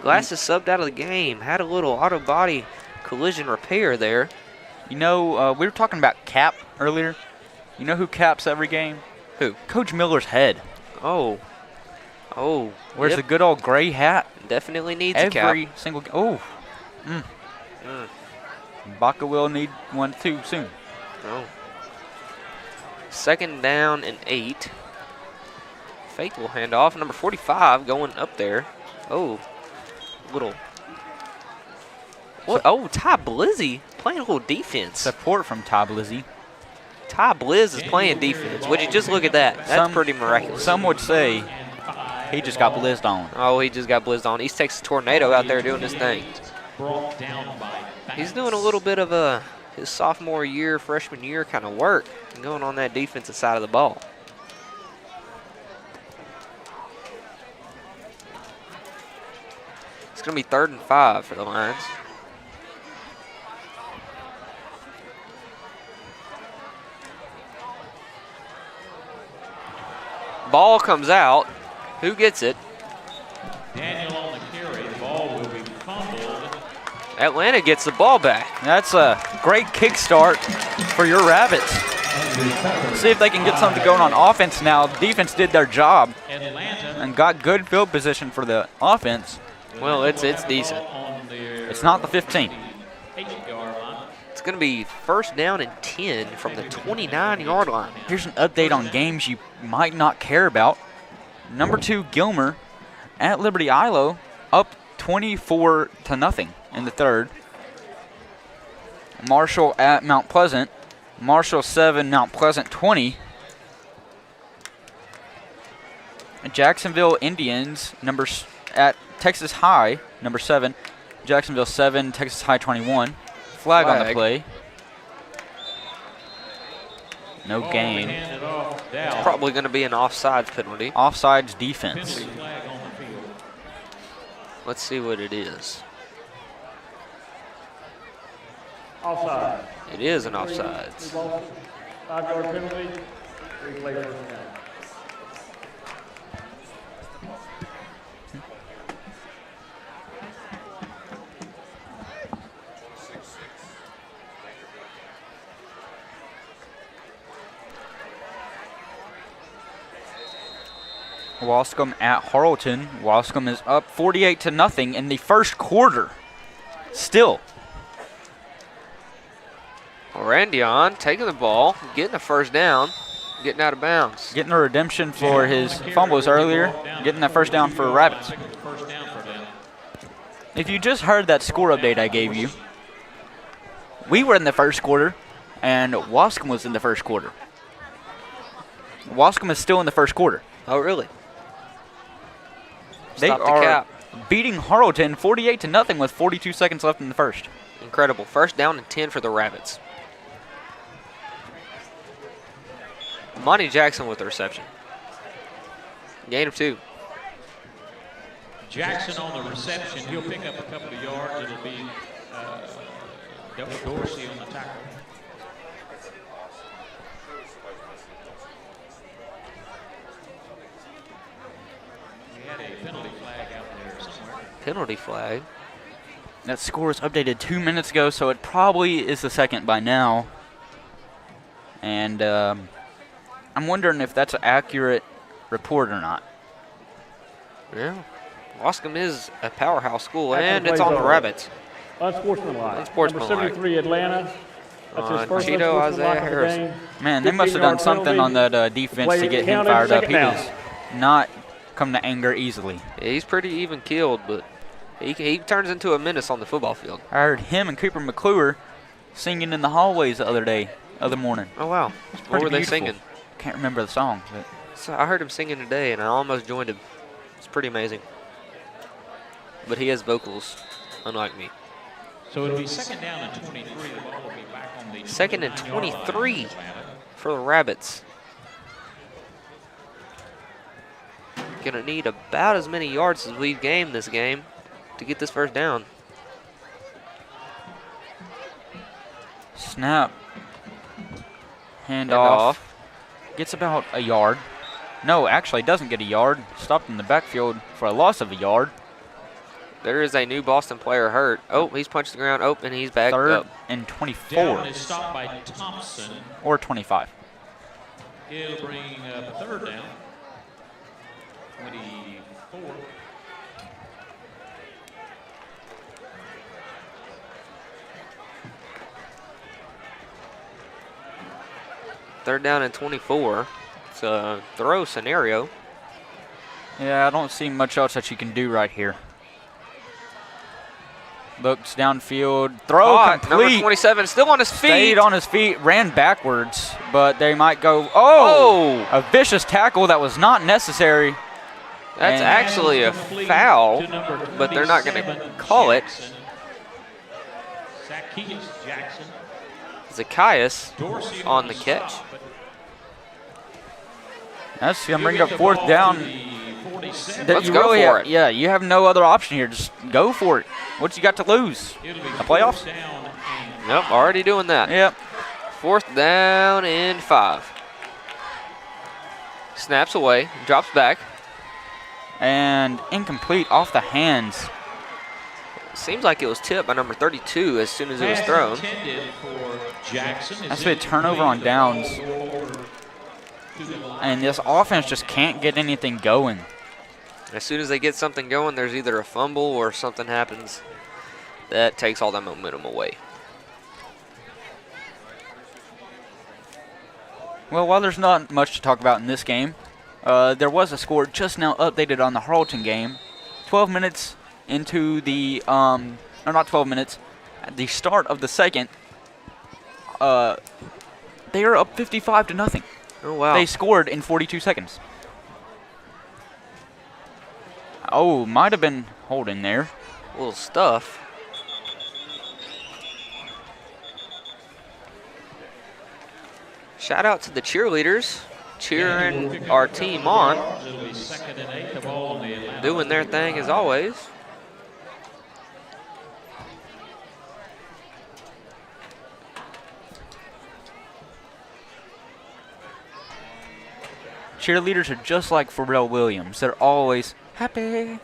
Glass is subbed out of the game. Had a little auto body collision repair there. You know, we were talking about cap earlier. You know who caps every game? Who? Coach Miller's head. Oh. Where's the good old gray hat? Definitely needs a cap. Every single game. Oh. Baca will need one too soon. Oh. Second down and 8. Faithful handoff. Number 45 going up there. Oh. Little. What? Oh, Ty Blizzy playing a little defense. Support from Ty Blizzy. Ty Blizz is playing defense. Would you just look at that? That's pretty miraculous. Some would say he just got blizzed on. Oh, he just got blizzed on. East Texas Tornado out there doing his thing. He's doing a little bit of his sophomore year, freshman year kind of work going on that defensive side of the ball. It's going to be 3rd and 5 for the Lions. Ball comes out. Who gets it? Daniel on the carry. The ball will be fumbled. Atlanta gets the ball back. That's a great kickstart for your Rabbits. See if they can get something going on offense now. Defense did their job and got good field position for the offense. Well, it's decent. It's not the 15. It's going to be first down and 10 from the 29-yard line. Here's an update on games you might not care about. Number 2, Gilmer at Liberty Ilo, up 24-0 in the 3rd. Marshall at Mount Pleasant. Marshall 7, Mount Pleasant 20. Jacksonville Indians at Texas High, number 7. Jacksonville 7, Texas High 21. Flag on the play. No gain. It's probably going to be an offsides penalty. Offsides defense. Let's see what it is. Offside. It is an offsides. 5-yard penalty, replay first down. Wascom at Harleton. Wascom is up 48-0 in the first quarter. Still. Randion taking the ball, getting the first down, getting out of bounds. Getting a redemption for his fumbles earlier, getting that first down for Rabbits. If you just heard that score update I gave you, we were in the first quarter, and Wascom was in the first quarter. Wascom is still in the first quarter. Oh, really? They are beating Harleton 48-0 with 42 seconds left in the first. Incredible. First down and 10 for the Rabbits. Monty Jackson with the reception. Gain of 2. Jackson on the reception. He'll pick up a couple of yards. It'll be Dorsey on the tackle. We had a penalty flag out there somewhere. Penalty flag. That score was updated 2 minutes ago, so it probably is the second by now. And I'm wondering if that's an accurate report or not. Yeah. Wascom is a powerhouse school, and it's on the Rabbits. Unsportsmanlike. Unsportsmanlike. Number 73, Atlanta. That's his first Cheeto unsportsmanlike Isaiah of the Harrison. game. Man, they must have done something on that defense to get him fired up. He does not come to anger easily. Yeah, he's pretty even keeled, but he turns into a menace on the football field. I heard him and Cooper McClure singing in the hallways the other morning. Oh, wow. What were they singing? Can't remember the song. But So I heard him singing today, and I almost joined him. It's pretty amazing. But he has vocals, unlike me. So it'll be second down and 23. The ball will be back on the second and 23 for the Rabbits. Gonna need about as many yards as we've gained this game to get this first down. Snap. Hand off. Gets about a yard. No, actually doesn't get a yard. Stopped in the backfield for a loss of a yard. There is a new Boston player hurt. Oh, he's punched the ground. Oh, and he's back Third up. and 24. Down is stopped by Thompson. Or 25. He'll bring up a third down. 24. Third down and 24. It's a throw scenario. Yeah, I don't see much else that you can do right here. Looks downfield. Throw complete. Number 27 still on his feet. Stayed on his feet. Ran backwards, but they might go. Oh! A vicious tackle that was not necessary. That's actually a foul, but they're not going to call it. Zacchaeus on the catch. That's going to bring up fourth down. Let's go for it. Yeah, you have no other option here. Just go for it. What you got to lose? The playoffs? Nope, already doing that. Yep. Fourth down and 5. Snaps away, drops back. And incomplete off the hands. Seems like it was tipped by number 32 as soon as it was thrown. That's a turnover on downs. And this offense just can't get anything going. As soon as they get something going, there's either a fumble or something happens that takes all that momentum away. Well, while there's not much to talk about in this game, there was a score just now updated on the Harleton game. 12 minutes into the, no, not 12 minutes, at the start of the second, they are up 55-0. Oh, wow. They scored in 42 seconds. Oh, might have been holding there. A little stuff. Shout out to the cheerleaders cheering our team on. Doing their thing as always. cheerleaders are just like Pharrell Williams. They're always happy.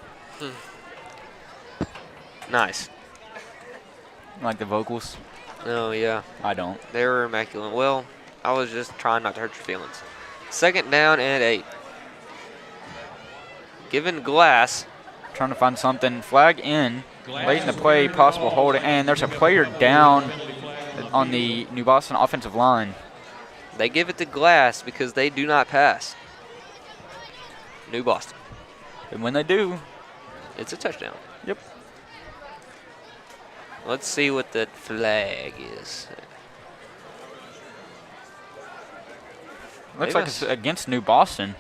Nice. Like the vocals? Oh, yeah. I don't. They were immaculate. Well, I was just trying not to hurt your feelings. 2nd down and 8. Given Glass. Trying to find something. Flag in. Late in the play, possible holding. And there's a player down on the New Boston offensive line. They give it to Glass because they do not pass. New Boston. And when they do, it's a touchdown. Yep. Let's see what the flag is. Looks like it's against New Boston.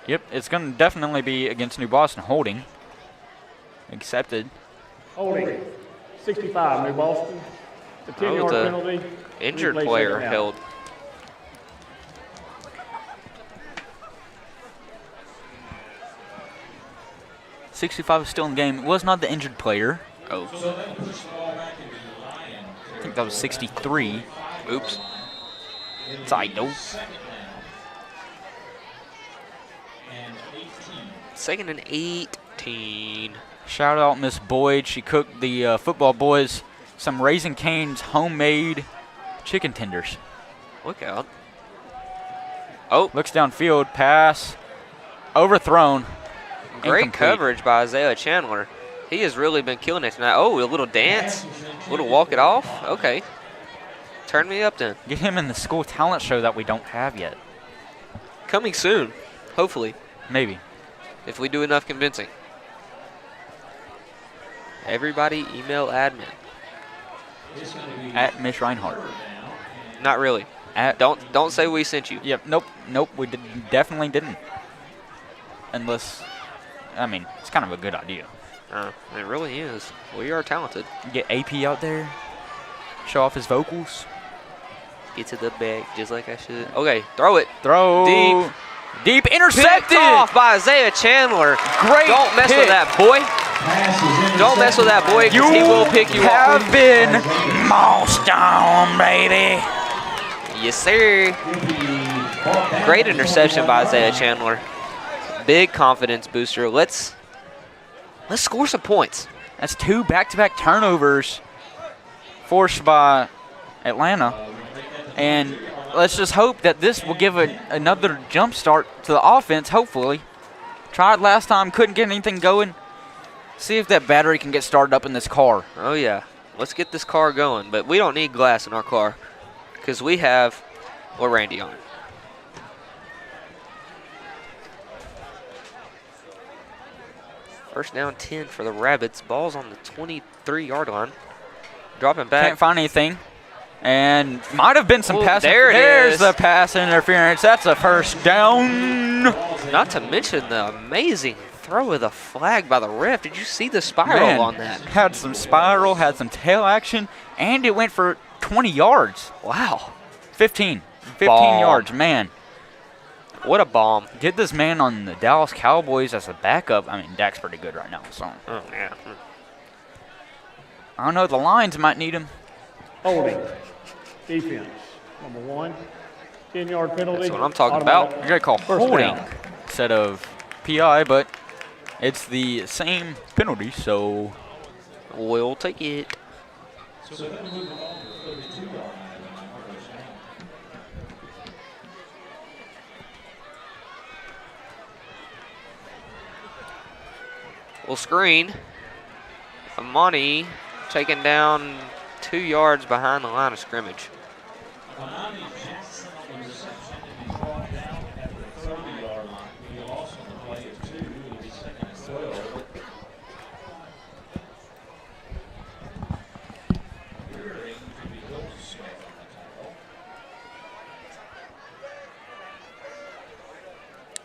Yep, it's going to definitely be against New Boston. Holding. Accepted. Holding. 65, New Boston. The 10-yard penalty. Injured player held. .65 is still in the game. It was not the injured player. Oh. I think that was 63. Oops. It's idle. 2nd and 18. Shout out Miss Boyd. She cooked the football boys some Raising Cane's homemade chicken tenders. Look out. Oh. Looks downfield. Pass. Overthrown. Great Incomplete. coverage by Isaiah Chandler. He has really been killing it tonight. Oh, a little dance. A little walk it off. Okay. Turn me up then. Get him in the school talent show that we don't have yet. Coming soon. Hopefully. Maybe. If we do enough convincing. Everybody email admin. At Miss Reinhardt. Not really. Don't say we sent you. Yep. Nope. We definitely didn't. Unless, I mean, it's kind of a good idea. It really is. We are talented. Get AP out there. Show off his vocals. Get to the back just like I should. Okay, throw it. Throw. Deep intercepted. Picked off by Isaiah Chandler. Great. Don't mess with that boy. Don't mess with that boy because he will pick you have off. been mossed on, baby. Yes, sir. Great interception by Isaiah Chandler. Big confidence booster. Let's score some points. That's 2 back-to-back turnovers forced by Atlanta. And let's just hope that this will give another jump start to the offense, hopefully. Tried last time, couldn't get anything going. See if that battery can get started up in this car. Oh, yeah. Let's get this car going. But we don't need glass in our car because we have Randy on it. First down 10 for the Rabbits. Ball's on the 23-yard line. Dropping back. Can't find anything. And might have been some pass. There's the pass interference. That's a first down. Not to mention the amazing throw of the flag by the ref. Did you see the spiral on that? Had some spiral, had some tail action, and it went for 20 yards. Wow. 15 Bomb. yards, man. What a bomb. Get this man on the Dallas Cowboys as a backup. I mean, Dak's pretty good right now, so. Oh, yeah. I don't know. The Lions might need him. Holding. Defense. Number 1. 10-yard penalty. That's what I'm talking about. You're going to call holding instead of PI, but it's the same penalty, so. We'll take it. We'll screen. Amani taken down 2 yards behind the line of scrimmage.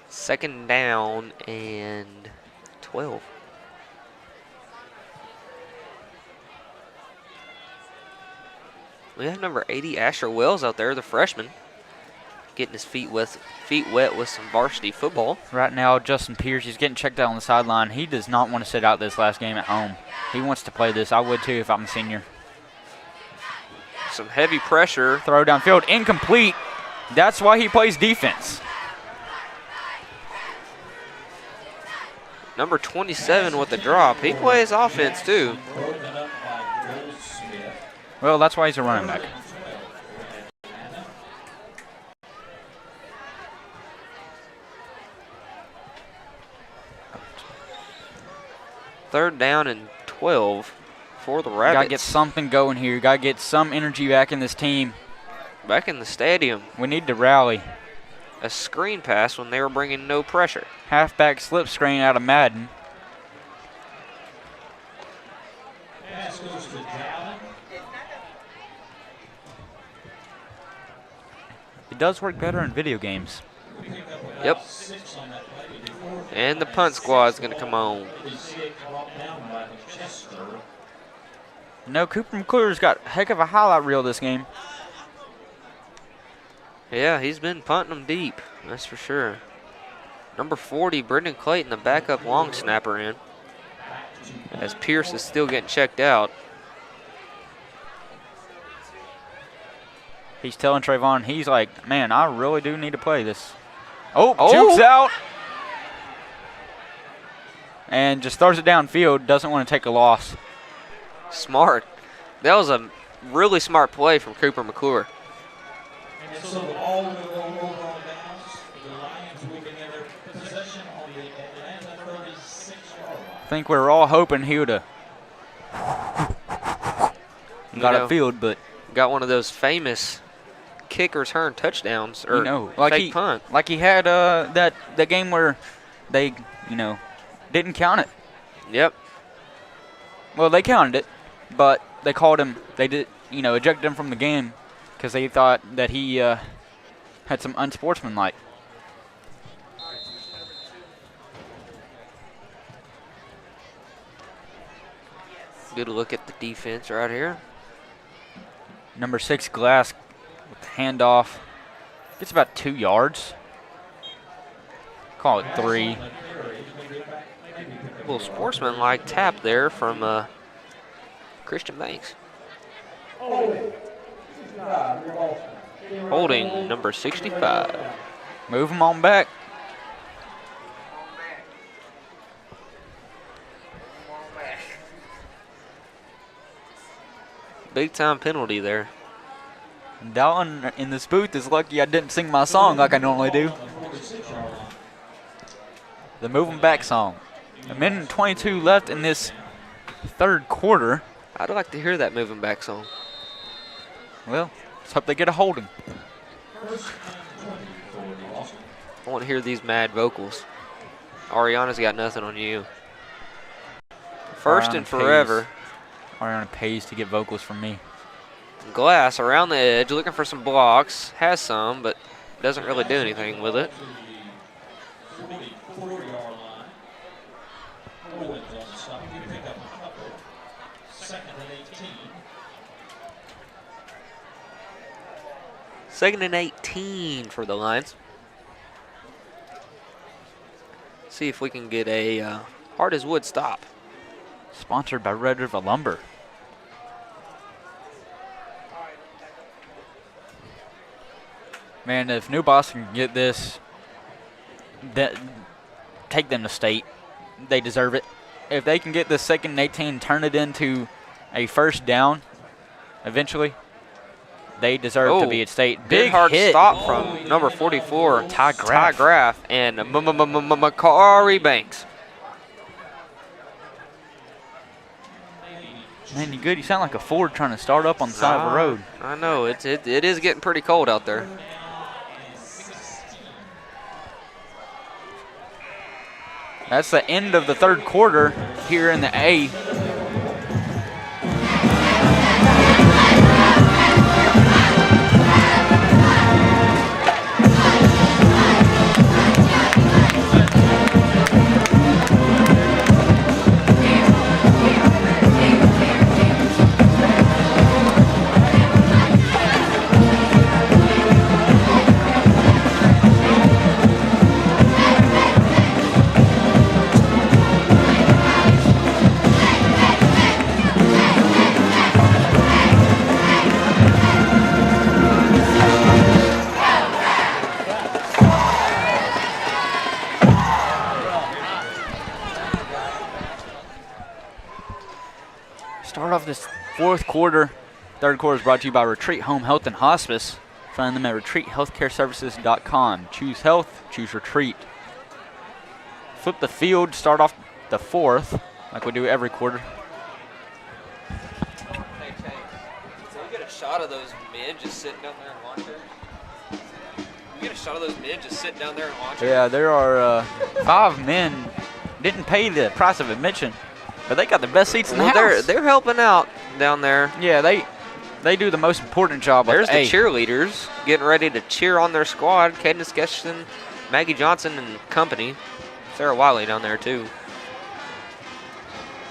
Second down and 12. We have number 80, Asher Wells, out there, the freshman, getting his feet wet with some varsity football. Right now, Justin Pierce, he's getting checked out on the sideline. He does not want to sit out this last game at home. He wants to play this. I would too if I'm a senior. Some heavy pressure. Throw downfield, incomplete. That's why he plays defense. Number 27 with the drop. He plays offense too. Well, that's why he's a running back. Third down and 12 for the Rabbits. Got to get something going here. Got to get some energy back in this team. Back in the stadium. We need to rally. A screen pass when they were bringing no pressure. Halfback slip screen out of Madden. It does work better in video games. Yep. And the punt squad's going to come on. No, Cooper McClure's got a heck of a highlight reel this game. Yeah, he's been punting them deep, that's for sure. Number 40, Brendan Clayton, the backup long snapper in. As Pierce is still getting checked out. He's telling Trayvon, he's like, man, I really do need to play this. Oh, jukes out. And just throws it downfield, doesn't want to take a loss. Smart. That was a really smart play from Cooper McClure. And so the ball will go over on downs. The Lions will begin their possession on the Atlanta 36-yard line. I think we were all hoping he would have got it field, but got one of those famous kick return touchdowns or like fake punt. Like he had that game where they, didn't count it. Yep. Well, they counted it, but they called him. They did, ejected him from the game because they thought that he had some unsportsmanlike. Good look at the defense right here. Number 6, Glass, with the handoff. Gets about 2 yards. Call it 3. A little sportsmanlike tap there from Christian Banks. Holding number 65. Move him on back. Big time penalty there. Dalton in this booth is lucky I didn't sing my song like I normally do. The move 'em back song. A minute and 22 left in this third quarter. I'd like to hear that moving back song. Well, let's hope they get a holding. I want to hear these mad vocals. Ariana's got nothing on you. First and forever. Ariana pays to get vocals from me. Glass around the edge, looking for some blocks. Has some, but doesn't really do anything with it. Second and 18 for the Lions. See if we can get a hard as wood stop. Sponsored by Red River Lumber. Man, if New Boston can get this, take them to state. They deserve it. If they can get this second and 18, turn it into a first down eventually, they deserve to be at state. Big hard hit. Stop from number 44, Ty Graff and Makari Banks. Man, you good? You sound like a Ford trying to start up on the side of a road. I know. It is getting pretty cold out there. That's the end of the third quarter here in the A. Start off this fourth quarter. Third quarter is brought to you by Retreat Home Health and Hospice. Find them at retreathealthcareservices.com. Choose health, choose Retreat. Flip the field, start off the fourth, like we do every quarter. Hey, Chase, so we get a shot of those men just sitting down there in lawn chairs? We get a shot of those men just sitting down there in lawn chairs? Yeah, there are 5 men. Didn't pay the price of admission, but they got the best seats in the house. They're helping out down there. Yeah, they do the most important job. There's the cheerleaders getting ready to cheer on their squad. Cadence Sketchson, Maggie Johnson and company. Sarah Wiley down there too.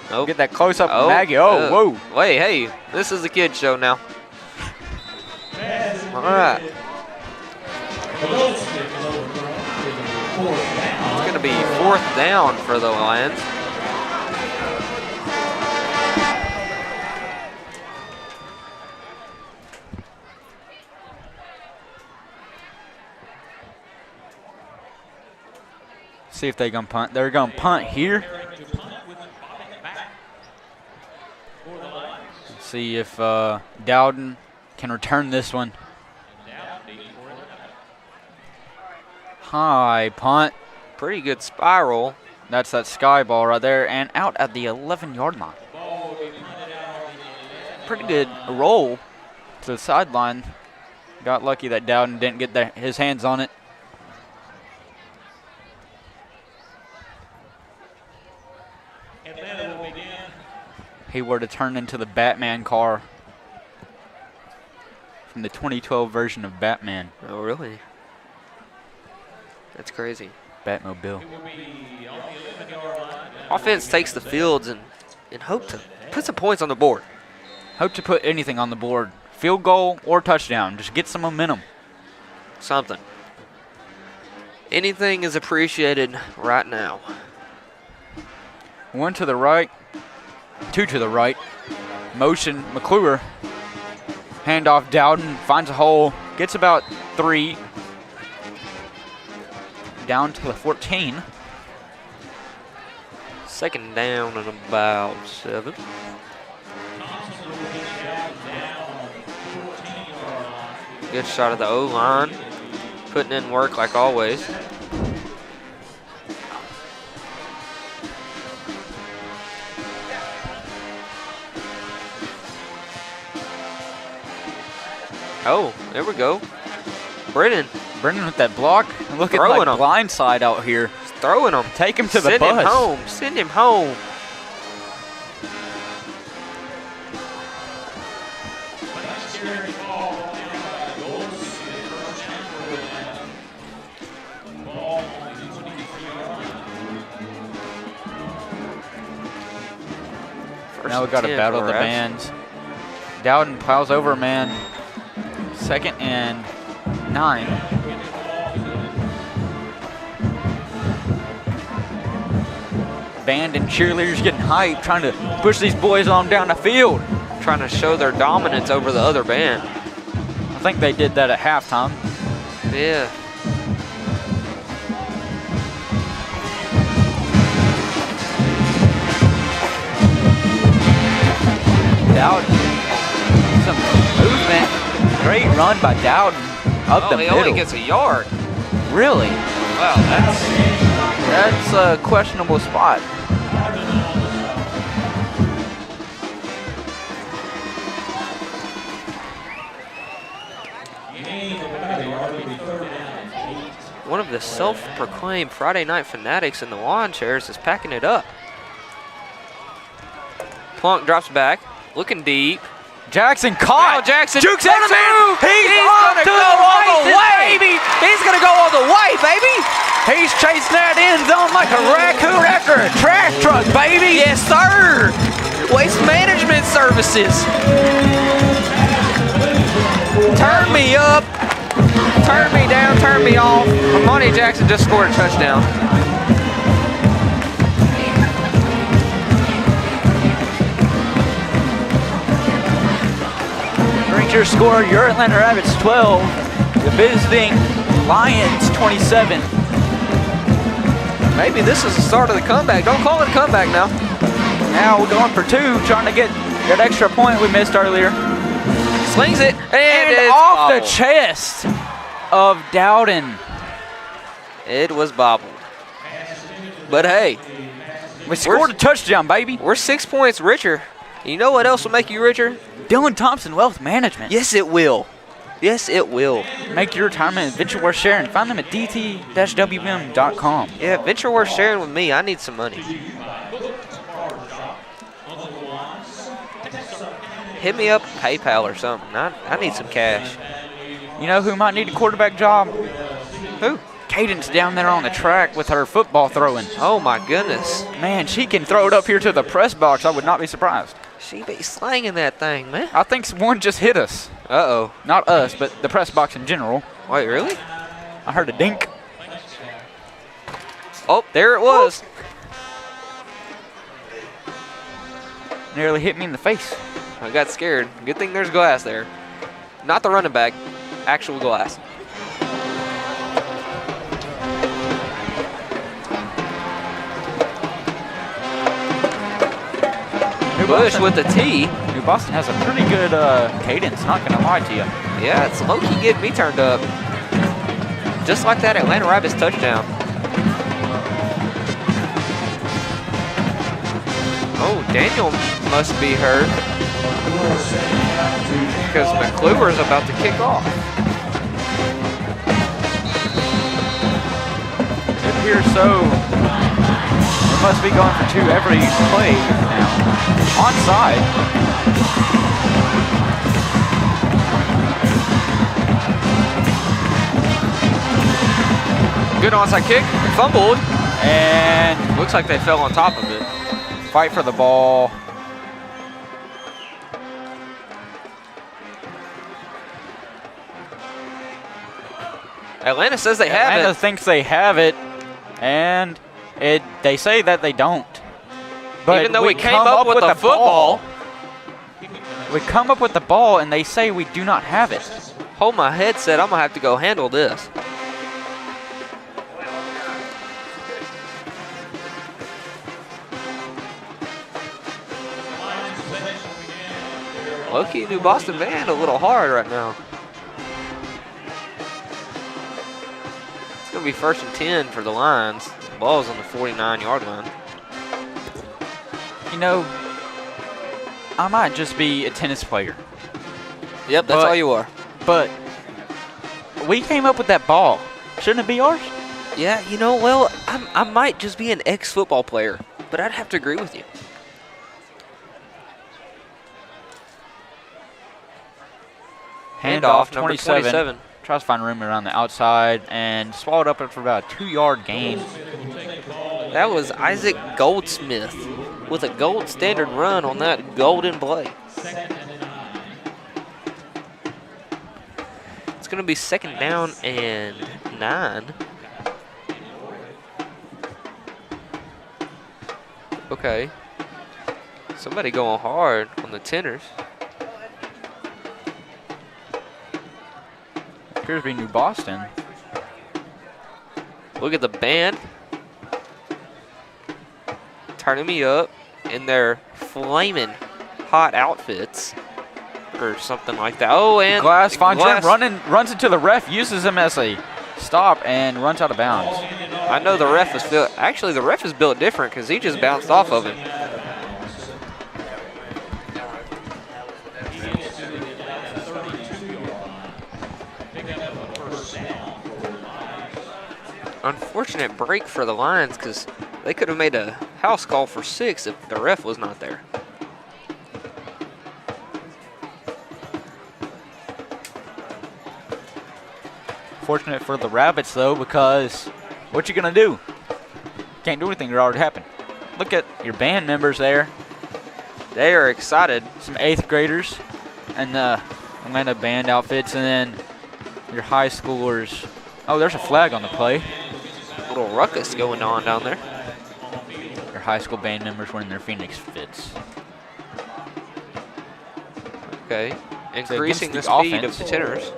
Nope. Get that close up of Maggie. Whoa. Wait, hey, this is a kid show now. All right. It's going to be 4th down for the Lions. See if they're going to punt. They're going to punt here. Let's see if Dowden can return this one. High punt. Pretty good spiral. That's that sky ball right there, and out at the 11-yard line. Pretty good roll to the sideline. Got lucky that Dowden didn't get his hands on it. He were to turn into the Batman car from the 2012 version of Batman. Oh, really? That's crazy. Batmobile. Offense takes the fields and hope to put some points on the board. Hope to put anything on the board. Field goal or touchdown. Just get some momentum. Something. Anything is appreciated right now. 1 to the right. 2 to the right. Motion, McClure. Handoff, Dowden finds a hole. Gets about 3. Down to the 14. 2nd down and about 7. Good shot of the O-line. Putting in work like always. Oh, there we go. Brennan with that block. Look at like blindside out here. He's throwing him. Take him to the bus. Send him home. Send him home. Now we got to battle the bands. Dowden piles over a man. 2nd and 9. Band and cheerleaders getting hyped, trying to push these boys on down the field. Trying to show their dominance over the other band. I think they did that at halftime. Yeah. Dowden. Some movement. Great run by Dowden up the middle. He only gets a yard. Really? Wow, that's a questionable spot. One of the self-proclaimed Friday night fanatics in the lawn chairs is packing it up. Plunk drops back, looking deep. Jackson caught. Jackson jukes it. He's gonna go all the way, baby. He's gonna go all the way, baby. He's chasing that end zone like a raccoon after a trash truck, baby. Yes, sir. Waste Management Services. Turn me up. Turn me down. Turn me off. Monty Jackson just scored a touchdown. Your score, your Atlanta Rabbits 12, the visiting Lions 27. Maybe this is the start of the comeback. Don't call it a comeback now. Now we're going for 2, trying to get That extra point we missed earlier. Slings it, and off the chest of Dowden. It was bobbled. But hey, we scored a touchdown, baby. We're 6 points richer. You know what else will make you richer? Dylan Thompson Wealth Management. Yes, it will. Yes, it will. Make your retirement venture worth sharing. Find them at dt-wm.com. Yeah, venture worth sharing with me. I need some money. Hit me up PayPal or something. I need some cash. You know who might need a quarterback job? Who? Cadence down there on the track with her football throwing. Oh, my goodness. Man, she can throw it up here to the press box. I would not be surprised. She be slanging that thing, man. I think one just hit us. Uh-oh. Not us, but the press box in general. Wait, really? I heard a dink. Oh, there it was. Nearly hit me in the face. I got scared. Good thing there's glass there. Not the running back, actual glass. Bush with the T. New Boston has a pretty good cadence, not going to lie to you. Yeah, it's low-key getting me turned up. Just like that Atlanta Rapids touchdown. Oh, Daniel must be hurt because McClure's about to kick off. It appears so. We must be going for 2 every play now. Onside. Good onside kick. Fumbled. And looks like they fell on top of it. Fight for the ball. Atlanta says they have it. Atlanta thinks they have it, and they say that they don't. But even though we came up with the football. We come up with the ball, and they say we do not have it. Hold my headset. I'm going to have to go handle this. Low-key New Boston band a little hard right now. It's going to be 1st and 10 for the Lions. The ball's on the 49-yard line. You know, I might just be a tennis player. Yep, that's all you are. But we came up with that ball. Shouldn't it be ours? Yeah, you know, well, I might just be an ex-football player, but I'd have to agree with you. Handoff, number 27. Tries to find room around the outside and swallowed up for about a 2-yard gain. That was Isaac Goldsmith with a gold standard run on that golden play. It's going to be 2nd down and 9. Okay. Somebody going hard on the tenors. Appears to be New Boston. Look at the band. Turning me up in their flaming hot outfits or something like that. Oh, and Glass finds him runs into the ref, uses him as a stop, and runs out of bounds. I know the ref is built. Actually, the ref is built different because he just bounced off of him. Unfortunate break for the Lions because they could have made a house call for 6 if the ref was not there. Fortunate for the Rabbits, though, because what you going to do? Can't do anything. It already happened. Look at your band members there. They are excited. Some 8th graders and the Atlanta band outfits, and then your high schoolers. Oh, there's a flag on the play. Little ruckus going on down there. Your high school band members wearing their Phoenix fits. Okay. Increasing the speed of the tenors.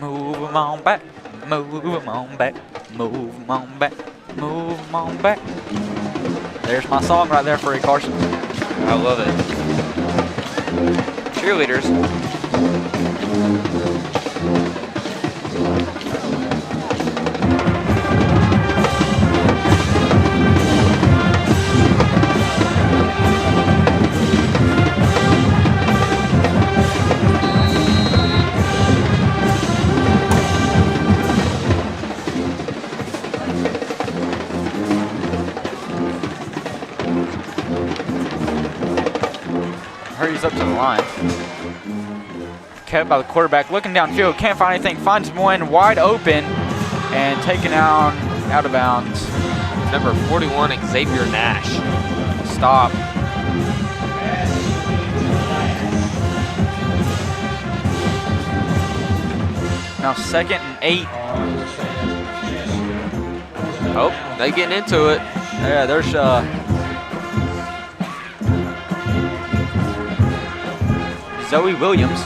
Move them on back. Move them on back. Move them on back. Move them on back. There's my song right there for you, Carson. I love it. Cheerleaders. Hurries up to the line. Kept by the quarterback, looking downfield, can't find anything, finds one wide open and taken out of bounds. Number 41, Xavier Nash. Stop. Now 2nd and 8. Oh, they getting into it. Yeah, there's Zoe Williams.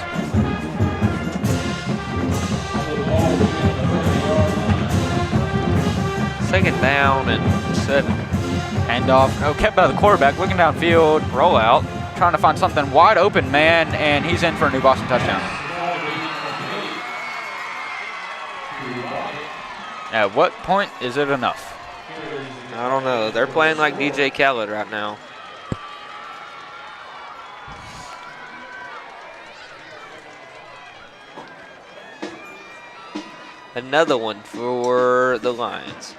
Second down and 7. Handoff. Oh, kept by the quarterback, looking downfield. Rollout. Trying to find something wide open, man, and he's in for a New Boston touchdown. At what point is it enough? I don't know. They're playing like DJ Khaled right now. Another one for the Lions.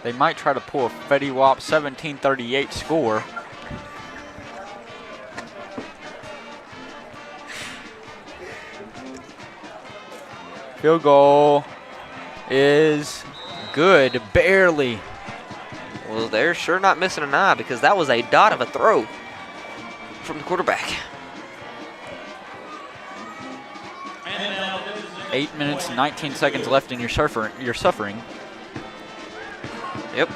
They might try to pull a Fetty Wap 1738 score. Field goal is good, barely. Well, they're sure not missing an eye because that was a dot of a throw from the quarterback. 8 minutes and 19 seconds left in your suffering. Yep.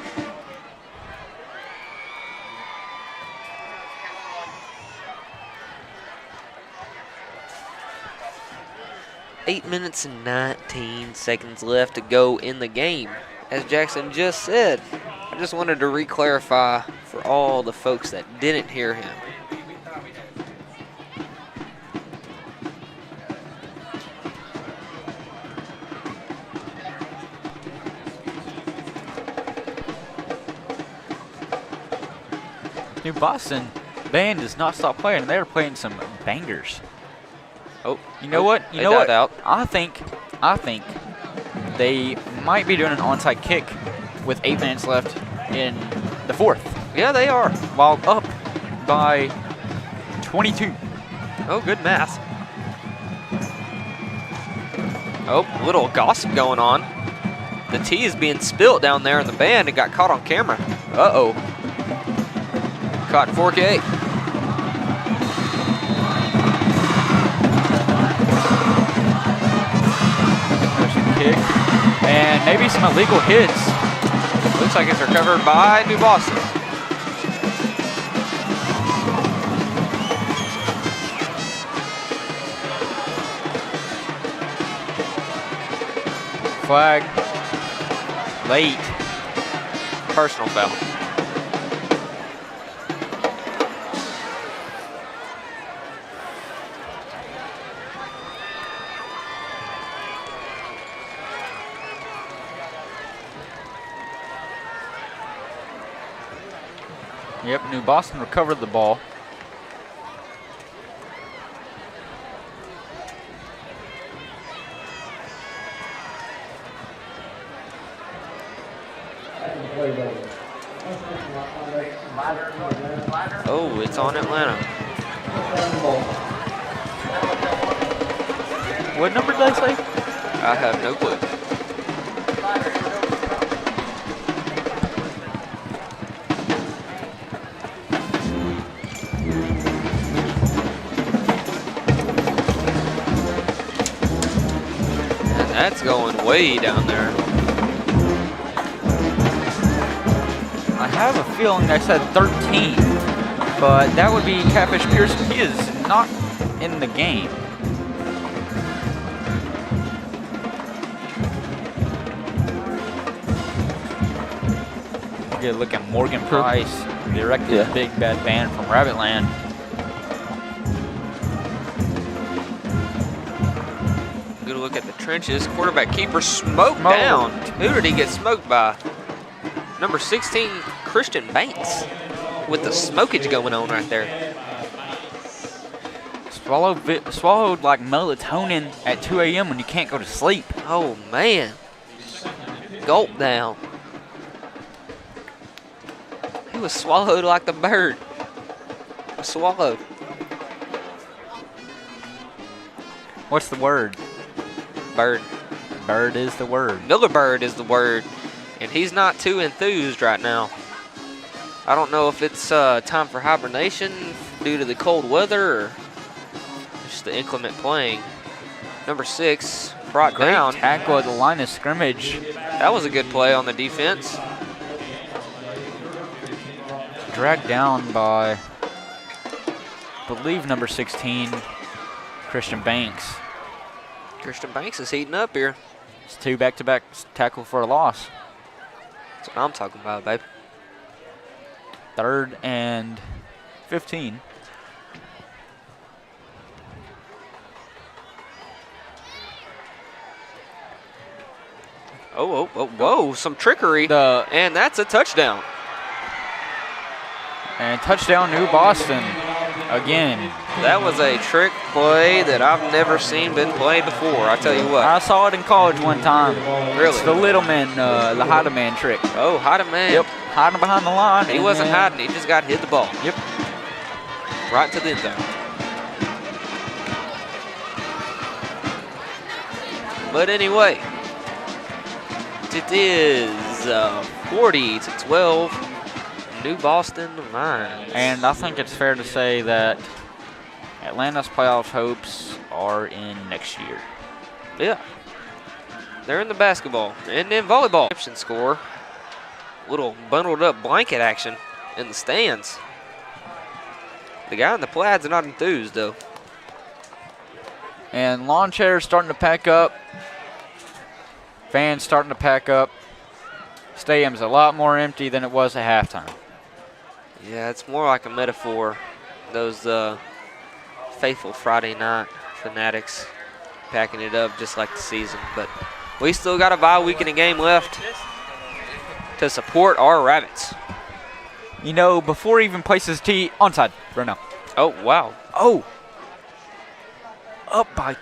Eight minutes and 19 seconds left to go in the game. As Jackson just said, I just wanted to re-clarify for all the folks that didn't hear him. New Boston band does not stop playing. They're playing some bangers. Oh, you know what? You know what? Out. I think they might be doing an onside kick with 8 minutes left in the 4th. Yeah, they are. While up by 22. Oh, good math. Oh, little gossip going on. The tea is being spilt down there in the band and got caught on camera. Uh-oh. Caught in 4K. Kick. And maybe some illegal hits. Looks like it's recovered by New Boston. Flag. Late. Personal foul. Yep, New Boston recovered the ball. Oh, it's on Atlanta. What number did I say? I have no clue. That's going way down there. I have a feeling I said 13, but that would be Catfish Pearson. He is not in the game. get a look at Morgan Price, the erected big bad band from Rabbitland. Good look at the trenches. Quarterback keeper smoked down. Who did he get smoked by? Number 16, Christian Banks, with the smokage going on right there. Swallowed like melatonin at 2 a.m. when you can't go to sleep. Oh, man. Gulp down. He was swallowed like the bird. Swallowed. What's the word? Bird. Bird is the word. Miller Bird is the word. And he's not too enthused right now. I don't know if it's time for hibernation due to the cold weather or just the inclement playing. Number 6 brought down. Tackle at the line of scrimmage. That was a good play on the defense. Dragged down by, I believe, number 16, Christian Banks. Christian Banks is heating up here. It's 2 back-to-back tackle for a loss. That's what I'm talking about, babe. 3rd and 15. Oh, whoa, some trickery. And that's a touchdown. And touchdown, New Boston, again. That was a trick play that I've never seen been played before, I tell you what. I saw it in college one time. Really? It's the little man, the hide a man trick. Oh, hide a man. Yep, hiding behind the line. He wasn't hiding, he just got hit the ball. Yep. Right to the end zone. But anyway, it is 40-12. New Boston Lions. And I think it's fair to say that Atlanta's playoff hopes are in next year. Yeah. They're in the basketball and in volleyball. Score. Little bundled up blanket action in the stands. The guy in the plaids are not enthused though. And lawn chairs starting to pack up. Fans starting to pack up. Stadium's a lot more empty than it was at halftime. Yeah, it's more like a metaphor. Those faithful Friday night fanatics packing it up just like the season. But we still got a bye week and a game left to support our Rabbits. You know, before he even places tee, onside, right now. Oh, wow. Oh. Up by,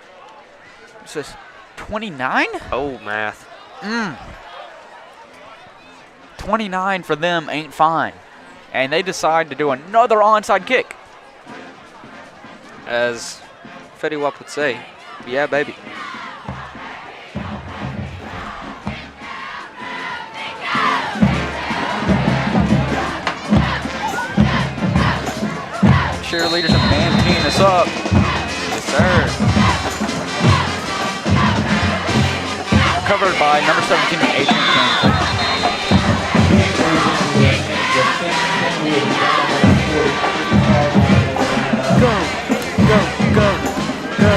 what's this, 29? Oh, math. 29 for them ain't fine. And they decide to do another onside kick. As Fetty Wap would say, yeah, baby. Cheerleaders and band teeing us up. Yes, sir. Covered by number 17 and Adrian King. Go, go, go, go.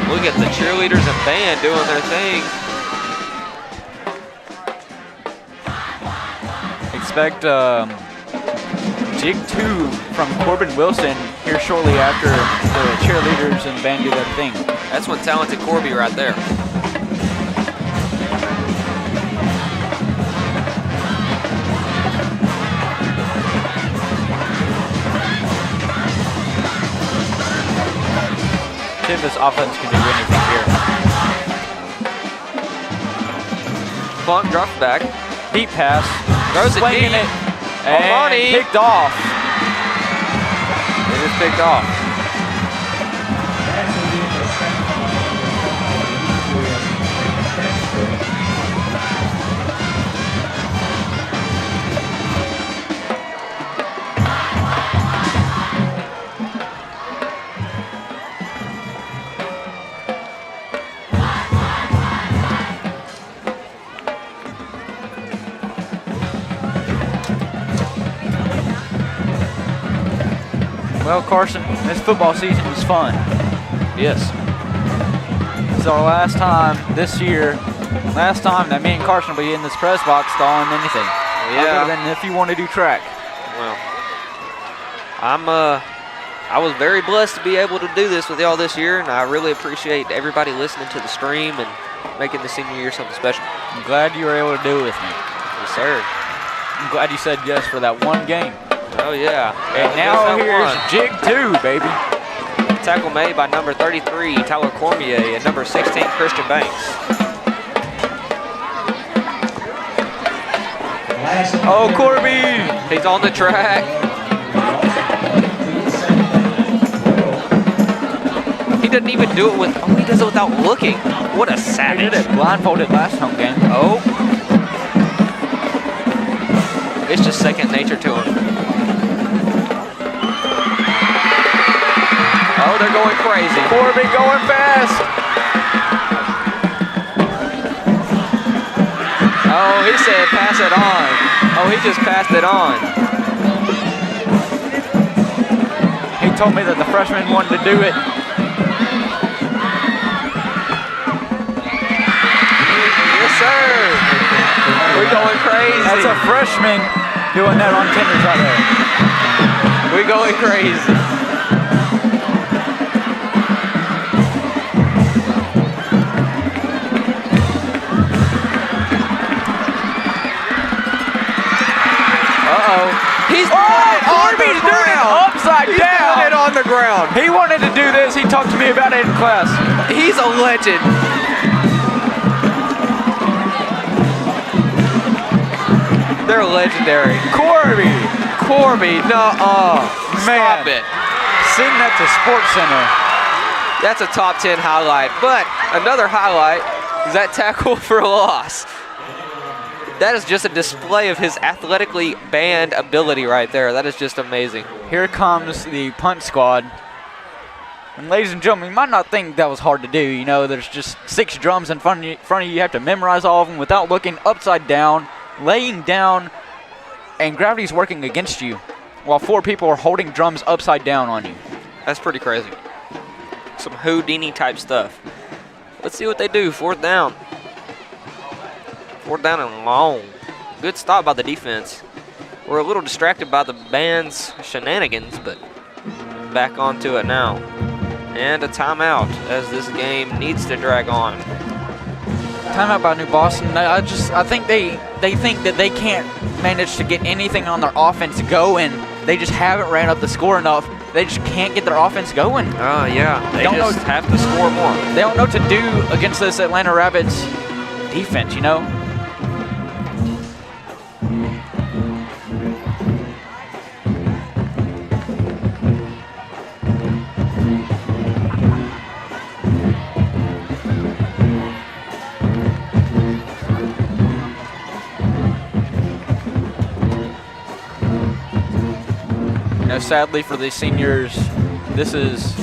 Look at the cheerleaders and band doing their thing. Expect Jig 2 from Corbin Wilson here shortly after the cheerleaders and band do their thing. That's one talented Corby right there. See if this offense can do anything here. Funk drops back. Deep pass. Throws it deep. And picked off. It is picked off. Well, Carson, this football season was fun. Yes. is our last time this year. Last time that me and Carson will be in this press box stalling anything. Yeah. Other than if you want to do track. Well, I was very blessed to be able to do this with y'all this year, and I really appreciate everybody listening to the stream and making the senior year something special. I'm glad you were able to do it with me. Yes, sir. I'm glad you said yes for that one game. Oh, yeah. And now here's jig 2, baby. Tackle made by number 33, Tyler Cormier, and number 16, Christian Banks. Oh, Corby! He's on the track. He doesn't even do it with, oh, he does it without looking. What a savage. He did it blindfolded last home game. Oh. It's just second nature to him. Oh, they're going crazy. Corby going fast. Oh, he said pass it on. Oh, he just passed it on. He told me that the freshman wanted to do it. Yes, sir. We're going crazy. That's a freshman doing that on tenders right there. We're going crazy. He's Corby's doing it upside down. He's doing it on the ground. He wanted to do this. He talked to me about it in class. He's a legend. They're legendary. Corby, nuh-uh. Stop it. Sing that to Sports Center. That's a top 10 highlight. But another highlight is that tackle for a loss. That is just a display of his athletically banned ability right there. That is just amazing. Here comes the punt squad. And ladies and gentlemen, you might not think that was hard to do. You know, there's just 6 drums in front of you. You have to memorize all of them without looking upside down, laying down, and gravity's working against you while 4 people are holding drums upside down on you. That's pretty crazy. Some Houdini type stuff. Let's see what they do. 4th down. 4th down and long. Good stop by the defense. We're a little distracted by the band's shenanigans, but back onto it now. And a timeout as this game needs to drag on. Timeout by New Boston. I think they think that they can't manage to get anything on their offense going. They just haven't ran up the score enough. They just can't get their offense going. Oh, yeah. They just have to score more. They don't know what to do against this Atlanta Rabbits defense, you know? Sadly for the seniors, this is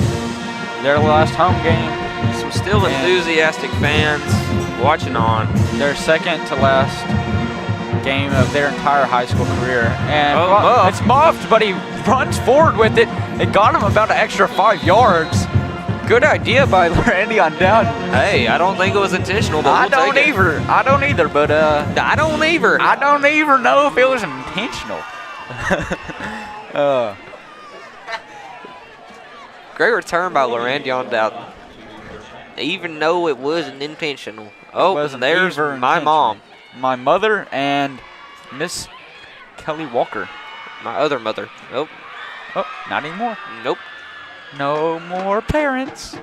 their last home game. Some still enthusiastic fans watching on. Their second to last game of their entire high school career. And it's muffed, but he runs forward with it. It got him about an extra 5 yards. Good idea by Randy on down. Hey, I don't think it was intentional, but I don't either, but I don't either. I don't even know if it was intentional. Great return by Lorandion Dowden. Even though it wasn't intentional. Oh, there's my mom. My mother and Miss Kelly Walker. My other mother. Nope. Oh, not anymore. Nope. No more parents.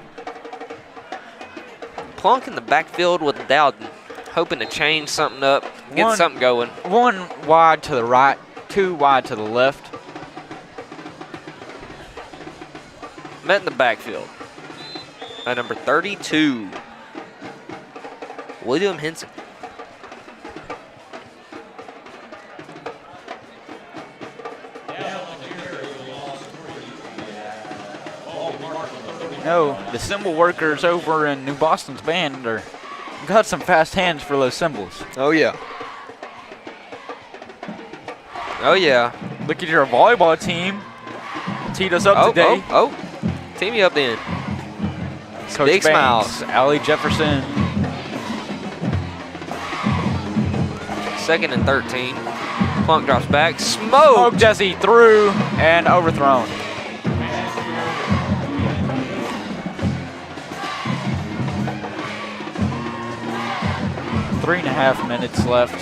Plunk in the backfield with Dowden. Hoping to change something up. Get something going. 1 wide to the right. 2 wide to the left. Met in the backfield by number 32, William Henson. No, the cymbal workers over in New Boston's band got some fast hands for those cymbals. Oh, yeah. Oh, yeah. Look at your volleyball team. Teed us up today. Oh. Team you up then. Coach Big Banks, smiles. Allie Jefferson. 2nd and 13. Plunk drops back. Smoke Smoke. Jesse through and overthrown. Three and a half minutes left.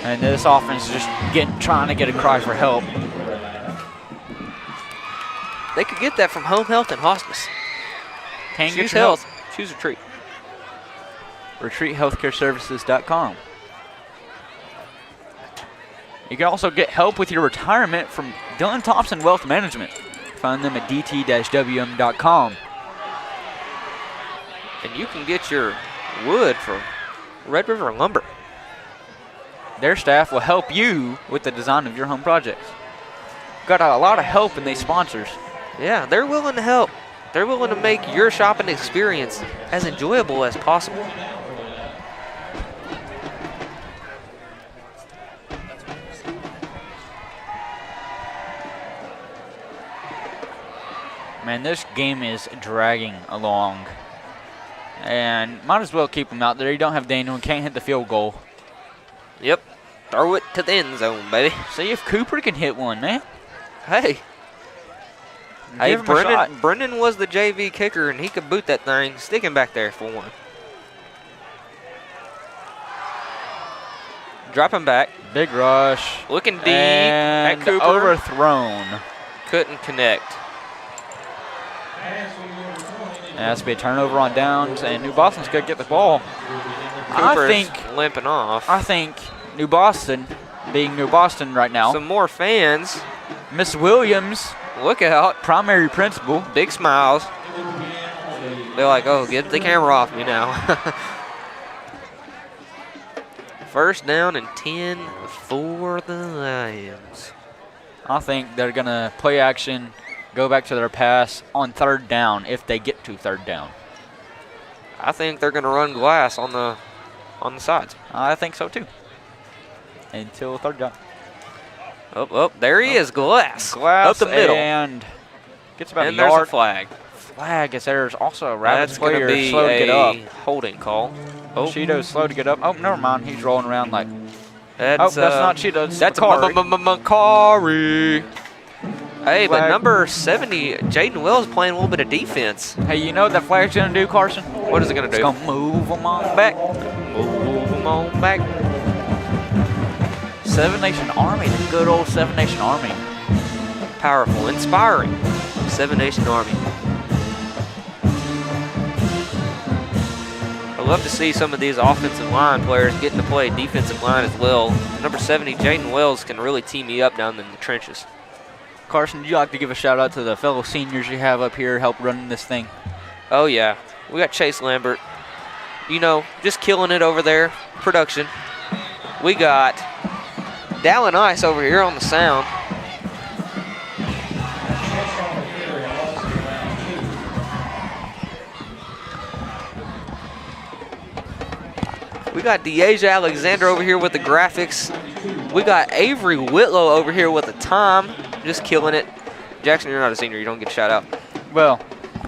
And this offense is just trying to get a cry for help. They could get that from Home Health and Hospice. Can't Choose get your help. health. Choose Retreat. RetreatHealthcareServices.com. You can also get help with your retirement from Dylan Thompson Wealth Management. Find them at dt-wm.com. And you can get your wood from Red River Lumber. Their staff will help you with the design of your home projects. Got a lot of help in these sponsors. Yeah, they're willing to help. They're willing to make your shopping experience as enjoyable as possible. Man, this game is dragging along. And might as well keep him out there. You don't have Daniel and can't hit the field goal. Yep. Throw it to the end zone, baby. See if Cooper can hit one, man. Hey. Give him a shot. Brendan was the JV kicker, and he could boot that thing. Stick him back there for one. Drop him back. Big rush. Looking deep and at Cooper. Overthrown. Couldn't connect. It has to be a turnover on downs, and New Boston's going to get the ball. Cooper's limping off. I think New Boston, being New Boston right now. Some more fans. Miss Williams. Look out. Primary principal. Big smiles. They're like, oh, get the camera off me now. First down and 10 for the Lions. I think they're going to play action, go back to their pass on 3rd down if they get to 3rd down. I think they're going to run glass on the sides. I think so too. Until 3rd down. Oh, there he is, Glass. Glass up the middle. And gets about and a yard. There's a flag. Flag as there's also a Rapids That's going to player be slow to get up. Holding call. Oh, Cheeto's slow to get up. Oh, never mind. He's rolling around like. That's not Cheeto. That's Macari. Macari. Hey, but number 70, Jaden Wells playing a little bit of defense. Hey, you know what that flag's going to do, Carson? What is it going to do? It's going to move them on back. Move them on back. Seven Nation Army, the good old Seven Nation Army. Powerful, inspiring. Seven Nation Army. I'd love to see some of these offensive line players getting to play defensive line as well. Number 70, Jaden Wells, can really tee me up down in the trenches. Carson, would you like to give a shout out to the fellow seniors you have up here help running this thing? Oh, yeah. We got Chase Lambert. You know, just killing it over there. Production. We got Dallin Ice over here on the sound. We got Deasia Alexander over here with the graphics. We got Avery Whitlow over here with the time. Just killing it. Jackson, you're not a senior. You don't get a shout out. Well,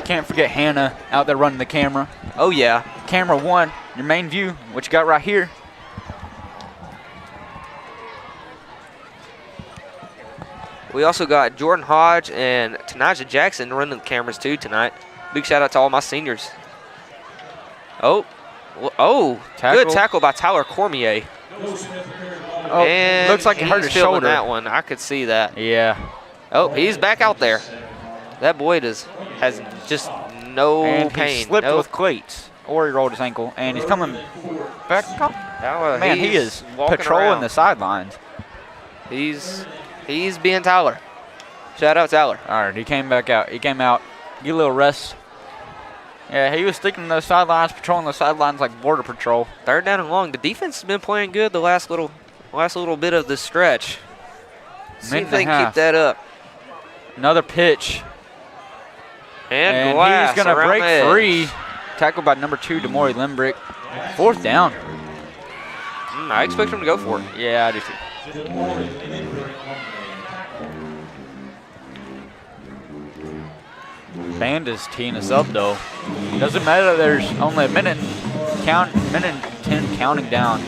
can't forget Hannah out there running the camera. Oh, yeah. Camera 1, your main view, what you got right here. We also got Jordan Hodge and Tanaja Jackson running the cameras too tonight. Big shout out to all my seniors. Oh, good tackle by Tyler Cormier. Oh, and looks like he hurt his shoulder. That one, I could see that. Yeah. Oh, he's back out there. That boy has just no and pain. He slipped with cleats, or he rolled his ankle, and he's coming back. Man, he is patrolling the sidelines. He's being Tyler. Shout out Tyler. All right, he came back out. He came out, get a little rest. Yeah, he was sticking to the sidelines, patrolling the sidelines like border patrol. 3rd down and long. The defense has been playing good the last little bit of the stretch. See if they can keep that up. Another pitch. And Glass he's going to break free. edge. Tackled by number 2, Demore Limbrick. 4th down. I expect him to go for it. Yeah, I do too. Band is teeing us up though. Doesn't matter. There's only a minute and 10 counting down.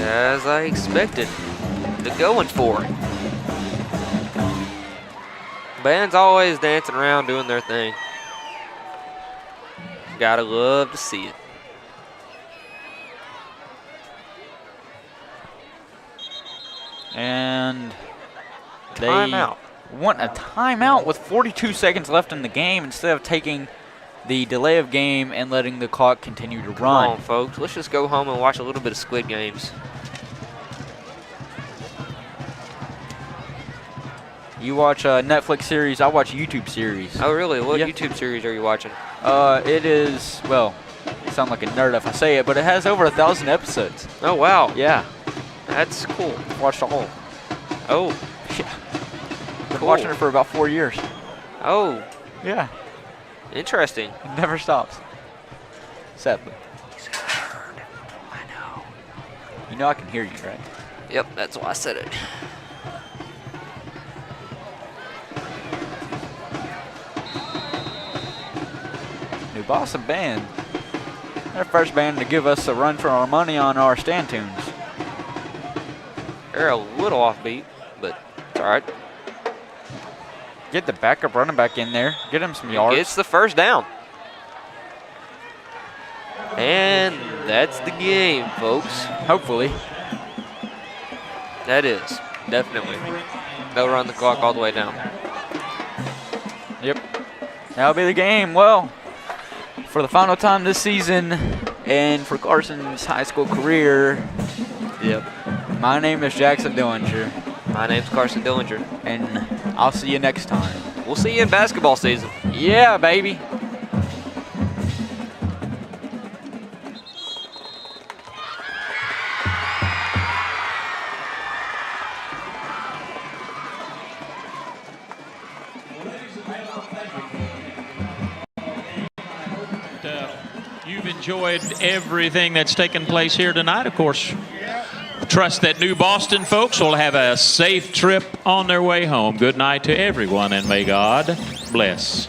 As I expected, they're going for it. Band's always dancing around doing their thing. Gotta love to see it. And they Timeout. want a timeout with 42 seconds left in the game instead of taking the delay of game and letting the clock continue to run. Come on, folks. Let's just go home and watch a little bit of Squid Games. You watch a Netflix series, I watch YouTube series. Oh, really? What Yeah. YouTube series are you watching? It is, well, I sound like a nerd if I say it, but it has over 1,000 episodes. Oh, wow. Yeah, That's cool. watched the whole. Oh, Yeah. Been Cool. watching it for about 4 years. oh, Yeah, interesting. it never stops. Sadly. I know. You know I can hear you, right? Yep, that's why I said it. New Boston Band. They're the first band to give us a run for our money on our stand tunes. They're a little offbeat, but it's all right. Get the backup running back in there. Get him some yards. It's the first down. And that's the game, folks. Hopefully. That is, definitely. They'll run the clock all the way down. Yep. That'll be the game. Well, for the final time this season and for Carson's high school career, Yep. my name is Jackson Dillinger, My name's Carson Dillinger. and I'll see you next time. We'll see you in basketball season. Yeah, baby. You've enjoyed everything that's taken place here tonight. Of course, trust that New Boston folks will have a safe trip on their way home. Good night to everyone, and may God bless.